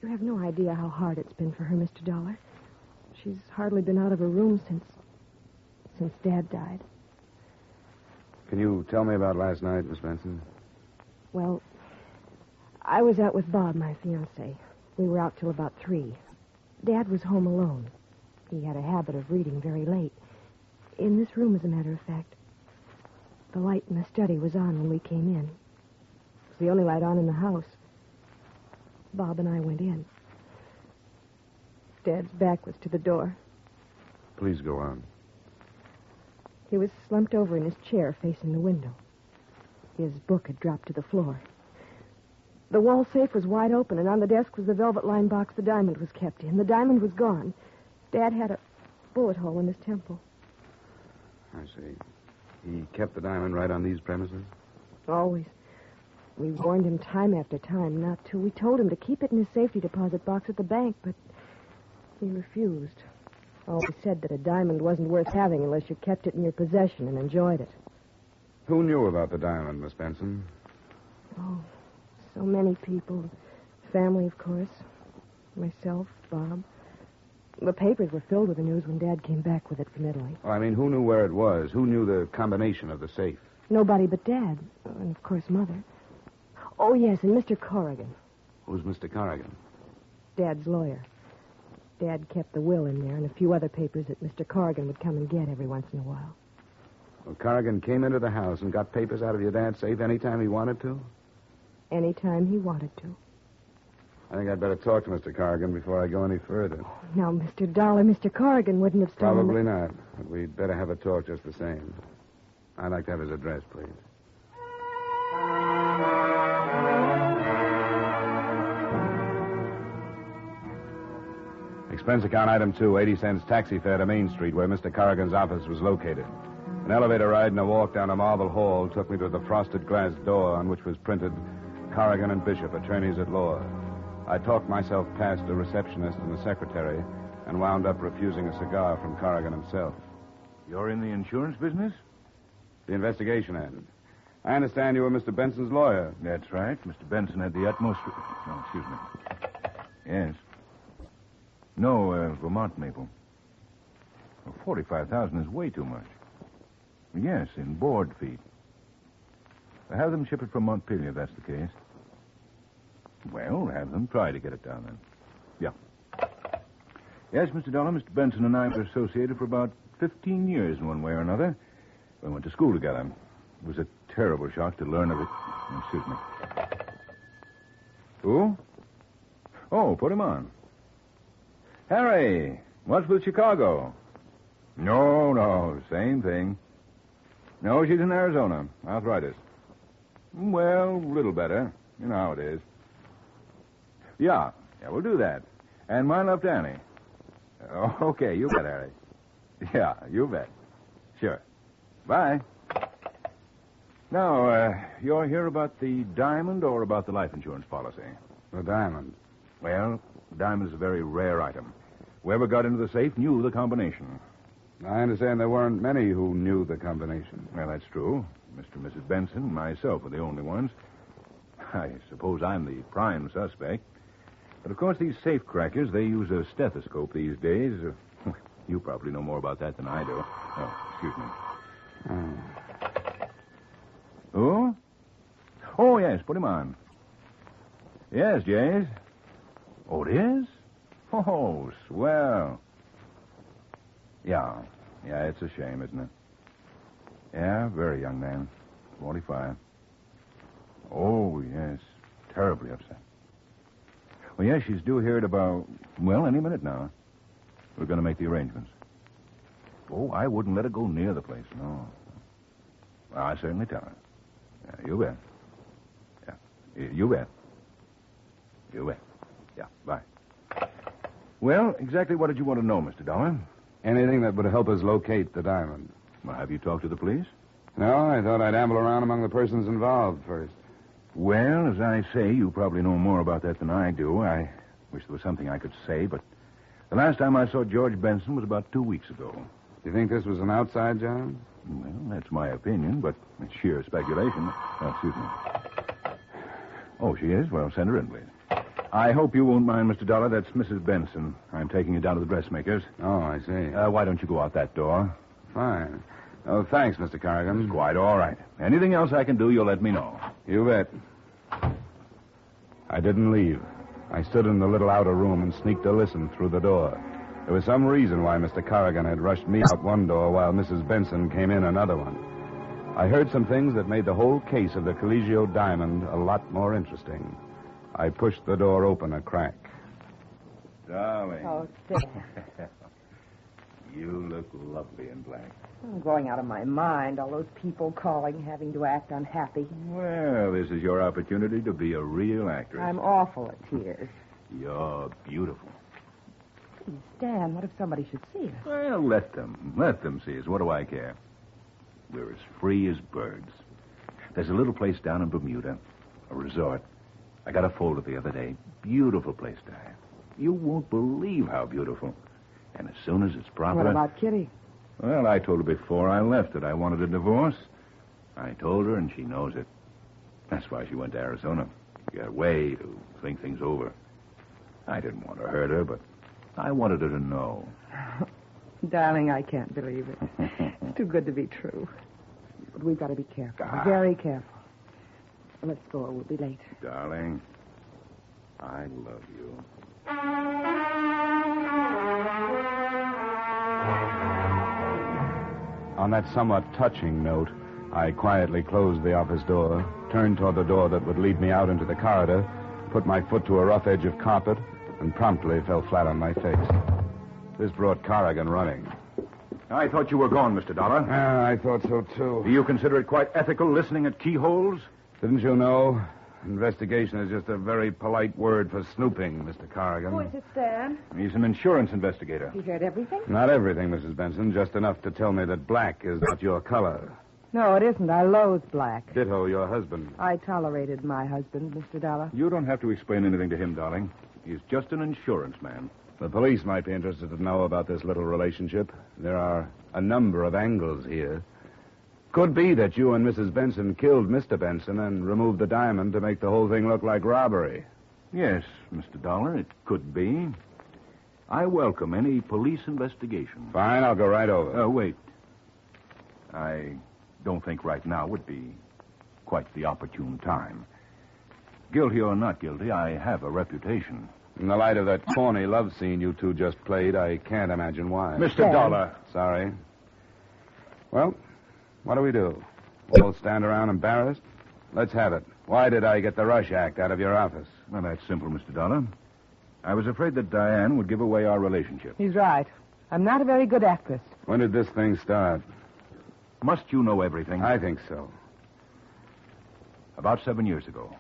You have no idea how hard it's been for her, Mr. Dollar. She's hardly been out of her room since Dad died. Can you tell me about last night, Miss Benson? Well, I was out with Bob, my fiancé. We were out till about 3. Dad was home alone. He had a habit of reading very late. In this room, as a matter of fact. The light in the study was on when we came in. It was the only light on in the house. Bob and I went in. Dad's back was to the door. Please go on. He was slumped over in his chair facing the window. His book had dropped to the floor. The wall safe was wide open, and on the desk was the velvet-lined box the diamond was kept in. The diamond was gone. Dad had a bullet hole in his temple. I see. He kept the diamond right on these premises? Always. We warned him time after time not to. We told him to keep it in his safety deposit box at the bank, but he refused. Always said that a diamond wasn't worth having unless you kept it in your possession and enjoyed it. Who knew about the diamond, Miss Benson? Oh, so many people. Family, of course. Myself, Bob. The papers were filled with the news when Dad came back with it from Italy. Well, I mean, who knew where it was? Who knew the combination of the safe? Nobody but Dad. And, of course, Mother. Oh, yes, and Mr. Corrigan. Who's Mr. Corrigan? Dad's lawyer. Dad kept the will in there and a few other papers that Mr. Corrigan would come and get every once in a while. Well, Corrigan came into the house and got papers out of your dad's safe anytime he wanted to? Anytime he wanted to. I think I'd better talk to Mr. Corrigan before I go any further. Now, Mr. Dollor, Mr. Corrigan wouldn't have stolen Probably not, but we'd better have a talk just the same. I'd like to have his address, please. Expense account item 2, 80 cents taxi fare to Main Street, where Mr. Corrigan's office was located. An elevator ride and a walk down a marble hall took me to the frosted glass door on which was printed Corrigan and Bishop, attorneys at law. I talked myself past a receptionist and a secretary and wound up refusing a cigar from Corrigan himself. You're in the insurance business? The investigation end. I understand you were Mr. Benson's lawyer. That's right. Mr. Benson had the utmost... Oh, excuse me. Yes. No, Vermont maple. Well, $45,000 is way too much. Yes, in board feet. Have them ship it from Montpelier, if that's the case. Well, have them try to get it down then. Yeah. Yes, Mr. Dollor, Mr. Benson and I were associated for about 15 years in one way or another. We went to school together. It was a terrible shock to learn of it. Excuse me. Who? Oh, put him on. Harry, what's with Chicago? No, same thing. No, she's in Arizona. Arthritis. Well, a little better. You know how it is. Yeah, we'll do that. And my love to Annie. Okay, you bet, Harry. Yeah, you bet. Sure. Bye. Now, you're here about the diamond or about the life insurance policy? The diamond. Well, the diamond is a very rare item. Whoever got into the safe knew the combination. I understand there weren't many who knew the combination. Well, that's true. Mr. and Mrs. Benson and myself were the only ones. I suppose I'm the prime suspect. But, of course, these safe crackers, they use a stethoscope these days. You probably know more about that than I do. Oh, excuse me. Who? Oh, yes, put him on. Yes, Jays. Oh, it is? Oh, swell. Yeah, it's a shame, isn't it? Yeah, very young man. 45. Oh, yes. Terribly upset. Well, yes, she's due here at about, any minute now. We're going to make the arrangements. Oh, I wouldn't let her go near the place, no. Well, I certainly tell her. Yeah, you bet. Yeah, you bet. You bet. Yeah, bye. Well, exactly what did you want to know, Mr. Dollor? Anything that would help us locate the diamond. Well, have you talked to the police? No, I thought I'd amble around among the persons involved first. Well, as I say, you probably know more about that than I do. I wish there was something I could say, but the last time I saw George Benson was about 2 weeks ago. You think this was an outside job? Well, that's my opinion, but it's sheer speculation. Oh, excuse me. Oh, she is? Well, send her in, please. I hope you won't mind, Mr. Dollor. That's Mrs. Benson. I'm taking you down to the dressmaker's. Oh, I see. Why don't you go out that door? Fine. Oh, thanks, Mr. Corrigan. It's quite all right. Anything else I can do, you'll let me know. You bet. I didn't leave. I stood in the little outer room and sneaked a listen through the door. There was some reason why Mr. Corrigan had rushed me out one door while Mrs. Benson came in another one. I heard some things that made the whole case of the Colegio diamond a lot more interesting. I pushed the door open a crack. Darling. Oh, there. You look lovely in black. I'm going out of my mind. All those people calling, having to act unhappy. Well, this is your opportunity to be a real actress. I'm awful at tears. You're beautiful. Please, Stan, what if somebody should see us? Well, let them see us. What do I care? We're as free as birds. There's a little place down in Bermuda, a resort. I got a folder the other day. Beautiful place to have. You won't believe how beautiful. And as soon as it's proper... What about Kitty? Well, I told her before I left that I wanted a divorce. I told her, and she knows it. That's why she went to Arizona. She got away to think things over. I didn't want to hurt her, but I wanted her to know. Darling, I can't believe it. It's too good to be true. But we've got to be careful. Ah. Very careful. Let's go or we'll be late. Darling, I love you. On that somewhat touching note, I quietly closed the office door, turned toward the door that would lead me out into the corridor, put my foot to a rough edge of carpet, and promptly fell flat on my face. This brought Corrigan running. I thought you were gone, Mr. Dollar. I thought so, too. Do you consider it quite ethical listening at keyholes? Didn't you know? Investigation is just a very polite word for snooping, Mr. Corrigan. Who is it, Stan? He's an insurance investigator. You heard everything? Not everything, Mrs. Benson, just enough to tell me that black is not your color. No, it isn't. I loathe black. Ditto your husband. I tolerated my husband, Mr. Dollar. You don't have to explain anything to him, darling. He's just an insurance man. The police might be interested to know about this little relationship. There are a number of angles here. Could be that you and Mrs. Benson killed Mr. Benson and removed the diamond to make the whole thing look like robbery. Yes, Mr. Dollar, it could be. I welcome any police investigation. Fine, I'll go right over. Wait. I don't think right now would be quite the opportune time. Guilty or not guilty, I have a reputation. In the light of that corny love scene you two just played, I can't imagine why. Mr. Dollar. Sorry. Well, what do we do? We'll stand around embarrassed? Let's have it. Why did I get the Rush Act out of your office? Well, that's simple, Mr. Dollar. I was afraid that Diane would give away our relationship. He's right. I'm not a very good actress. When did this thing start? Must you know everything? I think so. About 7 years ago.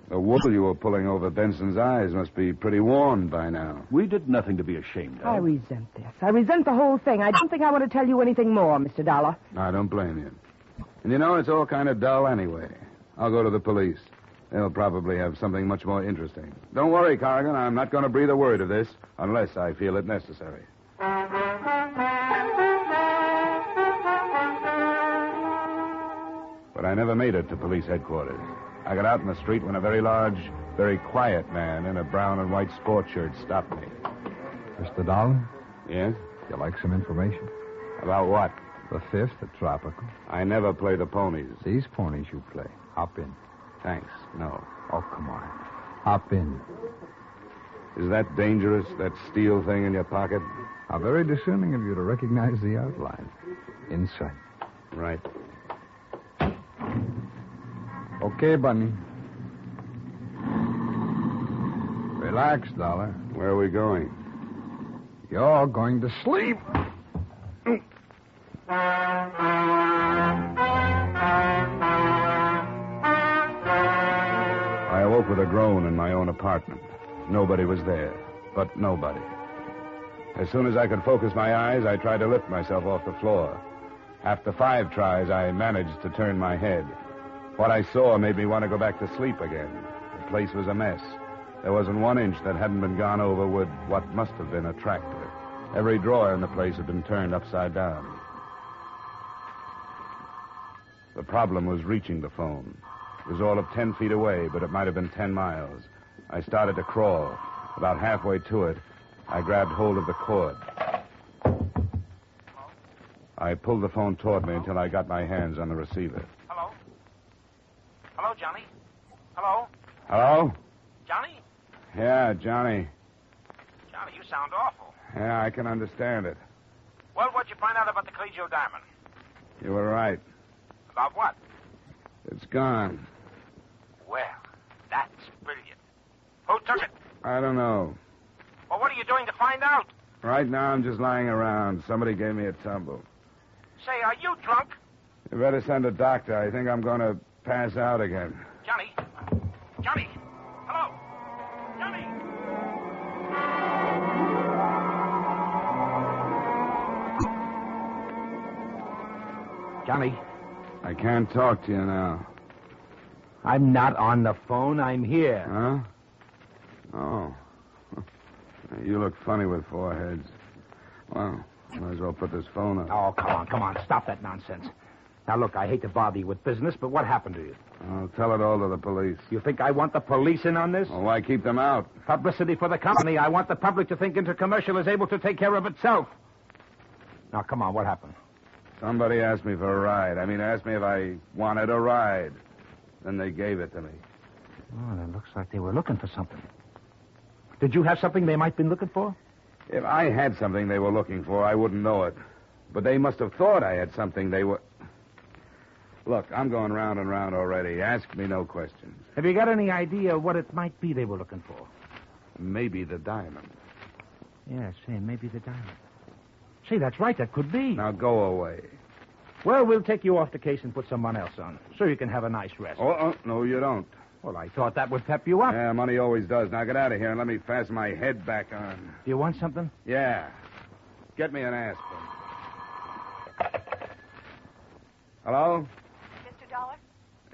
The wool you were pulling over Benson's eyes must be pretty worn by now. We did nothing to be ashamed of. I resent this. I resent the whole thing. I don't think I want to tell you anything more, Mr. Dollar. I don't blame you. And you know, it's all kind of dull anyway. I'll go to the police. They'll probably have something much more interesting. Don't worry, Corrigan. I'm not going to breathe a word of this unless I feel it necessary. But I never made it to police headquarters. I got out in the street when a very large, very quiet man in a brown and white sport shirt stopped me. Mr. Dollar? Yes? You like some information? About what? The Fifth, the Tropical. I never play the ponies. These ponies you play. Hop in. Thanks. No. Oh, come on. Hop in. Is that dangerous, that steel thing in your pocket? How very discerning of you to recognize the outline. Inside. Right. Okay, Bunny. Relax, Dollar. Where are we going? You're going to sleep. I awoke with a groan in my own apartment. Nobody was there, but nobody. As soon as I could focus my eyes, I tried to lift myself off the floor. After 5 tries, I managed to turn my head. What I saw made me want to go back to sleep again. The place was a mess. There wasn't 1 inch that hadn't been gone over with what must have been a tractor. Every drawer in the place had been turned upside down. The problem was reaching the phone. It was all of 10 feet away, but it might have been 10 miles. I started to crawl. About halfway to it, I grabbed hold of the cord. I pulled the phone toward me until I got my hands on the receiver. Hello? Hello, Johnny? Hello? Hello? Johnny? Yeah, Johnny. Johnny, you sound awful. Yeah, I can understand it. Well, what'd you find out about the Cleggio diamond? You were right. About what? It's gone. Well, that's brilliant. Who took it? I don't know. Well, what are you doing to find out? Right now, I'm just lying around. Somebody gave me a tumble. Say, are you drunk? You better send a doctor. I think I'm going to pass out again. Johnny? Johnny? Hello? Johnny? Johnny, I can't talk to you now. I'm not on the phone. I'm here. Huh? Oh. You look funny with 4 heads. Well, might as well put this phone up. Oh, come on. Stop that nonsense. Now, look, I hate to bother you with business, but what happened to you? I'll tell it all to the police. You think I want the police in on this? Well, why keep them out? Publicity for the company. I want the public to think Intercommercial is able to take care of itself. Now, come on, what happened? Somebody asked me for a ride. Asked me if I wanted a ride. Then they gave it to me. Oh, it looks like they were looking for something. Did you have something they might have been looking for? If I had something they were looking for, I wouldn't know it. But they must have thought I had something they were... Look, I'm going round and round already. Ask me no questions. Have you got any idea what it might be they were looking for? Maybe the diamond. Yeah, say, maybe the diamond. Say, that's right, that could be. Now go away. Well, we'll take you off the case and put someone else on, so you can have a nice rest. Oh, no, you don't. Well, I thought that would pep you up. Yeah, money always does. Now get out of here and let me fasten my head back on. Do you want something? Yeah. Get me an aspirin. Hello? Mr. Dollor?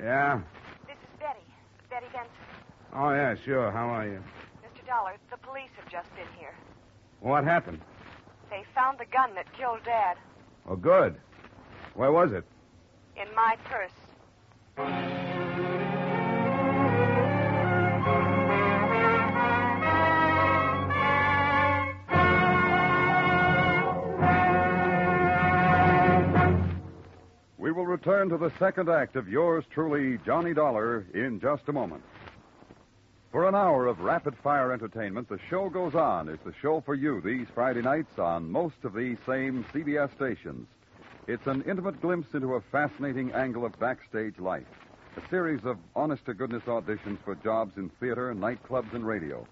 Yeah? This is Betty. Betty Benson. Oh, yeah, sure. How are you? Mr. Dollor, the police have just been here. What happened? They found the gun that killed Dad Oh, good. Where was it? in my purse. We will return to the second act of yours truly, Johnny Dollar, in just a moment. For an hour of rapid-fire entertainment, The Show Goes On is the show for you these Friday nights on most of these same CBS stations. It's an intimate glimpse into a fascinating angle of backstage life, a series of honest-to-goodness auditions for jobs in theater, nightclubs, and radio.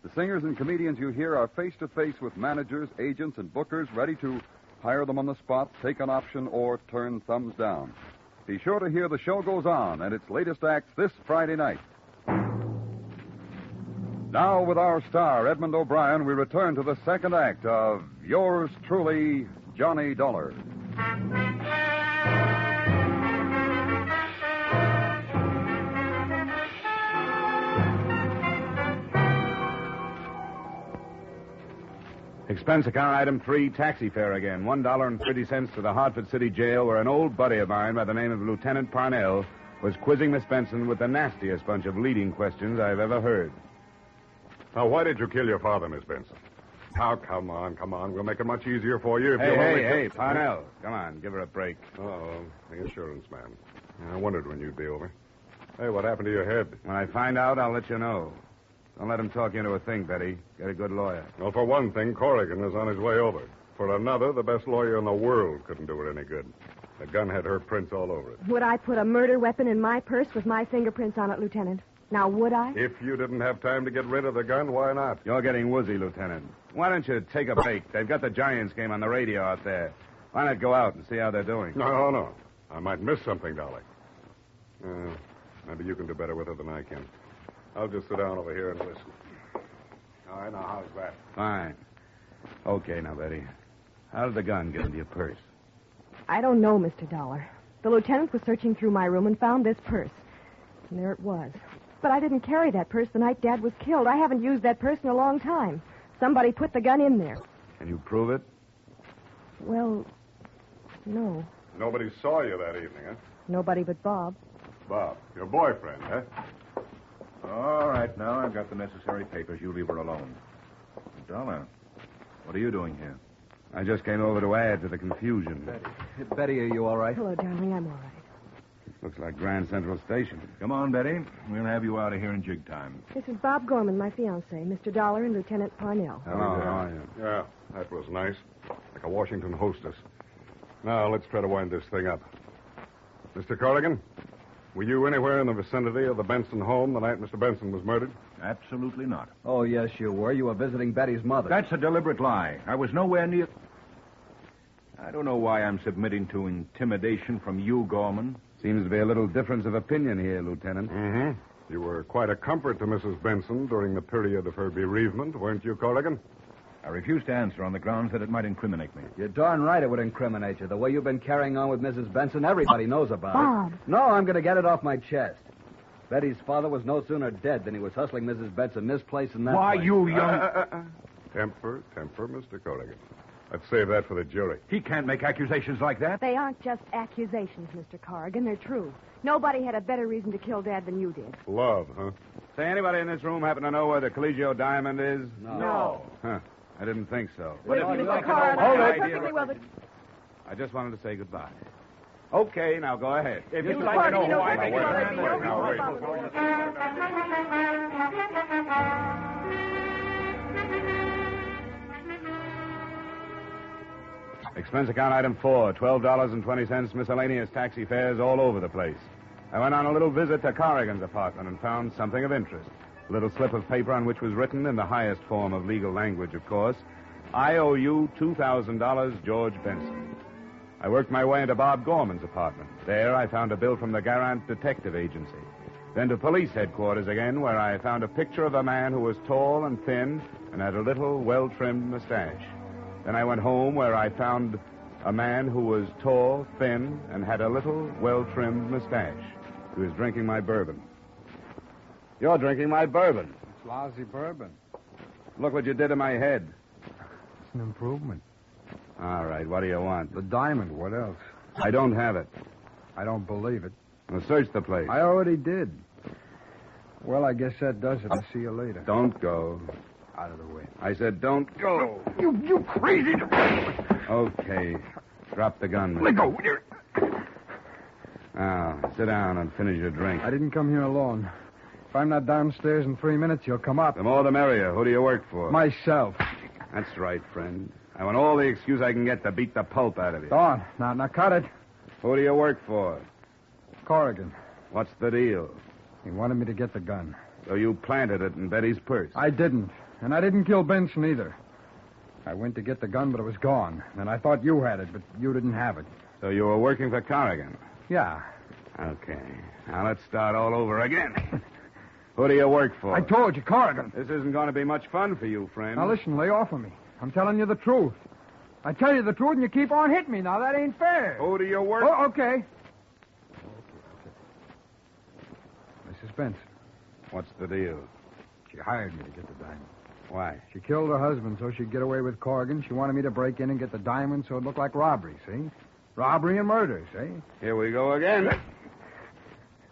The singers and comedians you hear are face-to-face with managers, agents, and bookers ready to hire them on the spot, take an option, or turn thumbs down. Be sure to hear The Show Goes On and its latest acts this Friday night. Now, with our star, Edmund O'Brien, we return to the second act of yours truly, Johnny Dollar. Expense account item 3, taxi fare again. $1.30 to the Hartford City Jail, where an old buddy of mine by the name of Lieutenant Parnell was quizzing Miss Benson with the nastiest bunch of leading questions I've ever heard. Now, why did you kill your father, Miss Benson? Now, come on. We'll make it much easier for you if you'll only... Hey, Parnell. Come on, give her a break. Oh, the insurance man. I wondered when you'd be over. Hey, what happened to your head? When I find out, I'll let you know. Don't let him talk you into a thing, Betty. Get a good lawyer. Well, for one thing, Corrigan is on his way over. For another, the best lawyer in the world couldn't do it any good. The gun had her prints all over it. Would I put a murder weapon in my purse with my fingerprints on it, Lieutenant? Now, would I? If you didn't have time to get rid of the gun, why not? You're getting woozy, Lieutenant. Why don't you take a break? They've got the Giants game on the radio out there. Why not go out and see how they're doing? No. I might miss something, Dolly. Maybe you can do better with it than I can. I'll just sit down over here and listen. All right, now, how's that? Fine. Okay, now, Betty. How did the gun get into your purse? I don't know, Mr. Dollar. The lieutenant was searching through my room and found this purse. And there it was. But I didn't carry that purse the night Dad was killed. I haven't used that purse in a long time. Somebody put the gun in there. Can you prove it? Well, no. Nobody saw you that evening, huh? Nobody but Bob. Bob, your boyfriend, huh? All right, now I've got the necessary papers. You leave her alone. Dollar, what are you doing here? I just came over to add to the confusion. Betty, are you all right? Hello, darling. I'm all right. Looks like Grand Central Station. Come on, Betty. We'll have you out of here in jig time. This is Bob Gorman, my fiancé, Mr. Dollar and Lieutenant Parnell. Hello, how are you? Yeah, that was nice. Like a Washington hostess. Now, let's try to wind this thing up. Mr. Corrigan, were you anywhere in the vicinity of the Benson home the night Mr. Benson was murdered? Absolutely not. Oh, yes, you were. You were visiting Betty's mother. That's a deliberate lie. I was nowhere near... I don't know why I'm submitting to intimidation from you, Gorman. Seems to be a little difference of opinion here, Lieutenant. Mm-hmm. You were quite a comfort to Mrs. Benson during the period of her bereavement, weren't you, Corrigan? I refuse to answer on the grounds that it might incriminate me. You're darn right it would incriminate you. The way you've been carrying on with Mrs. Benson, everybody knows about Bob. it. No, I'm going to get it off my chest. Betty's father was no sooner dead than he was hustling Mrs. Benson this place and that Why, place. you young... Temper, Mr. Corrigan. Let's save that for the jury. He can't make accusations like that. They aren't just accusations, Mr. Corrigan. They're true. Nobody had a better reason to kill Dad than you did. Love, huh? Say, anybody in this room happen to know where the Collegio diamond is? No. Huh. I didn't think so. But if you Mr. like to Corrigan, know I my know idea perfectly well that... I just wanted to say goodbye. Okay, now go ahead. If Mr. you'd like to know Corrigan, who I perfectly think well it that is, the now wait. Expense account item 4, $12.20 miscellaneous taxi fares all over the place. I went on a little visit to Corrigan's apartment and found something of interest. A little slip of paper on which was written in the highest form of legal language, of course, I owe you $2,000, George Benson. I worked my way into Bob Gorman's apartment. There I found a bill from the Garant Detective Agency. Then to police headquarters again, where I found a picture of a man who was tall and thin and had a little, well-trimmed mustache. Then I went home where I found a man who was tall, thin, and had a little, well-trimmed mustache. He was drinking my bourbon. You're drinking my bourbon. It's lousy bourbon. Look what you did to my head. It's an improvement. All right, what do you want? The diamond, what else? I don't have it. I don't believe it. Well, search the place. I already did. Well, I guess that does it. I'll see you later. Don't go. Out of the way. I said don't go. You crazy... Okay. Drop the gun. Let go. Now, sit down and finish your drink. I didn't come here alone. If I'm not downstairs in 3 minutes, you'll come up. The more the merrier. Who do you work for? Myself. That's right, friend. I want all the excuse I can get to beat the pulp out of you. Go on. Now cut it. Who do you work for? Corrigan. What's the deal? He wanted me to get the gun. So you planted it in Betty's purse? I didn't. And I didn't kill Benson either. I went to get the gun, but it was gone. And I thought you had it, but you didn't have it. So you were working for Corrigan? Yeah. Okay. Now let's start all over again. Who do you work for? I told you, Corrigan. This isn't going to be much fun for you, friend. Now listen, lay off of me. I'm telling you the truth. I tell you the truth, and you keep on hitting me. Now, that ain't fair. Who do you work for? Oh, okay. Mrs. Benson. What's the deal? She hired me to get the diamond. Why? She killed her husband so she'd get away with Corrigan. She wanted me to break in and get the diamond so it looked like robbery, see? Robbery and murder, see? Here we go again.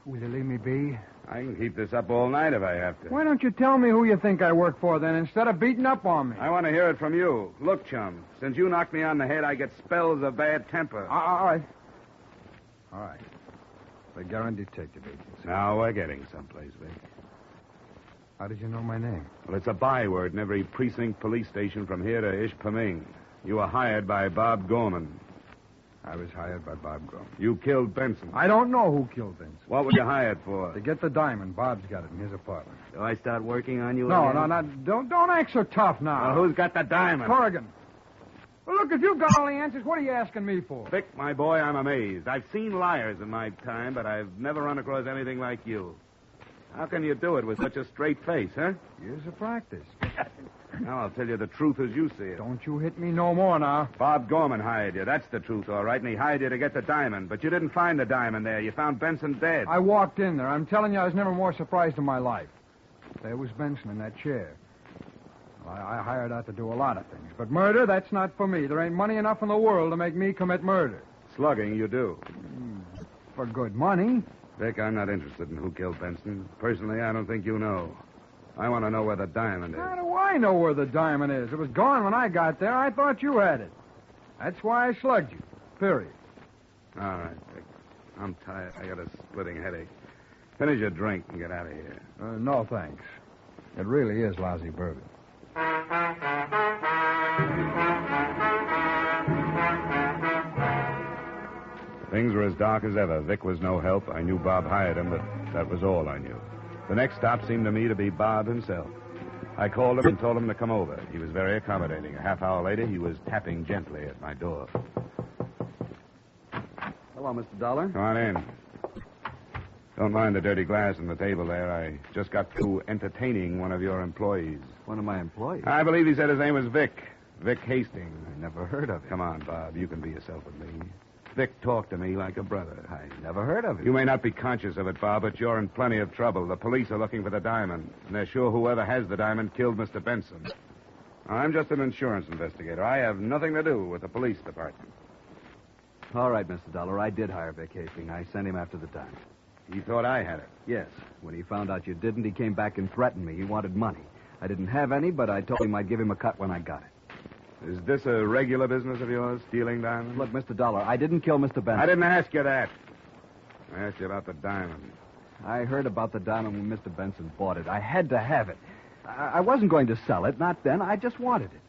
Will you leave me be? I can keep this up all night if I have to. Why don't you tell me who you think I work for, then, instead of beating up on me? I want to hear it from you. Look, chum, since you knocked me on the head, I get spells of bad temper. All right. All right. The Garant Detective Agency. Now we're getting someplace, Vic. How did you know my name? Well, it's a byword in every precinct police station from here to Ishpeming. You were hired by Bob Gorman. I was hired by Bob Gorman. You killed Benson. I don't know who killed Benson. What were you hired for? To get the diamond. Bob's got it in his apartment. Do I start working on you No, again? don't act so tough now. Well, who's got the diamond? Corrigan. Well, look, if you've got all the answers, what are you asking me for? Vic, my boy, I'm amazed. I've seen liars in my time, but I've never run across anything like you. How can you do it with such a straight face, huh? Years of practice. Now, I'll tell you the truth as you see it. Don't you hit me no more now. Bob Gorman hired you. That's the truth, all right. And he hired you to get the diamond. But you didn't find the diamond there. You found Benson dead. I walked in there. I'm telling you, I was never more surprised in my life. There was Benson in that chair. Well, I hired out to do a lot of things. But murder, that's not for me. There ain't money enough in the world to make me commit murder. Slugging, you do. For good money. Vic, I'm not interested in who killed Benson. Personally, I don't think you know. I want to know where the diamond is. How do I know where the diamond is? It was gone when I got there. I thought you had it. That's why I slugged you. Period. All right, Vic. I'm tired. I got a splitting headache. Finish your drink and get out of here. No, thanks. It really is lousy bourbon. Things were as dark as ever. Vic was no help. I knew Bob hired him, but that was all I knew. The next stop seemed to me to be Bob himself. I called him and told him to come over. He was very accommodating. A half hour later, he was tapping gently at my door. Hello, Mr. Dollor. Come on in. Don't mind the dirty glass on the table there. I just got through entertaining one of your employees. One of my employees? I believe he said his name was Vic. Vic Hastings. I never heard of him. Come on, Bob. You can be yourself with me. Vic talked to me like a brother. I never heard of him. You may not be conscious of it, Bob, but you're in plenty of trouble. The police are looking for the diamond, and they're sure whoever has the diamond killed Mr. Benson. I'm just an insurance investigator. I have nothing to do with the police department. All right, Mr. Dollor. I did hire Vic Hastings. I sent him after the diamond. He thought I had it. Yes. When he found out you didn't, he came back and threatened me. He wanted money. I didn't have any, but I told him I'd give him a cut when I got it. Is this a regular business of yours, stealing diamonds? Look, Mr. Dollor, I didn't kill Mr. Benson. I didn't ask you that. I asked you about the diamond. I heard about the diamond when Mr. Benson bought it. I had to have it. I wasn't going to sell it, not then. I just wanted it.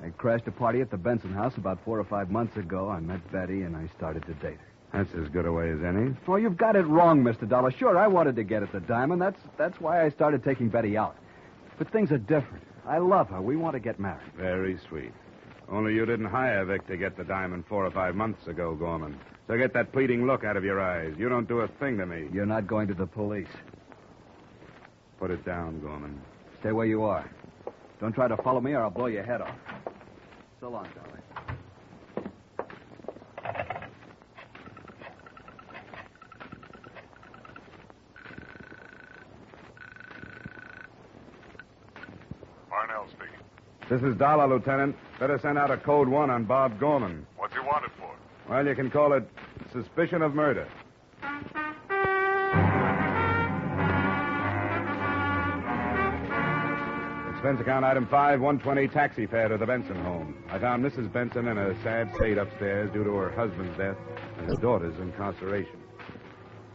I crashed a party at the Benson house about 4 or 5 months ago. I met Betty, and I started to date her. That's as good a way as any. Oh, you've got it wrong, Mr. Dollor. Sure, I wanted to get at the diamond. That's why I started taking Betty out. But things are different. I love her. We want to get married. Very sweet. Only you didn't hire Vic to get the diamond 4 or 5 months ago, Gorman. So get that pleading look out of your eyes. You don't do a thing to me. You're not going to the police. Put it down, Gorman. Stay where you are. Don't try to follow me or I'll blow your head off. So long, Dolly. Parnell speaking. This is Dollor, Lieutenant. Better send out a code 1 on Bob Gorman. What's he wanted for? Well, you can call it suspicion of murder. Expense account item 5, 120 taxi fare to the Benson home. I found Mrs. Benson in a sad state upstairs due to her husband's death and her daughter's incarceration.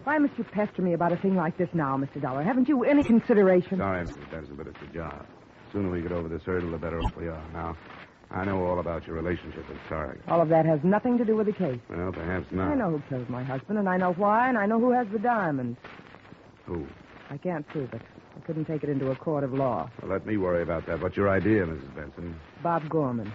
Why must you pester me about a thing like this now, Mr. Dollor? Haven't you any consideration? Sorry, Mrs. Benson, but it's a job. The sooner we get over this hurdle, the better off we are. Now, I know all about your relationship with Tarek. All of that has nothing to do with the case. Well, perhaps not. I know who killed my husband, and I know why, and I know who has the diamonds. Who? I can't prove it. I couldn't take it into a court of law. Well, let me worry about that. What's your idea, Mrs. Benson? Bob Gorman.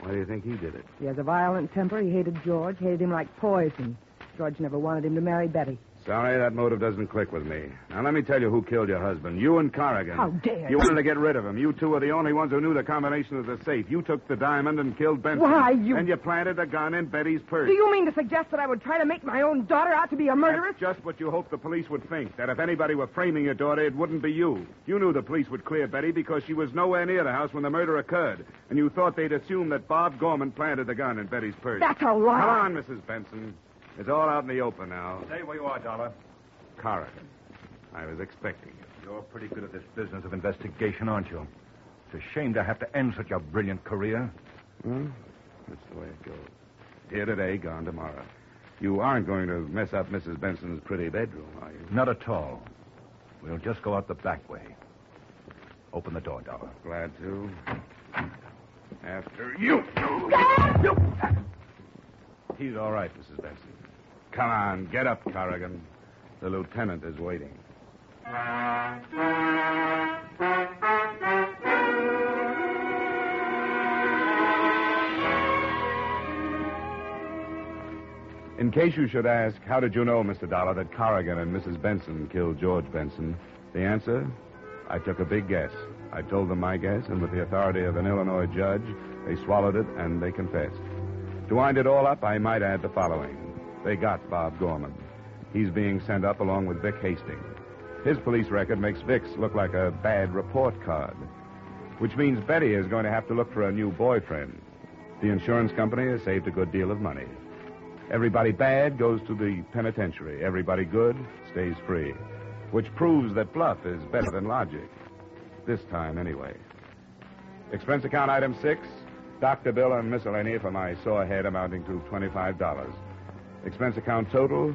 Why do you think he did it? He has a violent temper. He hated George, hated him like poison. George never wanted him to marry Betty. Sorry, that motive doesn't click with me. Now, let me tell you who killed your husband. You and Corrigan. How dare you? wanted to get rid of him. You two are the only ones who knew the combination of the safe. You took the diamond and killed Benson. Why, you... And you planted a gun in Betty's purse. Do you mean to suggest that I would try to make my own daughter out to be a murderess? That's just what you hoped the police would think, that if anybody were framing your daughter, it wouldn't be you. You knew the police would clear Betty because she was nowhere near the house when the murder occurred, and you thought they'd assume that Bob Gorman planted the gun in Betty's purse. That's a lie. Come on, Mrs. Benson. It's all out in the open now. Stay where you are, Dollar. Corrigan. I was expecting you. You're pretty good at this business of investigation, aren't you? It's a shame to have to end such a brilliant career. Well, that's the way it goes. Here today, gone tomorrow. You aren't going to mess up Mrs. Benson's pretty bedroom, are you? Not at all. We'll just go out the back way. Open the door, Dollar. Glad to. After you. He's all right, Mrs. Benson. Come on, get up, Corrigan. The lieutenant is waiting. In case you should ask, how did you know, Mr. Dollar, that Corrigan and Mrs. Benson killed George Benson? The answer? I took a big guess. I told them my guess, and with the authority of an Illinois judge, they swallowed it and they confessed. To wind it all up, I might add the following. They got Bob Gorman. He's being sent up along with Vic Hastings. His police record makes Vic's look like a bad report card, which means Betty is going to have to look for a new boyfriend. The insurance company has saved a good deal of money. Everybody bad goes to the penitentiary. Everybody good stays free, which proves that bluff is better than logic. This time, anyway. Expense account item 6, doctor bill and miscellany for my sore head amounting to $25. Expense account total,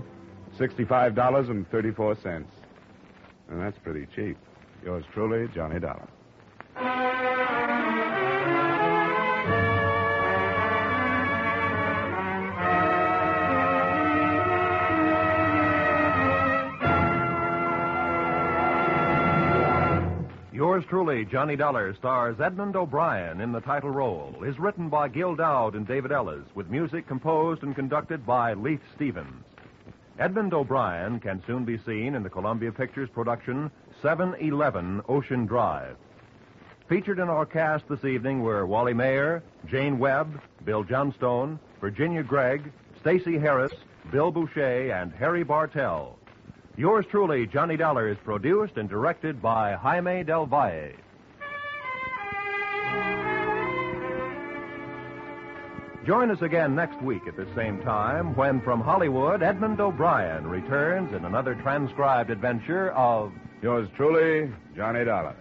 $65.34. And that's pretty cheap. Yours truly, Johnny Dollar. Yours truly, Johnny Dollar, stars Edmund O'Brien in the title role, is written by Gil Dowd and David Ellis, with music composed and conducted by Leith Stevens. Edmund O'Brien can soon be seen in the Columbia Pictures production 711 Ocean Drive. Featured in our cast this evening were Wally Mayer, Jane Webb, Bill Johnstone, Virginia Gregg, Stacey Harris, Bill Boucher, and Harry Bartell. Yours truly, Johnny Dollar, is produced and directed by Jaime Del Valle. Join us again next week at the same time when from Hollywood, Edmund O'Brien returns in another transcribed adventure of Yours truly, Johnny Dollar.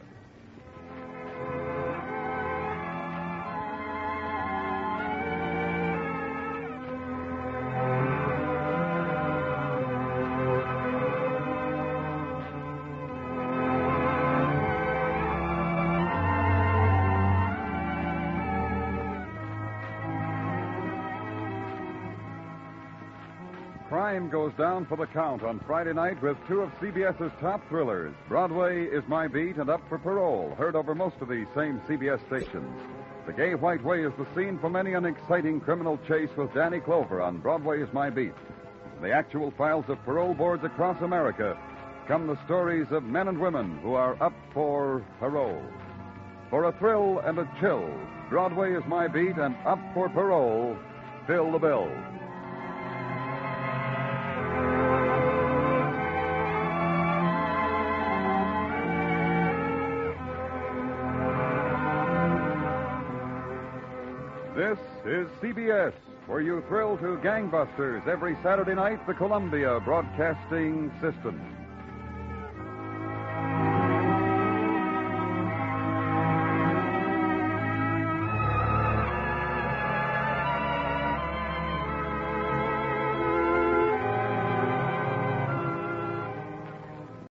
Crime goes down for the count on Friday night with two of CBS's top thrillers. Broadway is My Beat and Up for Parole, heard over most of the same CBS stations. The Gay White Way is the scene for many an exciting criminal chase with Danny Clover on Broadway is My Beat. From the actual files of parole boards across America come the stories of men and women who are up for parole. For a thrill and a chill, Broadway is My Beat and Up for Parole fill the bill. This is CBS, where you thrill to gangbusters every Saturday night, the Columbia Broadcasting System.